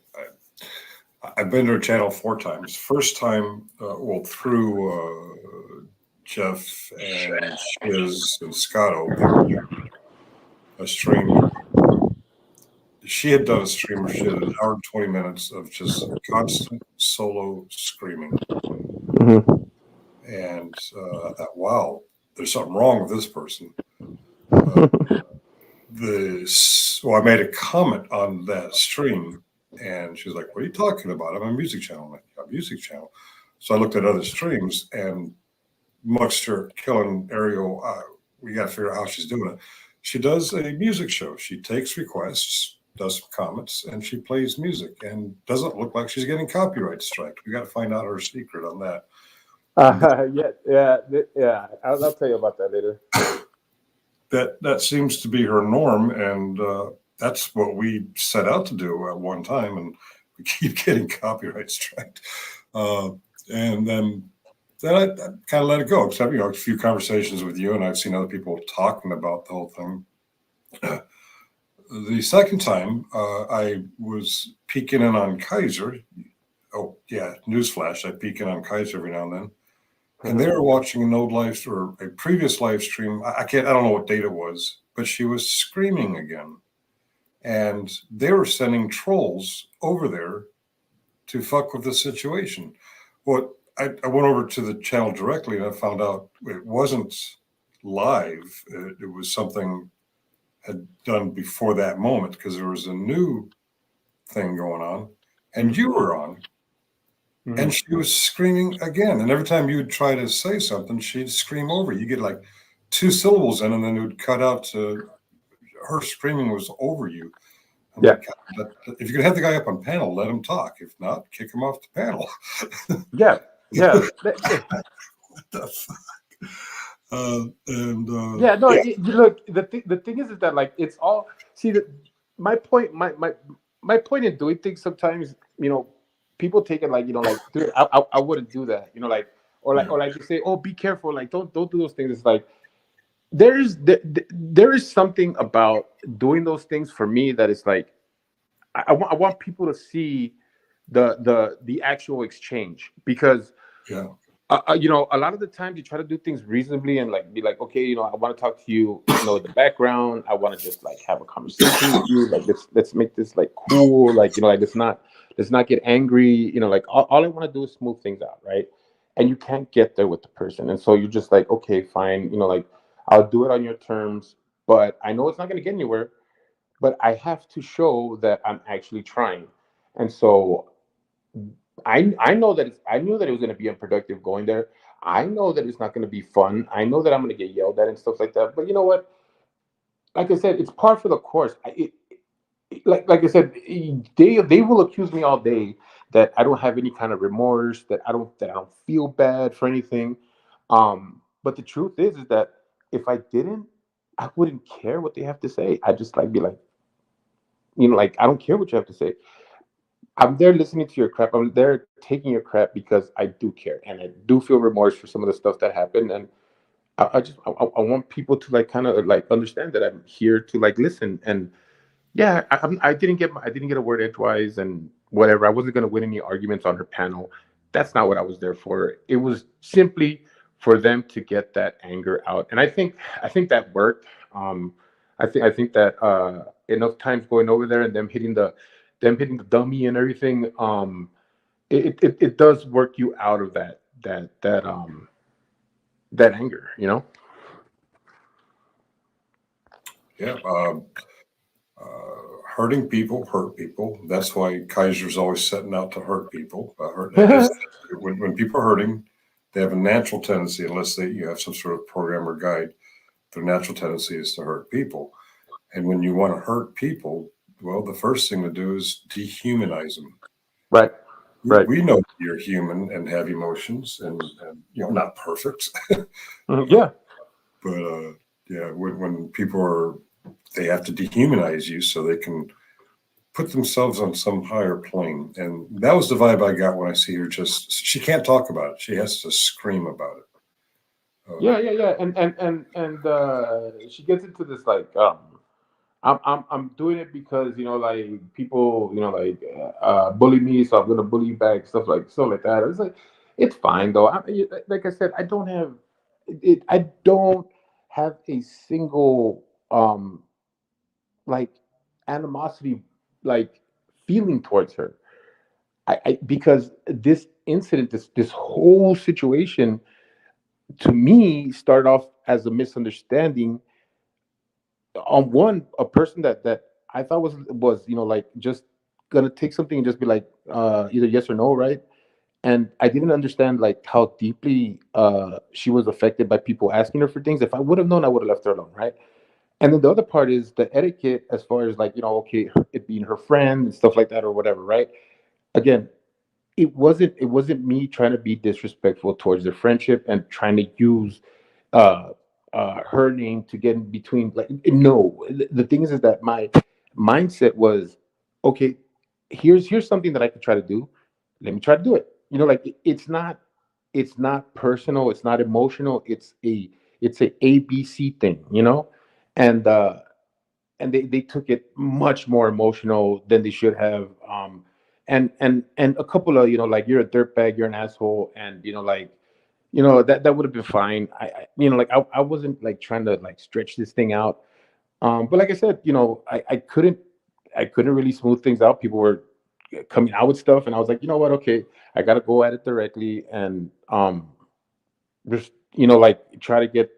I've been to her channel 4 times. First time, well, through Jeff and Shiz and Scotto, they were doing a stream. She had done a stream where she had an hour and 20 minutes of just constant solo screaming. Mm-hmm. And I thought, wow, there's something wrong with this person. I made a comment on that stream, and she was like, "What are you talking about? I'm a music channel." I'm like, "A music channel." So I looked at other streams, and amongst her killing Ariel, we got to figure out how she's doing it. She does a music show. She takes requests, does some comments, and she plays music, and doesn't look like she's getting copyright striked. We got to find out her secret on that. Yeah. I'll tell you about that later. That seems to be her norm, and that's what we set out to do at one time, and we keep getting copyright striked. And then I kind of let it go, except a few conversations with you, and I've seen other people talking about the whole thing. The second time, I was peeking in on Kaiser. Oh yeah, newsflash! I peek in on Kaiser every now and then. And they were watching an old live or a previous live stream. I don't know what date it was, but she was screaming again. And they were sending trolls over there to fuck with the situation. Well, I went over to the channel directly and I found out it wasn't live. It was something had done before that moment because there was a new thing going on. And you were on. And she was screaming again. And every time you would try to say something, she'd scream over. You get like 2 syllables in, and then it would cut out to her screaming was over you. I'm Yeah. like, if you could have the guy up on panel, let him talk. If not, kick him off the panel. Yeah. What the fuck? Yeah, no. Look, the thing is that, like, it's all. See, my point in doing things sometimes, people take it like, like, dude, I wouldn't do that, like, or like you say, oh, be careful, like, don't do those things. It's like there is something about doing those things for me that is like I want people to see the actual exchange, because yeah. a lot of the times you try to do things reasonably and like be like, okay, I want to talk to you, the background. I want to just like have a conversation with you. Like let's make this like cool. Like, like let's not get angry. Like all I want to do is smooth things out, right? And you can't get there with the person, and so you're just like, okay, fine. Like, I'll do it on your terms, but I know it's not going to get anywhere. But I have to show that I'm actually trying, and so I know that I knew that it was going to be unproductive going there. I know that it's not going to be fun. I know that I'm going to get yelled at and stuff like that. But you know what? Like I said, it's par for the course. Like I said, they will accuse me all day that I don't have any kind of remorse, that I don't feel bad for anything. But the truth is that if I didn't, I wouldn't care what they have to say. I just like be like, like, I don't care what you have to say. I'm there listening to your crap. I'm there taking your crap because I do care and I do feel remorse for some of the stuff that happened. And I want people to like kind of like understand that I'm here to like listen. And yeah, I didn't get a word edgewise and whatever. I wasn't gonna win any arguments on her panel. That's not what I was there for. It was simply for them to get that anger out, and I think that worked. I think that enough times going over there and them hitting them hitting the dummy and everything, it does work you out of that anger, you know. Yeah. Hurting people hurt people. That's why Kaiser's always setting out to hurt people. When people are hurting, they have a natural tendency, unless you have some sort of program or guide, their natural tendency is to hurt people. And when you want to hurt people, well, the first thing to do is dehumanize them. Right, right. We know you're human and have emotions, and not perfect, Yeah. but yeah, when people are, they have to dehumanize you so they can put themselves on some higher plane. And that was the vibe I got when I see her. Just, she can't talk about it. She has to scream about it. Yeah. And she gets into this like, I'm doing it because like people bully me, so I'm gonna bully you back, stuff like that. It's like it's fine though. Like I said, I don't have it. I don't have a single like animosity like feeling towards her. I because this incident, this whole situation, to me started off as a misunderstanding on a person that I thought was like just gonna take something and just be like either yes or no, right? And I didn't understand like how deeply she was affected by people asking her for things. If I would have known, I would have left her alone, right? And then the other part is the etiquette, as far as like okay, it being her friend and stuff like that or whatever, right? Again, it wasn't me trying to be disrespectful towards their friendship and trying to use uh her name to get in between, like, no. The thing is that my mindset was, okay, here's something that I could try to do. Let me try to do it. Like it's not personal, it's not emotional, it's a ABC thing, and they took it much more emotional than they should have. And a couple of like, you're a dirtbag, you're an asshole, and like that would have been fine. Like I wasn't like trying to like stretch this thing out. But like I said, I couldn't really smooth things out. People were coming out with stuff, and I was like, you know what, okay, I gotta go at it directly, and just like try to get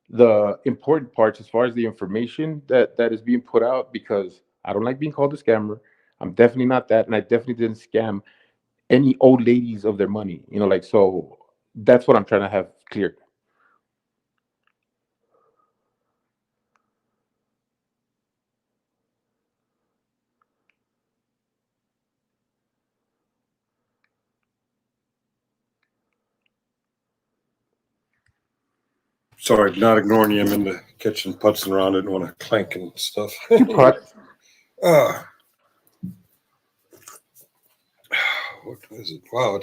the important parts as far as the information that is being put out, because I don't like being called a scammer. I'm definitely not that, and I definitely didn't scam any old ladies of their money. Like, so that's what I'm trying to have cleared. Sorry, not ignoring you. I'm in the kitchen putzing around. I didn't want to clank and stuff. You put uh, what is it? Wow,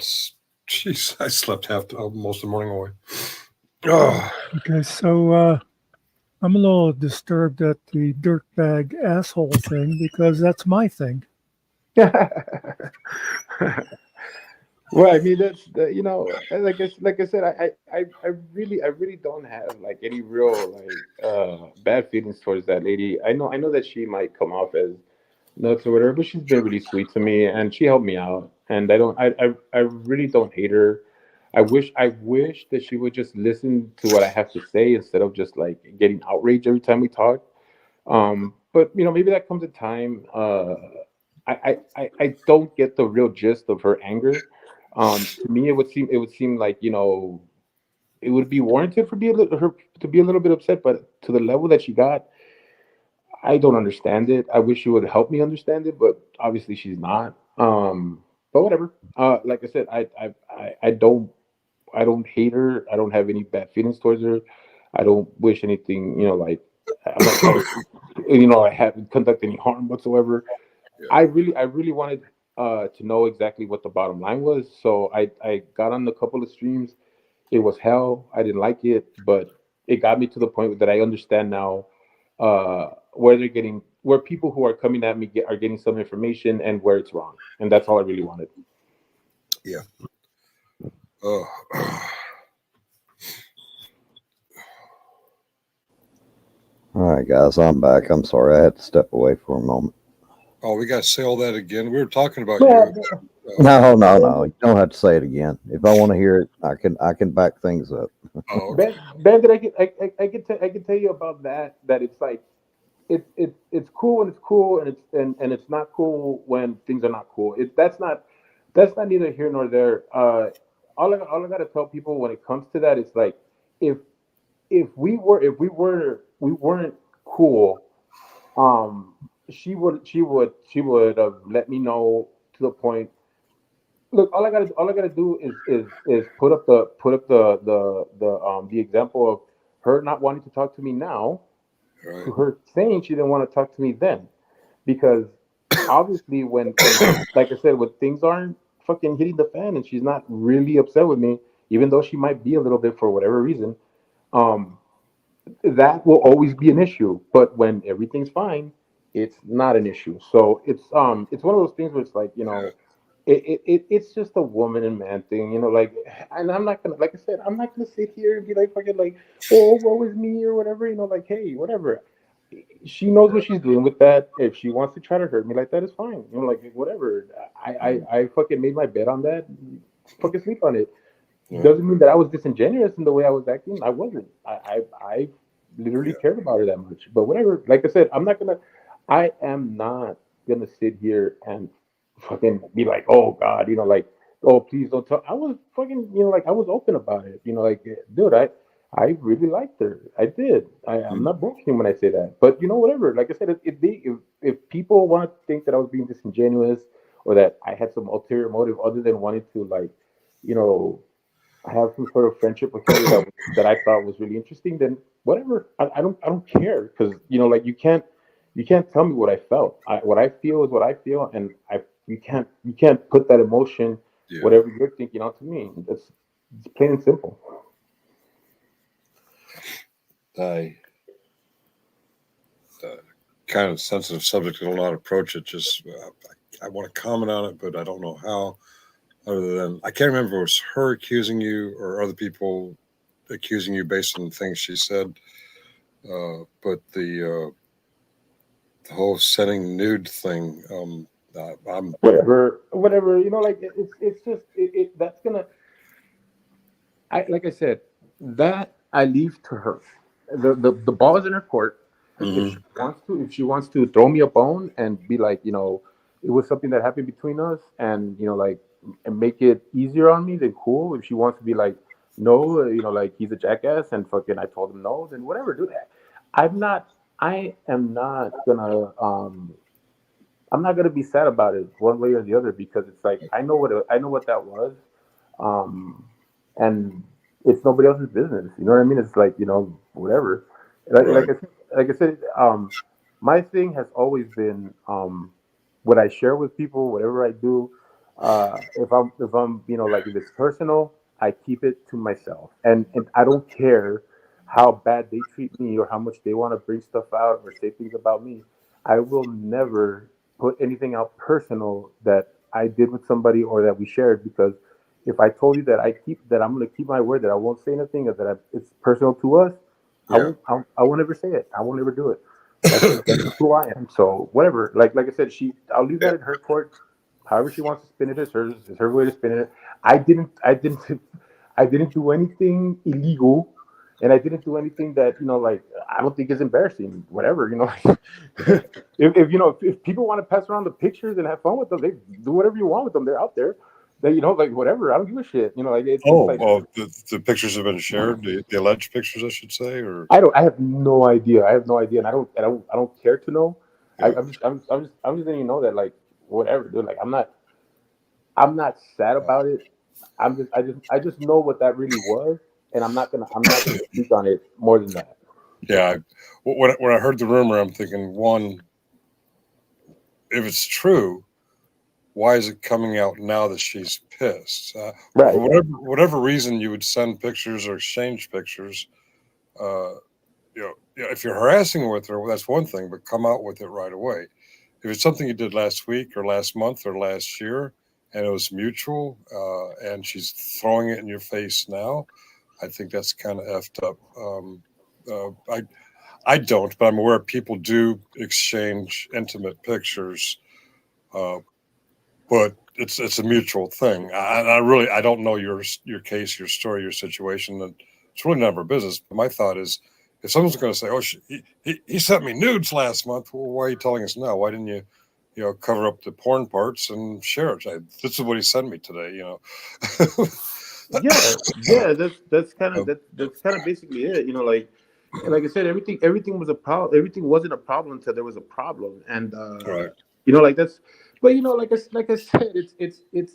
jeez, I slept most of the morning away. Oh, Okay, so I'm a little disturbed at the dirtbag asshole thing because that's my thing. Well, I mean, that's like I said, I really don't have like any real like bad feelings towards that lady. I know that she might come off as nuts or whatever, but she's been really sweet to me, and she helped me out, and I really don't hate her. I wish that she would just listen to what I have to say instead of just like getting outraged every time we talk. But maybe that comes in time. I don't get the real gist of her anger. To me, it would seem like it would be warranted for her to be a little bit upset, but to the level that she got, I don't understand it. I wish she would help me understand it, but obviously she's not. But whatever. Like I said, I don't hate her. I don't have any bad feelings towards her. I don't wish anything. Like, I'm not trying to I haven't conducted any harm whatsoever. yeah. I really wanted to know exactly what the bottom line was. So I got on a couple of streams. It was hell. I didn't like it, but it got me to the point that I understand now where people who are coming at me are getting some information and where it's wrong. And that's all I really wanted. Yeah. Oh, All right, guys, I'm back. I'm sorry I had to step away for a moment. Oh, we got to say all that again. We were talking about No, you. No. You don't have to say it again. If I want to hear it, I can back things up. Oh, okay. Ben, that I can tell you about that. That it's like it's cool when it's cool, and it's not cool when things are not cool. That's not neither here nor there. All I gotta tell people when it comes to that is like if if we weren't cool, she would have let me know to the point. Look, all I gotta do is put up the example of her not wanting to talk to me now Right. to her saying she didn't want to talk to me then, because obviously when like I said, when things aren't fucking hitting the fan and she's not really upset with me, even though she might be a little bit for whatever reason, um, that will always be an issue. But when everything's fine, it's not an issue. So it's one of those things where it's like, Yeah. it's just a woman and man thing, like, and I'm not gonna, like I said, I'm not gonna sit here and be like fucking like, oh, woe is me or whatever, like, hey, whatever. She knows what she's doing with that. If she wants to try to hurt me like that, it's fine. Like, whatever. I fucking made my bet on that. Fucking sleep on it. Yeah. Doesn't mean that I was disingenuous in the way I was acting. I wasn't. I literally Yeah. cared about her that much. But whatever. Like I said, I am not gonna sit here and fucking be like, oh God, like, oh please don't talk. I was fucking, like I was open about it. Like, dude, I really liked her. I did. I'm Mm. not bullshitting when I say that. But whatever. Like I said, if people want to think that I was being disingenuous or that I had some ulterior motive other than wanting to, like, you know I have some sort of friendship with her that I thought was really interesting, then whatever. I don't care, because like, you can't tell me what I felt. What I feel is what I feel, and you can't put that emotion, Yeah. whatever you're thinking, onto me. It's plain and simple. I kind of sensitive subject. I don't know how to approach it. Just I want to comment on it, but I don't know how. Other than I can't remember if it was her accusing you or other people accusing you based on the things she said. But the whole sending nude thing. I'm Whatever. Like, it's just that's gonna. Like I said, that I leave to her. The ball is in her court. If she Mhm. wants to throw me a bone and be like, it was something that happened between us, and like, and make it easier on me, then cool. If she wants to be like, no, like, he's a jackass and fucking I told him no, then whatever, do that. I am not gonna be sad about it one way or the other, because it's like, I know what that was, um, and it's nobody else's business. You know what I mean? It's like, whatever. Like, Right. like I said, my thing has always been, what I share with people, whatever I do. If I'm like, if it's personal, I keep it to myself, and I don't care how bad they treat me or how much they want to bring stuff out or say things about me. I will never put anything out personal that I did with somebody or that we shared, because if I told you that I'm going to keep my word, that I won't say anything, or that it's personal to us, Yeah. I won't ever say it. I won't ever do it. That's who I am. So whatever. Like I said, I'll leave Yeah. that in her court. However she wants to spin it is hers. Is her way to spin it. I didn't I didn't do anything illegal, and I didn't do anything that, like, I don't think is embarrassing. Whatever. Right. If people want to pass around the pictures and have fun with them, they do whatever you want with them. They're out there. They, like, whatever. I don't give a shit. Like, it's Oh, like, well, the pictures have been shared. The alleged pictures, I should say, or I have no idea. I have no idea, and I don't care to know. yeah. I'm just letting you know that, like, whatever, dude. Like, I'm not sad about it. I just know what that really was, and I'm not gonna speak on it more than that. Yeah. When I heard the rumor, I'm thinking, one, if it's true, why is it coming out now that she's pissed? For Right. whatever reason you would send pictures or exchange pictures, uh, if you're harassing with her, well, that's one thing, but come out with it right away. If it's something you did last week or last month or last year and it was mutual, and she's throwing it in your face now, I think that's kind of effed up. I don't, but I'm aware people do exchange intimate pictures Uh, but it's a mutual thing. I don't know your case, your story, your situation, and it's really none of our business. But my thought is, if someone's going to say, "Oh, he sent me nudes last month," well, why are you telling us now? Why didn't you, cover up the porn parts and share it? This is what he sent me today. Yeah, yeah, that's kind of that's kind of basically it. Like I said, everything was a problem. Everything wasn't a problem until there was a problem, and Right. like that's. But like I said, it's.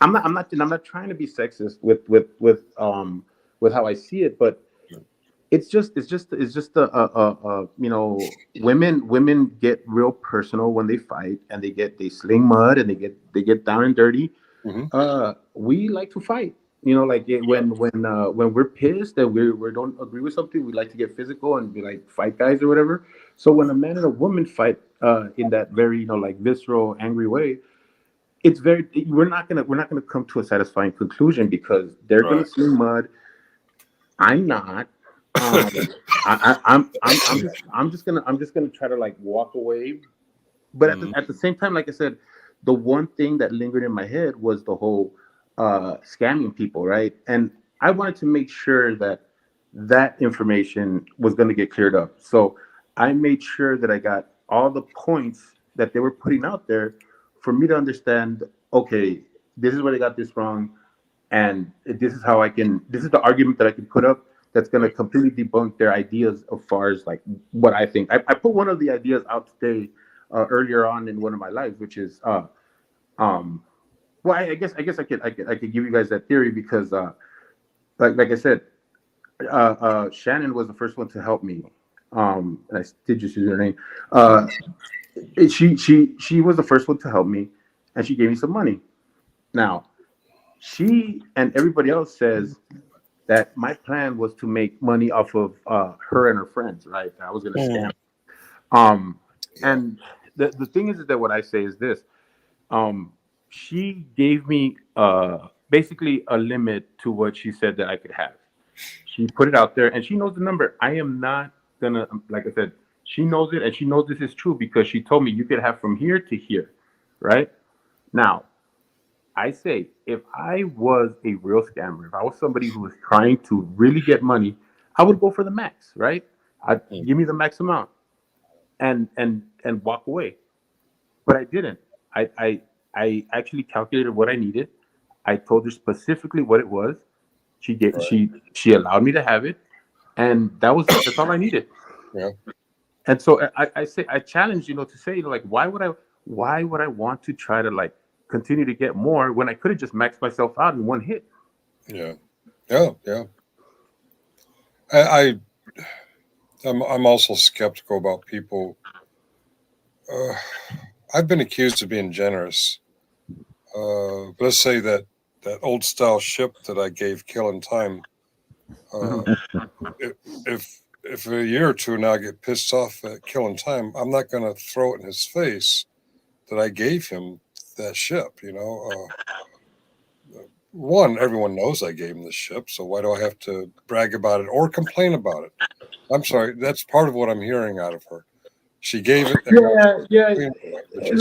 I'm not trying to be sexist with how I see it, but it's just women get real personal when they fight, and they sling mud, and they get down and dirty. Hmm. We like to fight. When we're pissed and we don't agree with something, we like to get physical and be like fight guys or whatever. So when a man and a woman fight in that very like visceral, angry way, it's very we're not gonna come to a satisfying conclusion because they're gonna Right. sling mud. I'm not. Um, I'm just gonna try to like walk away, but at the, Hmm. at the same time, like I said, the one thing that lingered in my head was the whole scamming people, right? And I wanted to make sure that that information was going to get cleared up. So I made sure that I got all the points that they were putting out there for me to understand. Okay, this is where they got this wrong, and this is the argument that I can put up that's going to Right. completely debunk their ideas as far as like what I think. I put one of the ideas out today earlier on in one of my lives, which is um well, I guess I could give you guys that theory because like I said, Shannon was the first one to help me. And I did just use her name. She was the first one to help me, and she gave me some money. Now she and everybody else says that my plan was to make money off of her and her friends, right? I was gonna Hmm. scam. Um, Yeah. and the thing is that what I say is this: um, she gave me basically a limit to what she said that I could have. She put it out there, and she knows the number. I am not gonna, like I said, she knows it, and she knows this is true because she told me you could have from here to here, right? Now, I say if I was a real scammer, if I was somebody who was trying to really get money, I would go for the max, right? I'd Hmm. give me the max amount and walk away. But I didn't. I actually calculated what I needed. I told her specifically what it was. Right. She allowed me to have it, and that was it. That's all I needed. Yeah. And so I say I challenge to say like why would I want to try to like continue to get more when I could have just maxed myself out in one hit. Yeah. Yeah. Yeah. I, I I'm also skeptical about people. Uh, I've been accused of being generous. Let's say that old style ship that I gave Killing Time. Uh, Mhm. if if a year or two now I get pissed off at Killing Time, I'm not going to throw it in his face that I gave him that ship. One, everyone knows I gave him the ship, so why do I have to brag about it or complain about it? I'm sorry, that's part of what I'm hearing out of her. She gave it and wants Yeah, to yeah. complain about it, which is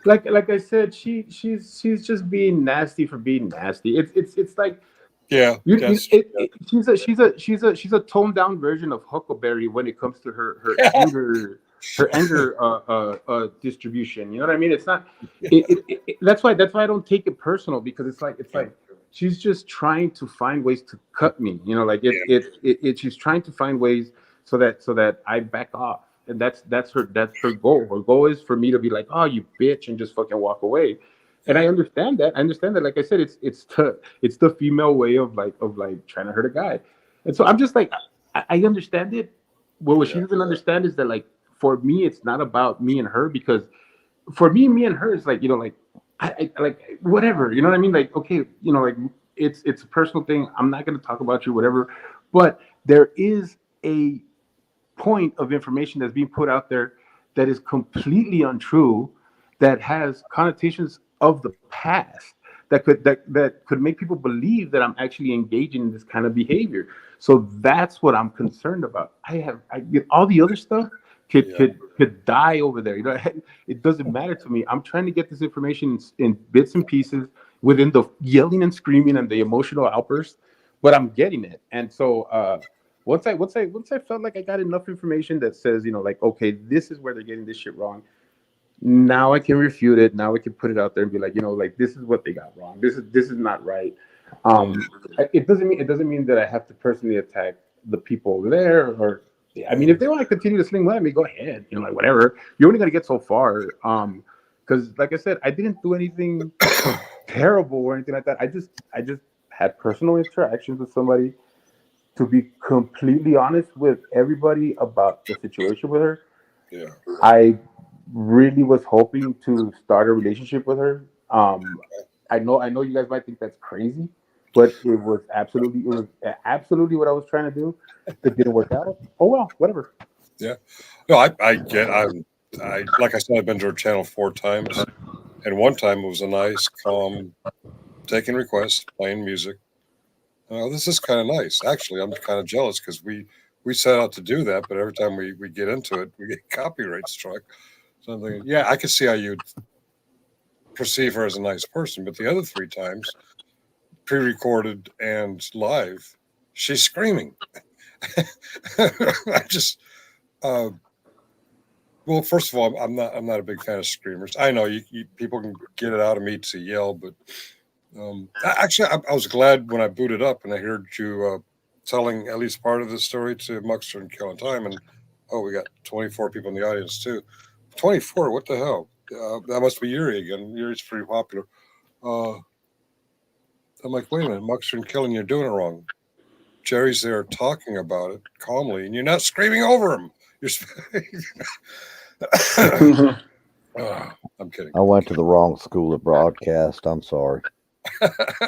Like I said, she's just being nasty for being nasty. It's like yeah, you that's she's a toned down version of Huckleberry when it comes to her anger distribution. You know what I mean? It's not. That's why I don't take it personal because it's like she's just trying to find ways to cut me. Like yeah, she's trying to find ways so that I back off, and that's her goal. Her goal is for me to be like, oh, you bitch, and just fucking walk away. And yeah, I understand that. I understand that. Like I said, it's the female way of like trying to hurt a guy. And so I'm just like, I understand it. What she yeah, doesn't understand is that like for me, it's not about me and her because for me and her is like like I like whatever. You know what I mean? Like okay, like it's a personal thing. I'm not gonna talk about you, whatever. But there is a point of information that's being put out there that is completely untrue, that has connotations of the past, that could make people believe that I'm actually engaging in this kind of behavior. So that's what I'm concerned about. I get all the other stuff could die over there. You know, it doesn't matter to me. I'm trying to get this information in bits and pieces within the yelling and screaming and the emotional outbursts, but I'm getting it. And so once I felt like I got enough information that says, you know, like, okay, this is where they're getting this shit wrong. Now I can refute it. Now we can put it out there and be like, you know, like this is what they got wrong. This is not right. It doesn't mean that I have to personally attack the people over there. Or I mean, if they want to continue to sling at me, go ahead. You know, like whatever. You're only gonna get so far. Because like I said, I didn't do anything terrible or anything like that. I just had personal interactions with somebody. To be completely honest with everybody about the situation with her, Yeah. I really was hoping to start a relationship with her. I know you guys might think that's crazy, but it was absolutely what I was trying to do. It didn't work out. Oh well, whatever. Yeah. No, I get. I like I said, I've been to her channel 4 times, and one time it was a nice, calm, taking requests, playing music. This is kind of nice. Actually, I'm kind of jealous because we set out to do that, but every time we get into it, we get copyright struck. So I'm thinking, yeah, I could see how you'd perceive her as a nice person, but the other 3 times, pre-recorded and live, she's screaming. I just, uh, well, first of all, I'm not a big fan of screamers. I know you people can get it out of me to yell, but actually, I was glad when I booted up and I heard you telling at least part of the story to Muxter and Killing Time, and oh, we got 24 people in the audience too. 24, what the hell? That must be Yuri again. Yuri's pretty popular. Uh, I'm like, wait a minute, Muxter and Killing, you're doing it wrong. Jerry's there talking about it calmly, and you're not screaming over him. You're. I'm kidding. I went to the wrong school of broadcast. I'm sorry. KY,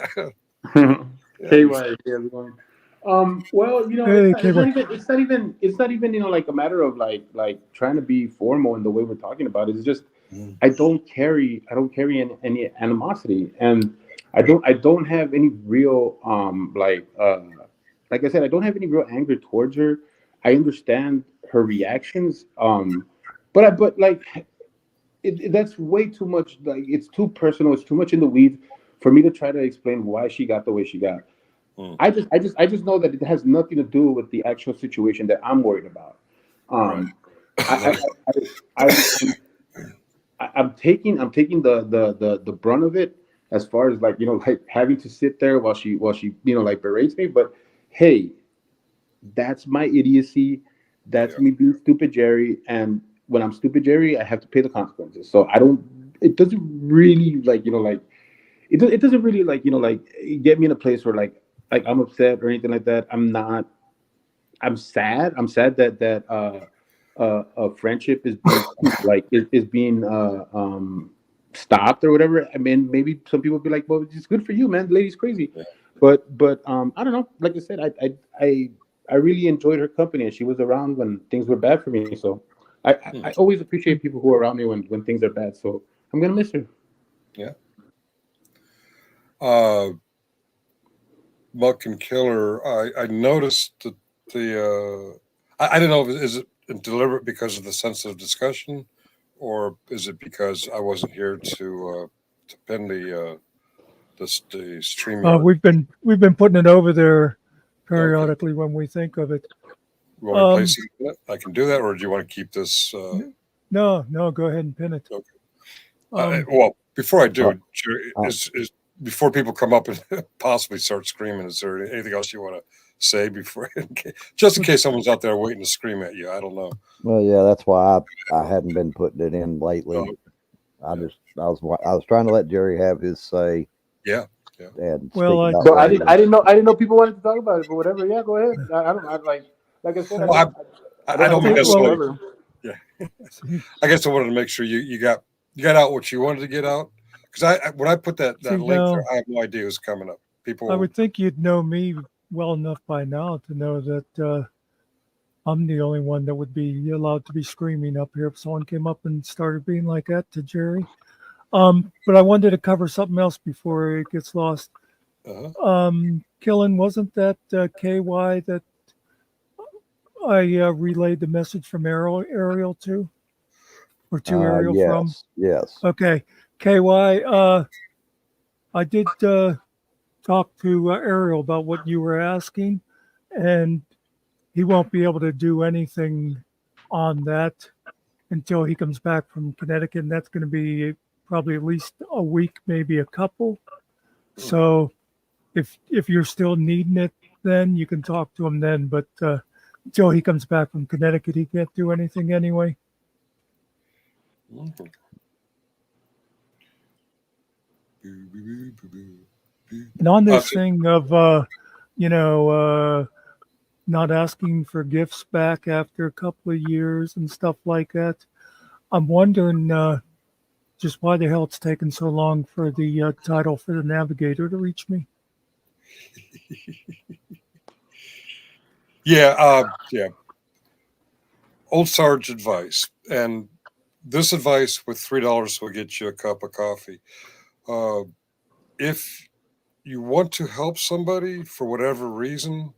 how's it going? Well, you know, Hey, it's not even, you know, like a matter of like trying to be formal in the way we're talking about it. It's just Mm. I don't carry any animosity, and I don't have any real like I said, I don't have any real anger towards her. I understand her reactions, but like that's way too much. Like it's too personal. It's too much in the weeds for me to try to explain why she got the way she got. Mm. I just know that it has nothing to do with the actual situation that I'm worried about. Right. I, I, I, I'm taking the brunt of it as far as like, you know, like having to sit there while she you know, like berates me. But hey, that's my idiocy. That's Yeah. me being stupid Jerry. And when I'm stupid Jerry, I have to pay the consequences. So I don't. It doesn't really, like, you know, like it doesn't really, like, you know, like get me in a place where like I'm upset or anything like that. I'm not. I'm sad. I'm sad that a friendship is being like is being stopped or whatever. I mean, maybe some people be like, "Well, it's good for you, man. The lady's crazy," Yeah. but I don't know. Like I said, I really enjoyed her company, and she was around when things were bad for me. So I Hmm. always appreciate people who are around me when things are bad. So I'm gonna miss her. Yeah. Uh, Muck and Killer. I noticed that I don't know. Is it deliberate because of the sensitive discussion, or is it because I wasn't here to pin the stream yard? we've been putting it over there Okay. periodically when we think of it. You want me to Um, place it? I can do that, or do you want to keep this? no, go ahead and pin it. Okay. Um, Well, before I Uh, do, Jerry, uh, is before people come up and possibly start screaming, is there anything else you want to say before, just in case someone's out there waiting to scream at you? I don't know. well, yeah, that's why I hadn't been putting it in Oh, lately. I yeah, just I was trying to let Jerry have his say yeah, yeah. and Well, speak I about So I what he didn't I didn't know I didn't know people wanted to talk about it, but whatever. Yeah, go ahead. I don't. I like I said. I Well, don't. I I don't I have don't a mean think problem well, necessarily. whatsoever. Yeah, I guess I wanted to make sure you got out what you wanted to get out. Because when I put that see link there, now I have no idea it was coming up. I People, would think you'd know me well enough by now to know that I'm the only one that would be allowed to be screaming up here if someone came up and started being like that to Jerry. But I wanted to cover something else before it gets lost. uh-huh. Killen, wasn't that KY that relayed the message from Ariel to, or to Ariel from? Yes. Okay, KY. I did talk to Ariel about what you were asking, and he won't be able to do anything on that until he comes back from Connecticut, and that's going to be probably at least a week, maybe a couple. So if you're still needing it, then you can talk to him then. But until he comes back from Connecticut, he can't do anything anyway. And on this thing of not asking for gifts back after a couple of years and stuff like that, I'm wondering just why the hell it's taken so long for the title for the Navigator to reach me. Yeah. Old Sarge advice, and this advice with $3 will get you a cup of coffee. If you want to help somebody for whatever reason,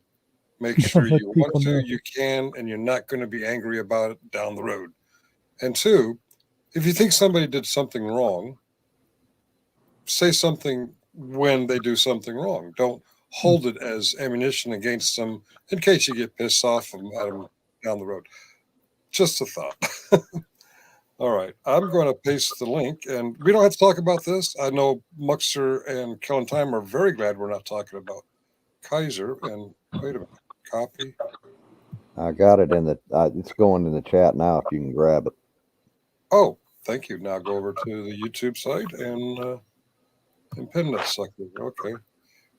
make sure Let you want people to, know. you can, and you're not going to be angry about it down the road. And two, if you think somebody did something wrong, say something when they do something wrong. Don't hold it as ammunition against them in case you get pissed off at them down the road. Just a thought. All right, I'm going to paste the link, and we don't have to talk about this. I know Muxer and Kellen Time are very glad we're not talking about Kaiser. And wait a minute, copy. I got it in the. It's going in the chat now. If you can grab it. Oh, thank you. Now go over to the YouTube site and pin that sucker. Okay,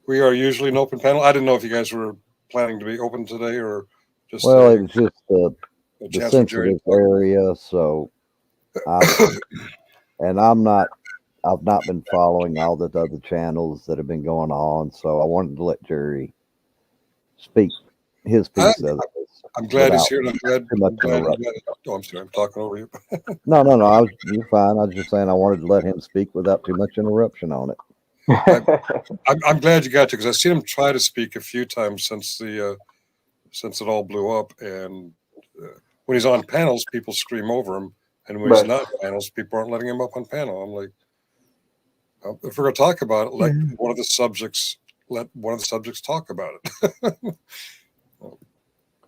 we are usually an open panel. I didn't know if you guys were planning to be open today or just Well, it was just a the chance for Jerry to sensitive talk. area, so I've not been following all the other channels that have been going on, so I wanted to let Jerry speak his piece of this I'm glad he's without here. And I'm glad. too much I'm glad. interruption. Oh, I'm sorry. I'm talking over you. No, you're fine. I was just saying I wanted to let him speak without too much interruption on it. I'm glad you got to, because I've seen him try to speak a few times since it all blew up. And when he's on panels, people scream over him, and when he's Right. not on panels, people aren't letting him up on panel. I'm like, if we're going to talk about it, let one of the subjects talk about it.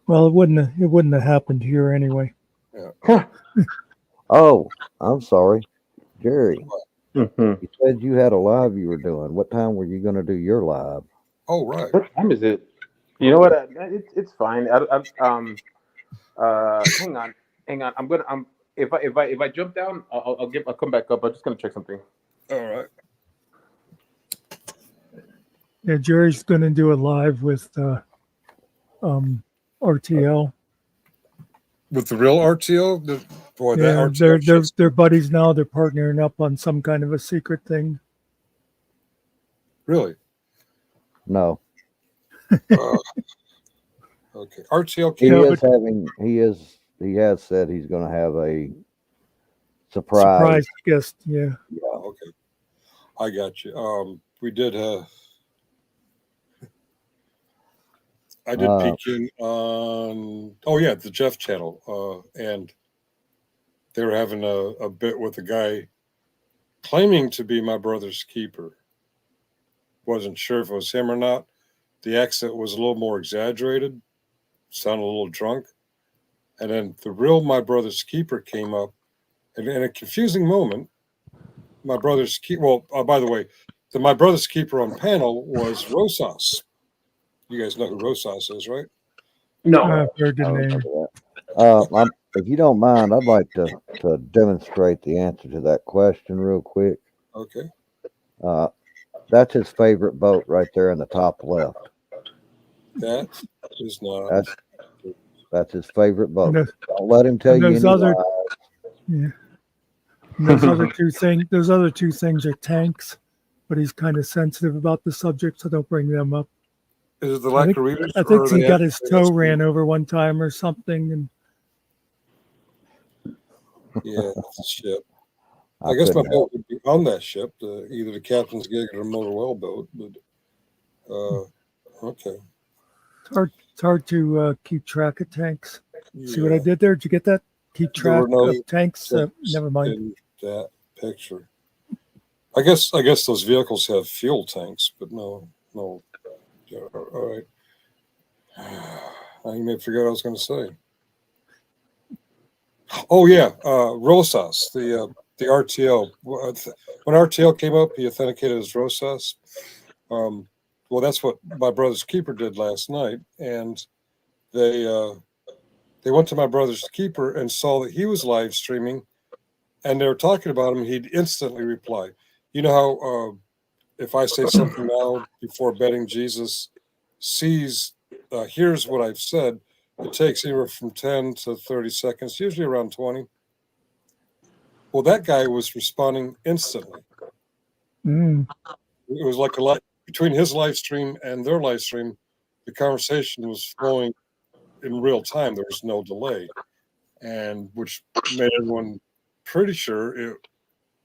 Well, it wouldn't have happened here anyway. Yeah. Oh, I'm sorry, Jerry. Mm-hmm. You said you had a live you were doing. What time were you going to do your live? Oh, right. What time is it? You know what? It's fine. Hang on. If I jump down, I'll come back up. I'm just gonna check something. All right. Yeah, Jerry's going to do a live with RTL. With the real RTO, that Yeah, RTO they're buddies now. They're partnering up on some kind of a secret thing. really. No, Okay. RTO he came. Yeah, he has said he's going to have a surprise guest. Yeah. Yeah. Okay. I got you. We did. I did peek in on. Oh yeah, the Jeff channel, and they were having a bit with a guy claiming to be my brother's keeper. Wasn't sure if it was him or not. The accent was a little more exaggerated, sounded a little drunk, and then the real my brother's keeper came up, and in a confusing moment, my brother's keeper. Well, by the way, my brother's keeper on panel was Rosas. You guys know who Rosas is, right? No. I've heard the I remember name. that. If you don't mind, I'd like to demonstrate the answer to that question real quick. Okay. That's his favorite boat right there in the top left. That is not. That's his favorite boat. And Don't let him tell and you those any other lies. yeah, and those other two things are tanks, but he's kind of sensitive about the subject, so don't bring them up. Is it the I think, Lacqueritas? I think he got his toe ran over one time or something, and Yeah, it's a ship. I guess my boat would be on that ship, either the captain's gig or a motor well boat. But okay, it's It's hard to keep track of tanks. See what I Yeah, did there? Did you get that? Keep there were track no of tanks? tanks Never mind. in that picture. I guess those vehicles have fuel tanks, but no. Yeah, all right. I may forget what I was going to say. Oh yeah, Rosas, the RTO. When RTO came up, he authenticated as Rosas. Um, well, that's what my brother's keeper did last night, and they uh, they went to my brother's keeper and saw that he was live streaming, and they were talking about him. He'd instantly reply. You know how if I say something now before betting Jesus sees, here's what I've said. It takes anywhere from 10 to 30 seconds, usually around 20. Well, that guy was responding instantly. Mm. It was like a lot between his live stream and their live stream. The conversation was flowing in real time. There was no delay, and which made everyone pretty sure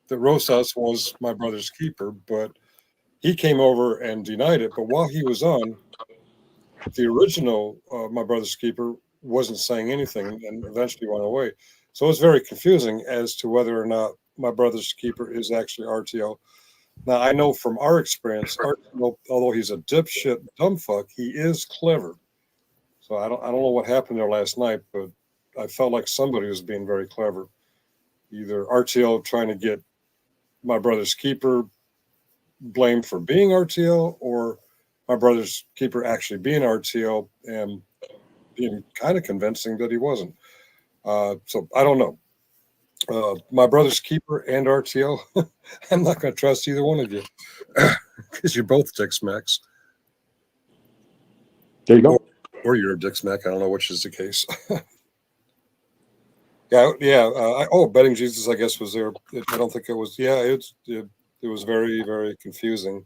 that Rosas was my brother's keeper. But he came over and denied it. But while he was on, the original my brother's keeper wasn't saying anything, and eventually went away. So it's very confusing as to whether or not my brother's keeper is actually RTO. Now I know from our experience, RTO, although he's a dipshit dumbfuck, he is clever. So I don't know what happened there last night, but I felt like somebody was being very clever. Either RTO trying to get my brother's keeper blamed for being RTO, or my brother's keeper actually being RTO and being kind of convincing that he wasn't. So I don't know. My brother's keeper and RTO, I'm not going to trust either one of you because you're both dick smacks, There you or, go. or you're a dick smack. I don't know which is the case. Yeah. Betting Jesus, I guess, was there. I don't think it was. Yeah, it was very, very confusing.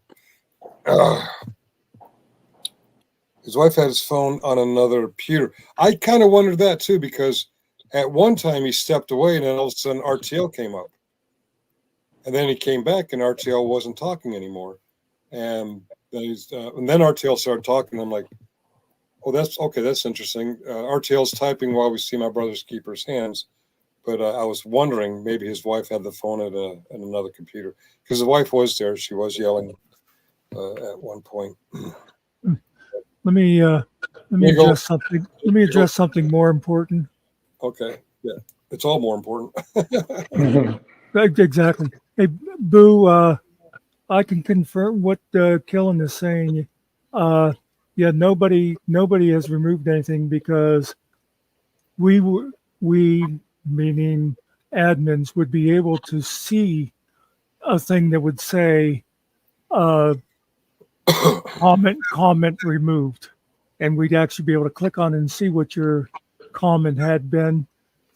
His wife had his phone on another computer. I kind of wondered that too, because at one time he stepped away and then all of a sudden RTL came up. And then he came back and RTL wasn't talking anymore. And then RTL started talking. I'm like, oh, that's okay. That's interesting. RTL's typing while we see my brother's keeper's hands. But I was wondering maybe his wife had the phone at another computer because the wife was there. She was yelling at one point. Let me Giggle, address something. Let me giggle. address something more important. Okay. Yeah. It's all more important. Exactly. Hey, Boo. I can confirm what Killen is saying. Uh, yeah, nobody has removed anything because we meaning admins would be able to see a thing that would say uh, comment removed, and we'd actually be able to click on it and see what your comment had been.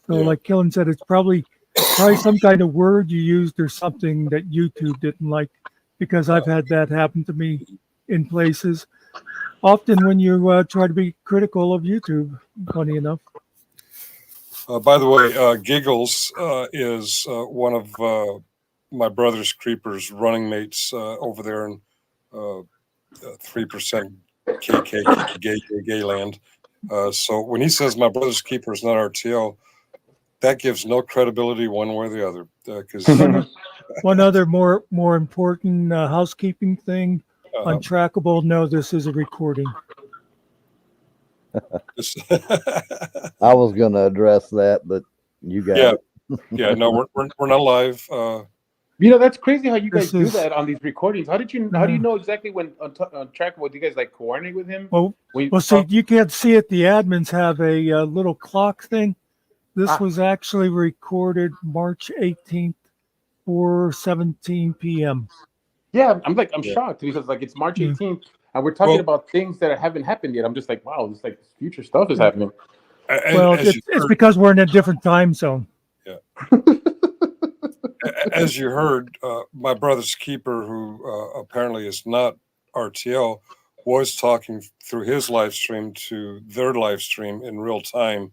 So, Yeah. like Killen said, it's probably some kind of word you used or something that YouTube didn't like, because I've had that happen to me in places. Often when you try to be critical of YouTube, funny enough. By the way, Giggles is one of my brother's creepers running mates over there in 3% KKK gay land. So when he says my brother's keeper is not RTO, that gives no credibility one way or the other. Because One other more important housekeeping thing: untrackable. No, this is a recording. I was going to address that, but you got yeah, it. yeah, no, we're not live. That's crazy how you guys This do is that on these recordings. How do you know exactly when on track? What do you guys like coordinate with him? well. When you Well, see, talk, you can't see it. The admins have a little clock thing. This ah, was actually recorded March 18th, 4:17 p.m. yeah, I'm Yeah, shocked because like it's March Yeah, 18th and we're talking well, about things that haven't happened yet. I'm just like, wow, this like future stuff is yeah. happening. Well, as you it's heard, because we're in a different time zone. yeah, as you heard, my brother's keeper, who apparently is not RTL, was talking through his live stream to their live stream in real time,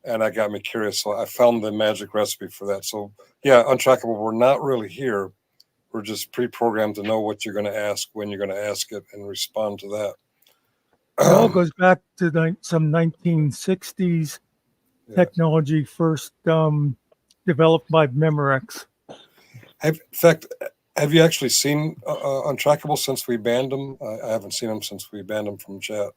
and that got me curious. So I found the magic recipe for that. So yeah, untrackable. We're not really here. We're just pre-programmed to know what you're going to ask, when you're going to ask it, and respond to that. It all goes back to some 1960s Yeah. technology first developed by Memorex. In fact, have you actually seen Untrackable since we banned them? I haven't seen them since we banned them from chat.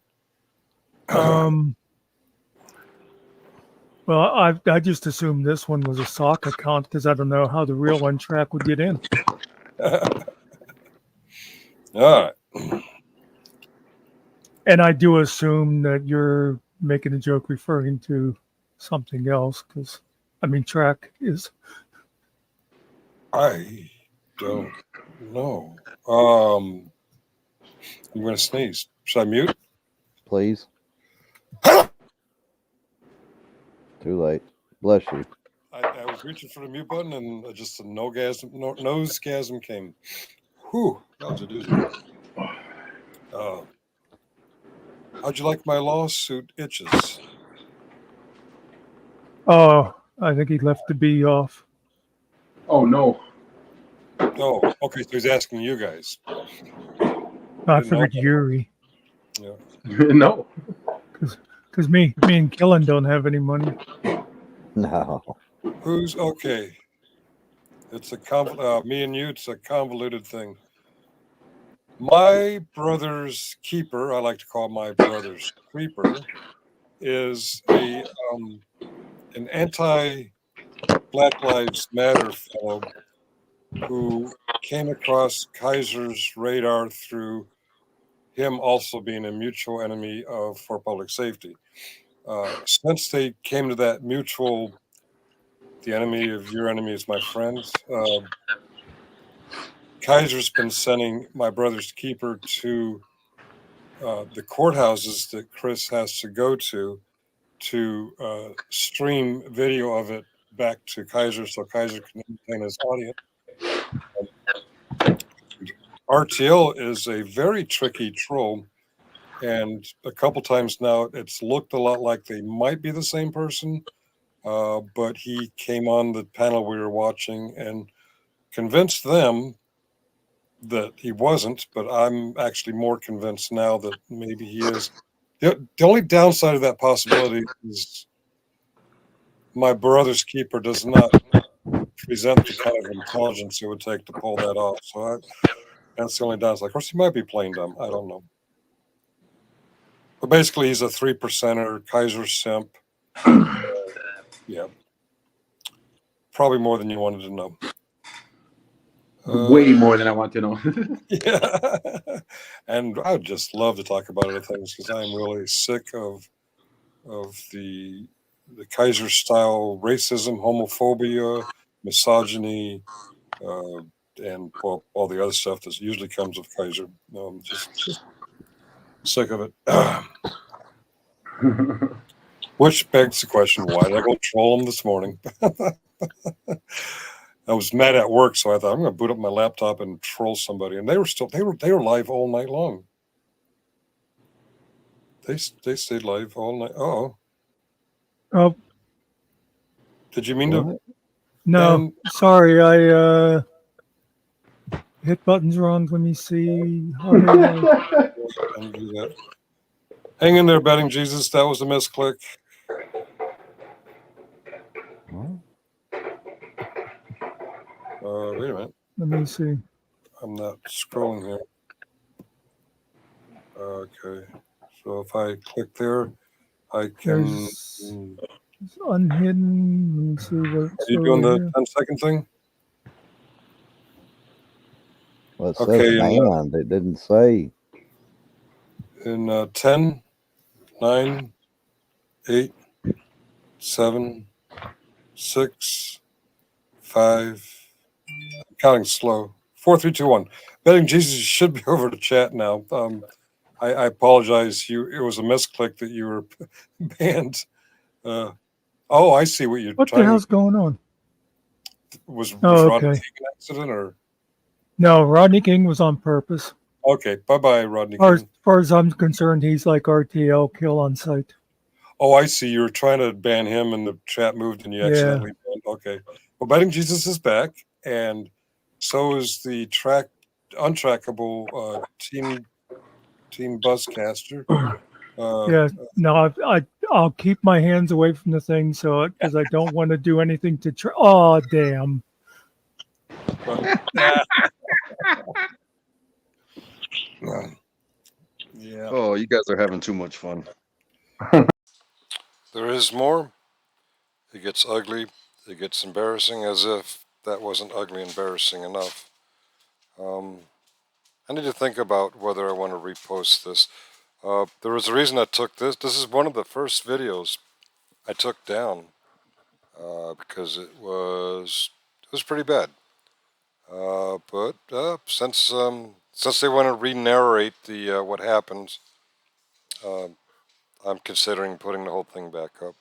Well, I just assumed this one was a sock account because I don't know how the real Untrack would get in. All right. And I do assume that you're making a joke referring to something else because, I mean, track is. I don't know. I'm going to sneeze. Should I mute? Please. Too late. Bless you. I was reaching for the mute button and just a nosegasm came. Whew, that was a doozy. How'd you like my lawsuit itches? Oh, I think he left the B off. Oh no. Oh, okay. So he's asking you guys. I Didn't know figured that. Yuri. Yeah. No. Because me and Killen don't have any money. No. Who's okay? It's a me and you. It's a convoluted thing. My brother's keeper, I like to call my brother's creeper, is an anti-Black Lives Matter fellow who came across Kaiser's radar through him also being a mutual enemy for public safety. Since they came to that mutual, the enemy of your enemy is my friend, Kaiser's been sending my brother's keeper to the courthouses that Chris has to go to stream video of it back to Kaiser so Kaiser can entertain his audience. RTL is a very tricky troll, and a couple times now it's looked a lot like they might be the same person, but he came on the panel we were watching and convinced them that he wasn't, but I'm actually more convinced now that maybe he is. The only downside of that possibility is my brother's keeper does not present the kind of intelligence it would take to pull that off. So that's the only downside. Of course, he might be playing dumb. I don't know. But basically, he's a 3%er, Kaiser simp. Yeah. Probably more than you wanted to know. Way more than I want to know. Yeah. And I would just love to talk about other things because I'm really sick of the Kaiser style racism, homophobia, misogyny, and well, all the other stuff that usually comes with Kaiser. Just sick of it. Which begs the question: why did I go troll them this morning? I was mad at work, so I thought I'm going to boot up my laptop and troll somebody, and they were live all night long. They stayed live all night. Oh, did you mean to? No, sorry, I hit buttons wrong. Let me see. Undo that. Hang in there, betting Jesus. That was a misclick. Wait a minute. Let me see. I'm not scrolling here. Okay. So if I click there, I can. There's unhidden. Let me see what. Are you doing the 10-second thing? Well, it says banned. It didn't say. In 10, 9, 8, 7, 6, 5. I'm counting slow. 4, 3, 2, 1. Betting Jesus should be over to chat now. I apologize. It was a misclick that you were banned. I see what you're what trying. What the hell's going on? Was okay. Rodney King an accident or? No, Rodney King was on purpose. Okay, bye-bye, Rodney King. As far as I'm concerned, he's like RTL, kill on sight. Oh, I see. You were trying to ban him, and the chat moved, and you accidentally banned. Okay. Well, Betting Jesus is back, and so is the untrackable Team Buzzcaster. Yeah, no, I'll keep my hands away from the thing so because I don't want to do anything to try. Oh, damn. Yeah. Oh, you guys are having too much fun. There is more. It gets ugly. It gets embarrassing, as if that wasn't ugly embarrassing enough. I need to think about whether I want to repost this. There was a reason I took this. This is one of the first videos I took down because it was pretty bad. But since they want to re-narrate the what happened, I'm considering putting the whole thing back up.